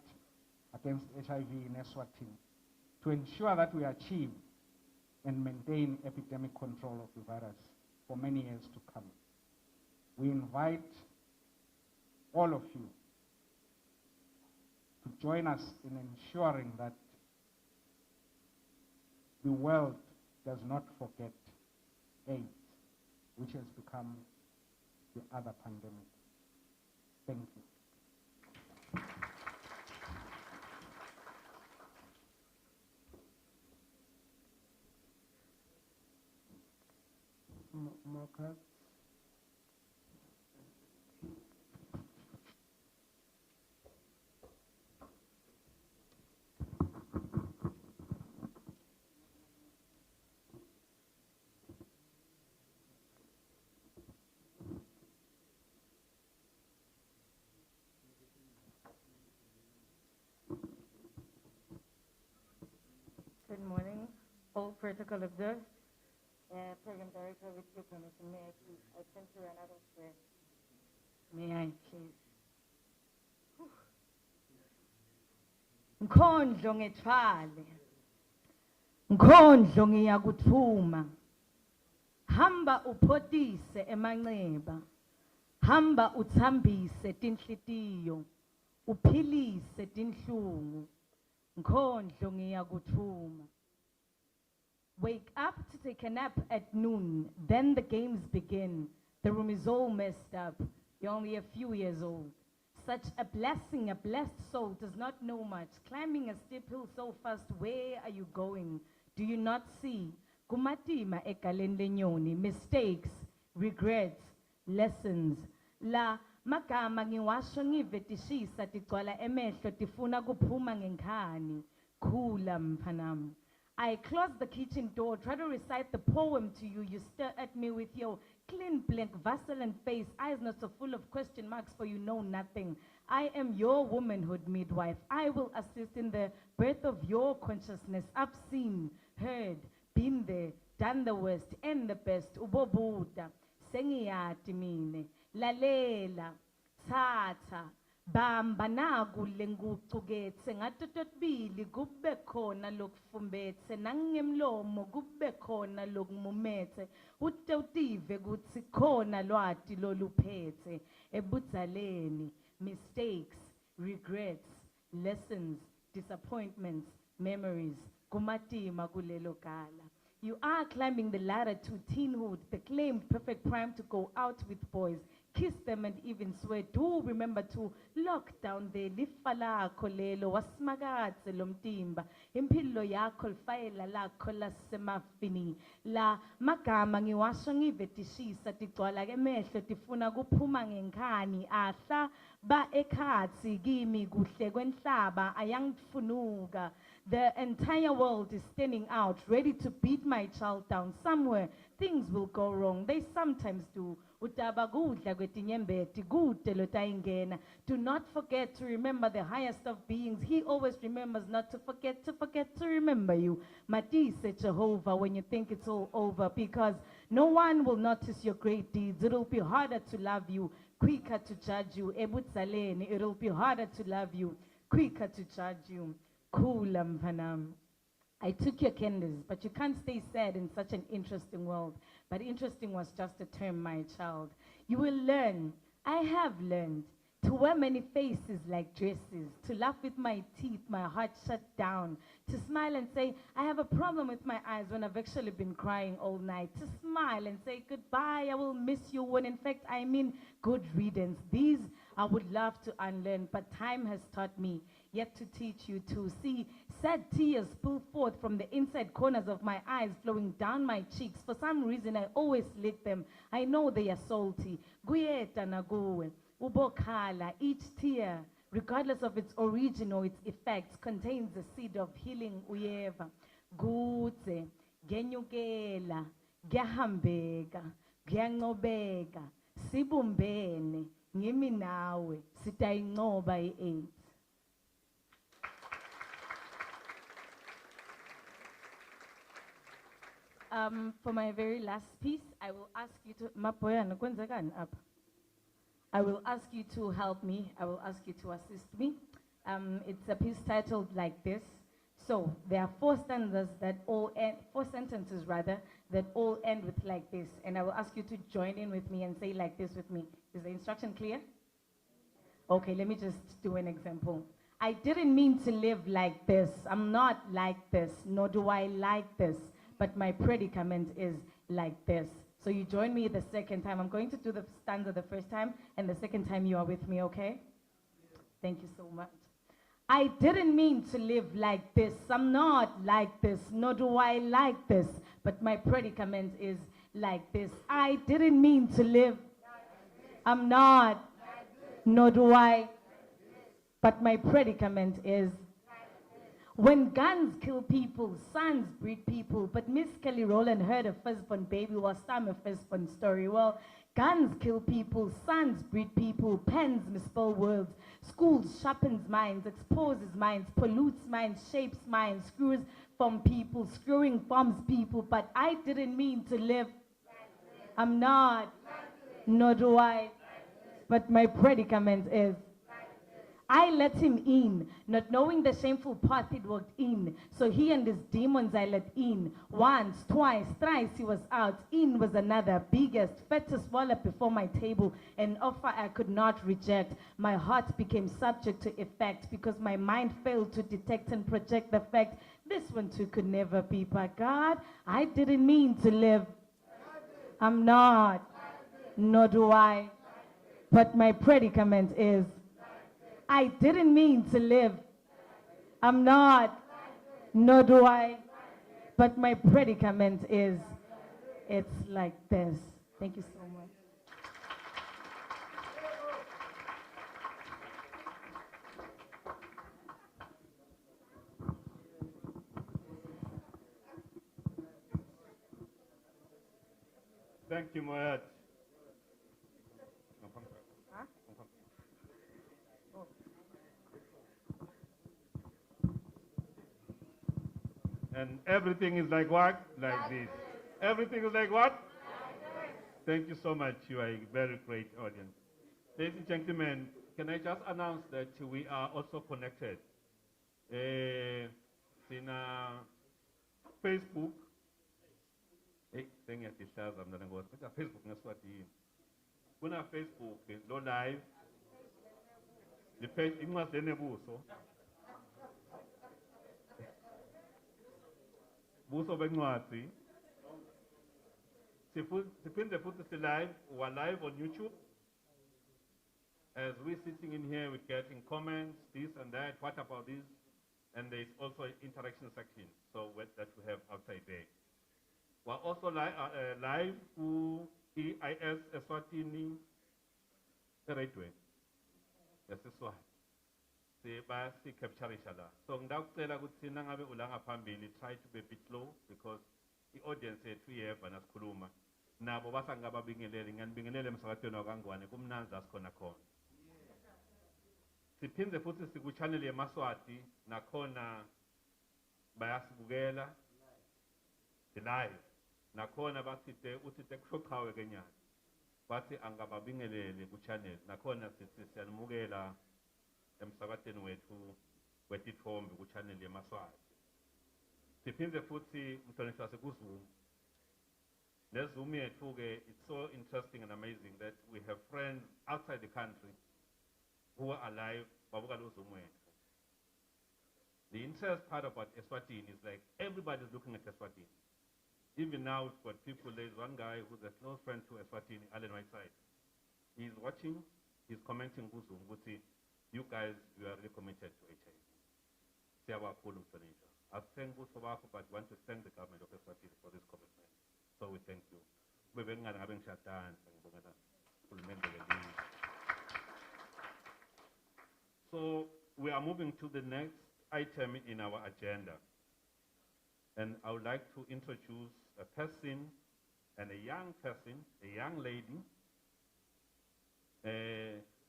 S8: against HIV in Eswatini to ensure that we achieve and maintain epidemic control of the virus for many years to come. We invite all of you to join us in ensuring that the world does not forget AIDS, which has become the other pandemic. Thank you.
S3: More cards?
S9: Good morning, all protocol observed. Program Director, with your permission, may I please? I tend to run out of breath. May I please? Nkondlo ngethwale, Nkondlo ngiyakuthuma, hamba uphotise emanxeba, hamba uthambise tinhlitiyo, uphilise tinhlungu, Nkondlo ngiyakuthuma. Wake up to take a nap at noon, then the games begin. The room is all messed up. You're only a few years old. Such a blessing, a blessed soul does not know much. Climbing a steep hill so fast, where are you going? Do you not see? Kumatima egaleni lenyoni, mistakes, regrets, lessons. La magama ngiwasho ngivetishisa tigcwala emehlo tifuna kuphuma ngenkani. Khula mfanam. I close the kitchen door, try to recite the poem to you. You stare at me with your clean, blank, vaseline face, eyes not so full of question marks, for you know nothing. I am your womanhood midwife. I will assist in the birth of your consciousness. I've seen, heard, been there, done the worst and the best. Ubobuda, sengiyati mine, lalela, tata. Bamba naku lengucuketse ngato totbili kube khona lokufumbetse nangemlomo kube khona lokumumetse ute utive kutsi khona lwati loluphetse ebudzaleni mistakes, regrets, lessons, disappointments, memories kumatima kulelo kala. You are climbing the ladder to teenhood, the claimed perfect prime to go out with boys, kiss them and even swear. Do remember to lock down the lifa lakho lelo wasimakaze lomtimba impilo yakho lifayela lakho lasemafini la magama ngiwasho ngivetishisa tigcwala kemehlo tifuna kuphuma ngenkani ahla ba ekhatsi kimi kuhle kwenhlaba ayangifunuka. The entire world is standing out, ready to beat my child down. Somewhere, things will go wrong. They sometimes do. Do not forget to remember the highest of beings. He always remembers not to forget to remember you. Matise Jehovah when you think it's all over, because no one will notice your great deeds. It'll be harder to love you, quicker to judge you. It'll be harder to love you, quicker to judge you. Kulam Vanam. I took your candles, but you can't stay sad in such an interesting world. But interesting was just a term, my child. You will learn, I have learned, to wear many faces like dresses, to laugh with my teeth, my heart shut down, to smile and say, I have a problem with my eyes when I've actually been crying all night, to smile and say goodbye, I will miss you, when in fact I mean good riddance. These I would love to unlearn, but time has taught me yet to teach you to see sad tears spill forth from the inside corners of my eyes, flowing down my cheeks. For some reason, I always lick them. I know they are salty. Guyeta nagowe, ubokhala, each tear, regardless of its origin or its effects, contains the seed of healing uyeva. Gudze, genyukela, gyahambeka, gyanobeka, sibumbene, ngimi nawe, sitayinqoba i-AIDS. For my very last piece, I will ask you to, Mapoyana, kwenzekani apha? I will ask you to help me. I will ask you to assist me. It's a piece titled like this. So there are four sentences rather, that all end with like this. And I will ask you to join in with me and say like this with me. Is the instruction clear? Okay, let me just do an example. I didn't mean to live like this. I'm not like this, nor do I like this. But my predicament is like this. So you join me the second time. I'm going to do the stanza the first time, and the second time you are with me, okay? Thank you so much. I didn't mean to live like this. I'm not like this, nor do I like this. But my predicament is like this. I didn't mean to live. I'm not, nor do I. But my predicament is. When guns kill people, sons breed people. But Miss Kelly Rowland heard a firstborn baby while some a firstborn story. Well, guns kill people, sons breed people, pens misspell words. Schools sharpens minds, exposes minds, pollutes minds, shapes minds, screws from people, screwing forms people. But I didn't mean to live. I'm not, nor do I. But my predicament is. I let him in, not knowing the shameful path he'd walked in. So he and his demons I let in. Once, twice, thrice he was out. In was another, biggest, fattest wallet before my table. An offer I could not reject. My heart became subject to effect because my mind failed to detect and project the fact this one too could never be. But God, I didn't mean to live. I'm not, nor do I. But my predicament is. I didn't mean to live. I'm not, nor do I. But my predicament is, it's like this. Thank you so much.
S2: Thank you, Moyat. And everything is like what? Like this. Everything is like what? Thank you so much. You are a very great audience. Ladies and gentlemen, can I just announce that we are also connected in Facebook. Hey, thank you. Facebook ngeSwati. Kuna Facebook lo live. The page inqasi lenebuso. Buso bencwadi. Siphinde futhi live. We're live on YouTube. As we're sitting in here, we're getting comments, this and that, what about this? And there's also an interaction section, so that we have outside there. We're also live to EIS Eswatini radio. Yes, this one. Si capture each other. So ngidacela ukuthi nangabe ulanga phambili try to be a bit low because the audience yethu iyeva nasikhuluma nabo basangababingeleli nganibingelele emsakatweni wakangwane kumnanzi asikhona khona. Siphinde futhi sikuchannel yemaswati nakhona bayasibukela live nakhona basite uthite kushoqhawe kenyana bathi angababingelele ku channel nakhona sithi siyanimukela emsakatweni wethu wetithombe ku channel yemaswati. Siphinde futhi mhlonishwa sekuzuma neZoom yethu ke it's so interesting and amazing that we have friends outside the country who are alive babuka lo Zoom wethu. The interest part about Eswatini is like everybody's looking at Eswatini. Even now we've got people, there's one guy who's a close friend to Eswatini, Alan Whiteside. He's watching, he's commenting kuZoom ukuthi you guys, you are really committed to HIV. Siyabakhulu mhlonishwa. Asithengi ubuso bakho, but we want to thank the government of Eswatini for this commitment. So we thank you. Kube bengingane ngabe ngishadana ngibongela uhulumende welizwe. So we are moving to the next item in our agenda. And I would like to introduce a person and a young person, a young lady,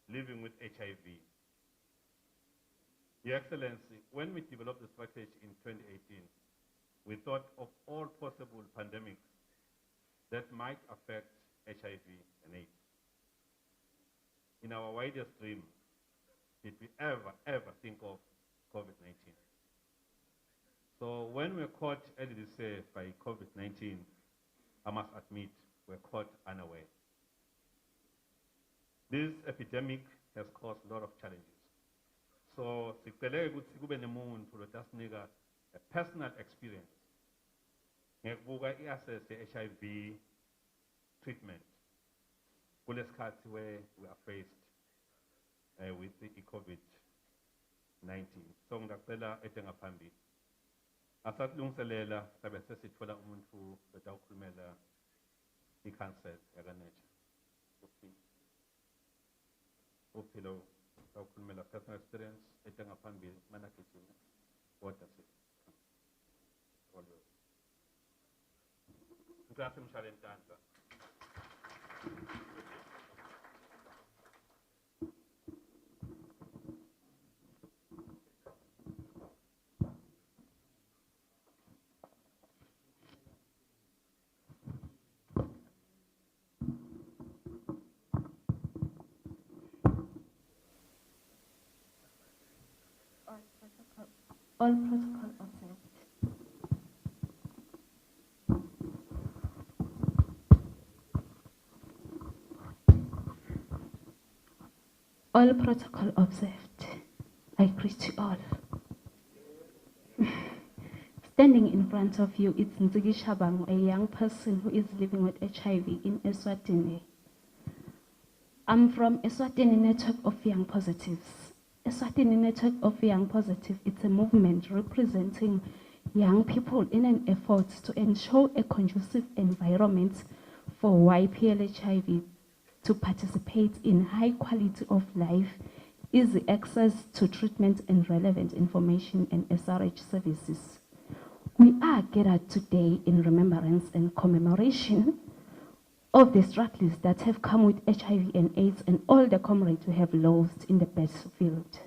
S2: living with HIV. Your Excellency, when we developed the strategy in 2018, we thought of all possible pandemics that might affect HIV and AIDS. In our widest dream, did we ever think of COVID-19? So when we're caught early this year by COVID-19, I must admit, we're caught unaware. This epidemic has caused a lot of challenges. So sicela ukuthi kube nemuntu lotasinika a personal experience ngekubuka i-access ye-HIV treatment kulesikhathi where we are faced with the COVID-19. So ngicela ete ngaphambili. Asasilungiselela sabe sesithola umuntu lotawukhulumela i-council yakaNature. Uphilo tawukhulumela personal experience ete ngaphambili mana gijima. What does it? Ngicela simshale intandla.
S10: All protocol observed. All protocol observed. I greet you all. Standing in front of you is Nzigi Shabang, a young person who is living with HIV in Eswatini. I'm from Eswatini Network of Young Positives. Eswatini Network of Young Positives, it's a movement representing young people in an effort to ensure a conducive environment for YPL HIV to participate in high quality of life, easy access to treatment and relevant information and SRH services. We are gathered today in remembrance and commemoration of the struggles that have come with HIV and AIDS and all the comrades we have lost in the battlefield.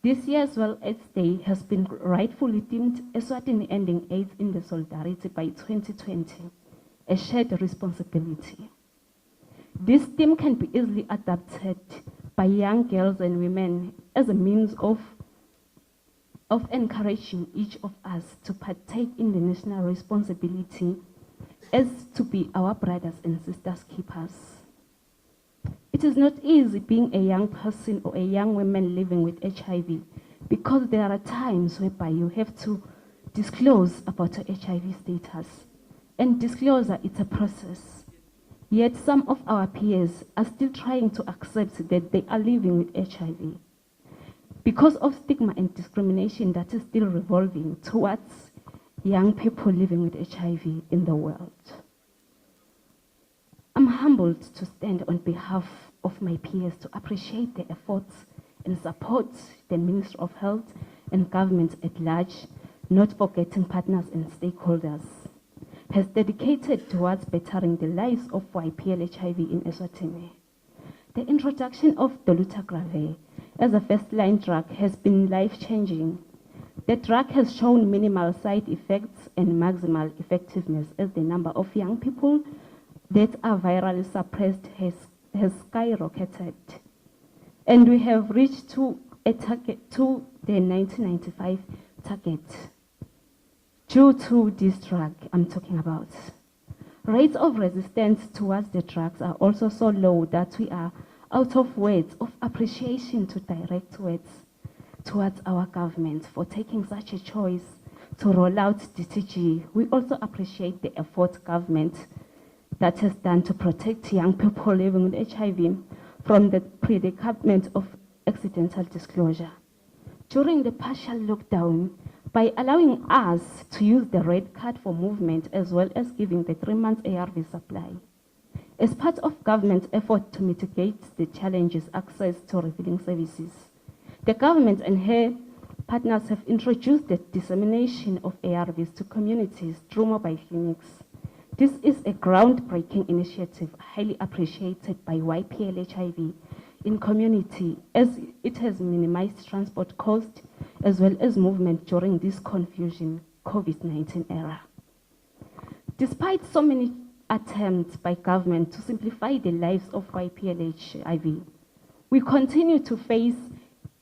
S10: This year's World AIDS Day has been rightfully themed Eswatini Ending AIDS in the Solidarity by 2020, a shared responsibility. This theme can be easily adapted by young girls and women as a means of encouraging each of us to partake in the national responsibility as to be our brothers and sisters keepers. It is not easy being a young person or a young woman living with HIV because there are times whereby you have to disclose about your HIV status. And disclosure is a process. Yet some of our peers are still trying to accept that they are living with HIV because of stigma and discrimination that is still revolving towards young people living with HIV in the world. I'm humbled to stand on behalf of my peers to appreciate the efforts and support the Ministry of Health and government at large, not forgetting partners and stakeholders, has dedicated towards bettering the lives of YPL HIV in Eswatini. The introduction of dolutegravir as a first-line drug has been life-changing. The drug has shown minimal side effects and maximal effectiveness as the number of young people that are virally suppressed has skyrocketed. And we have reached to the 1995 target due to this drug I'm talking about. Rates of resistance towards the drugs are also so low that we are out of words of appreciation to direct words towards our government for taking such a choice to roll out DTG. We also appreciate the effort government that has done to protect young people living with HIV from the predicament of accidental disclosure. During the partial lockdown, by allowing us to use the red card for movement as well as giving the 3 months ARV supply. As part of government's effort to mitigate the challenges access to revealing services, the government and her partners have introduced the dissemination of ARVs to communities through mobile clinics. This is a groundbreaking initiative highly appreciated by YPL HIV in community, as it has minimized transport costs as well as movement during this confusing COVID-19 era. Despite so many attempts by government to simplify the lives of YPL HIV, we continue to face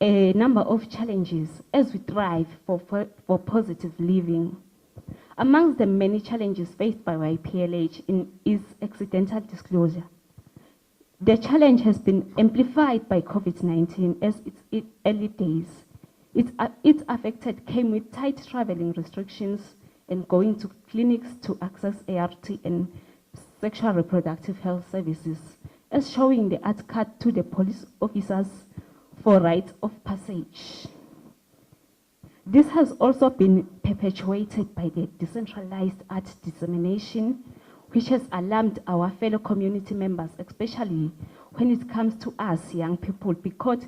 S10: a number of challenges as we strive for positive living. Amongst the many challenges faced by YPLH is accidental disclosure. The challenge has been amplified by COVID-19 as its early days. Its affected came with tight traveling restrictions and going to clinics to access ART and sexual reproductive health services, as showing the art card to the police officers for rites of passage. This has also been perpetuated by the decentralized art dissemination, which has alarmed our fellow community members, especially when it comes to us young people, because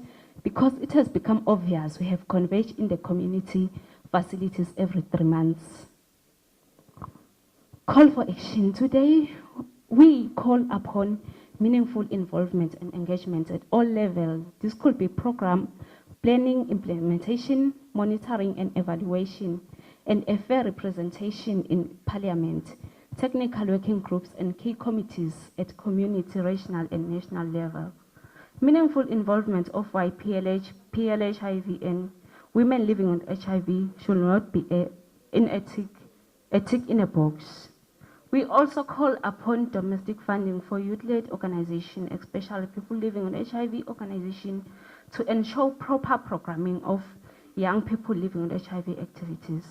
S10: it has become obvious we have converged in the community facilities every 3 months. Call for action. Today, we call upon meaningful involvement and engagement at all levels. This could be program planning, implementation, monitoring and evaluation, and a fair representation in Parliament, technical working groups and key committees at community, regional and national level. Meaningful involvement of YPLH, PLHIV and women living with HIV should not be a tick in a box. We also call upon domestic funding for youth-led organizations, especially people living with HIV organizations, to ensure proper programming of young people living with HIV activities.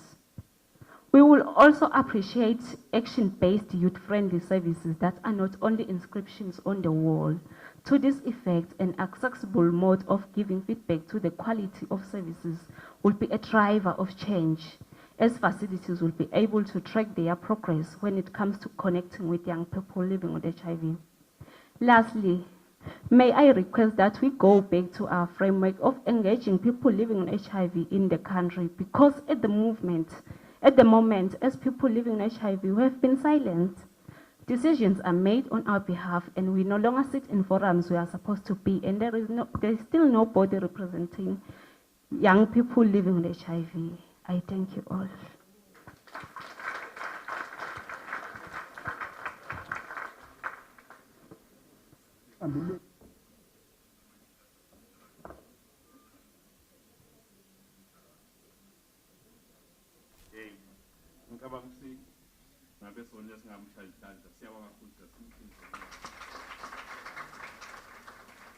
S10: We will also appreciate action-based youth-friendly services that are not only inscriptions on the wall. To this effect, an accessible mode of giving feedback to the quality of services will be a driver of change, as facilities will be able to track their progress when it comes to connecting with young people living with HIV. Lastly, may I request that we go back to our framework of engaging people living with HIV in the country, because at the moment, as people living with HIV who have been silent, decisions are made on our behalf and we no longer sit in forums we are supposed to be, and there is still nobody representing young people living with HIV. I thank you all.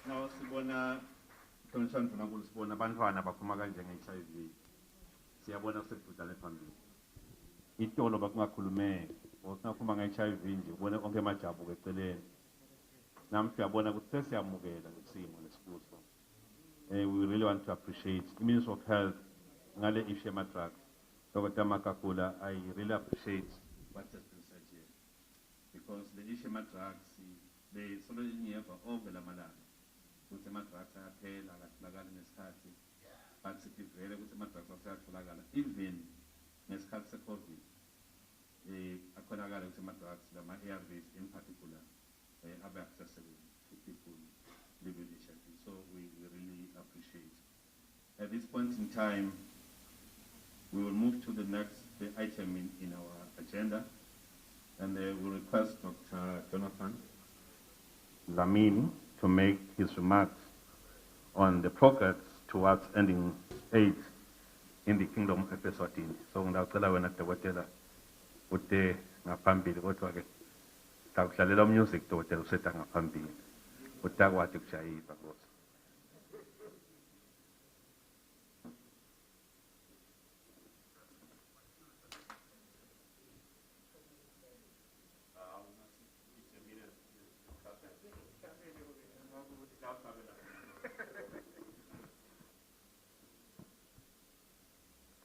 S2: Now sibona Tonshana Tunankulu sibona abantwana baphuma kanje nge-HIV. Siyabona sekudala phambili. Itolo bakungakhulumeki. Ngokunakhuluma nge-HIV nje ubone onke emajabu eceleni. Nami siyabona ukuthi sesiyamukela lesimo lesibuso. We really want to appreciate the Minister of Health ngale Yemaswati. Dr. Makakula, I really appreciate what has been said here. Because the Yemaswati, they solely never ovela malanga. Ukuthi ama-drugs ayaphela akatholakali ngesikhathi, but sithi vele ukuthi ama-drugs asayatholakala even ngesikhathi se-COVID. Akhonakala ukuthi ama-drugs lama-ARVs in particular abe accessible to people living with HIV. So we really appreciate. At this point in time, we will move to the next item in our agenda, and we'll request Dr. Jonathan Lamini to make his remarks on the progress towards ending AIDS in the Kingdom of Eswatini. So ngicela wena Dr. ude ngaphambili kodwa ke takudlalela music Dr. usetha ngaphambili. Utakwathi kujayiva Nkosi.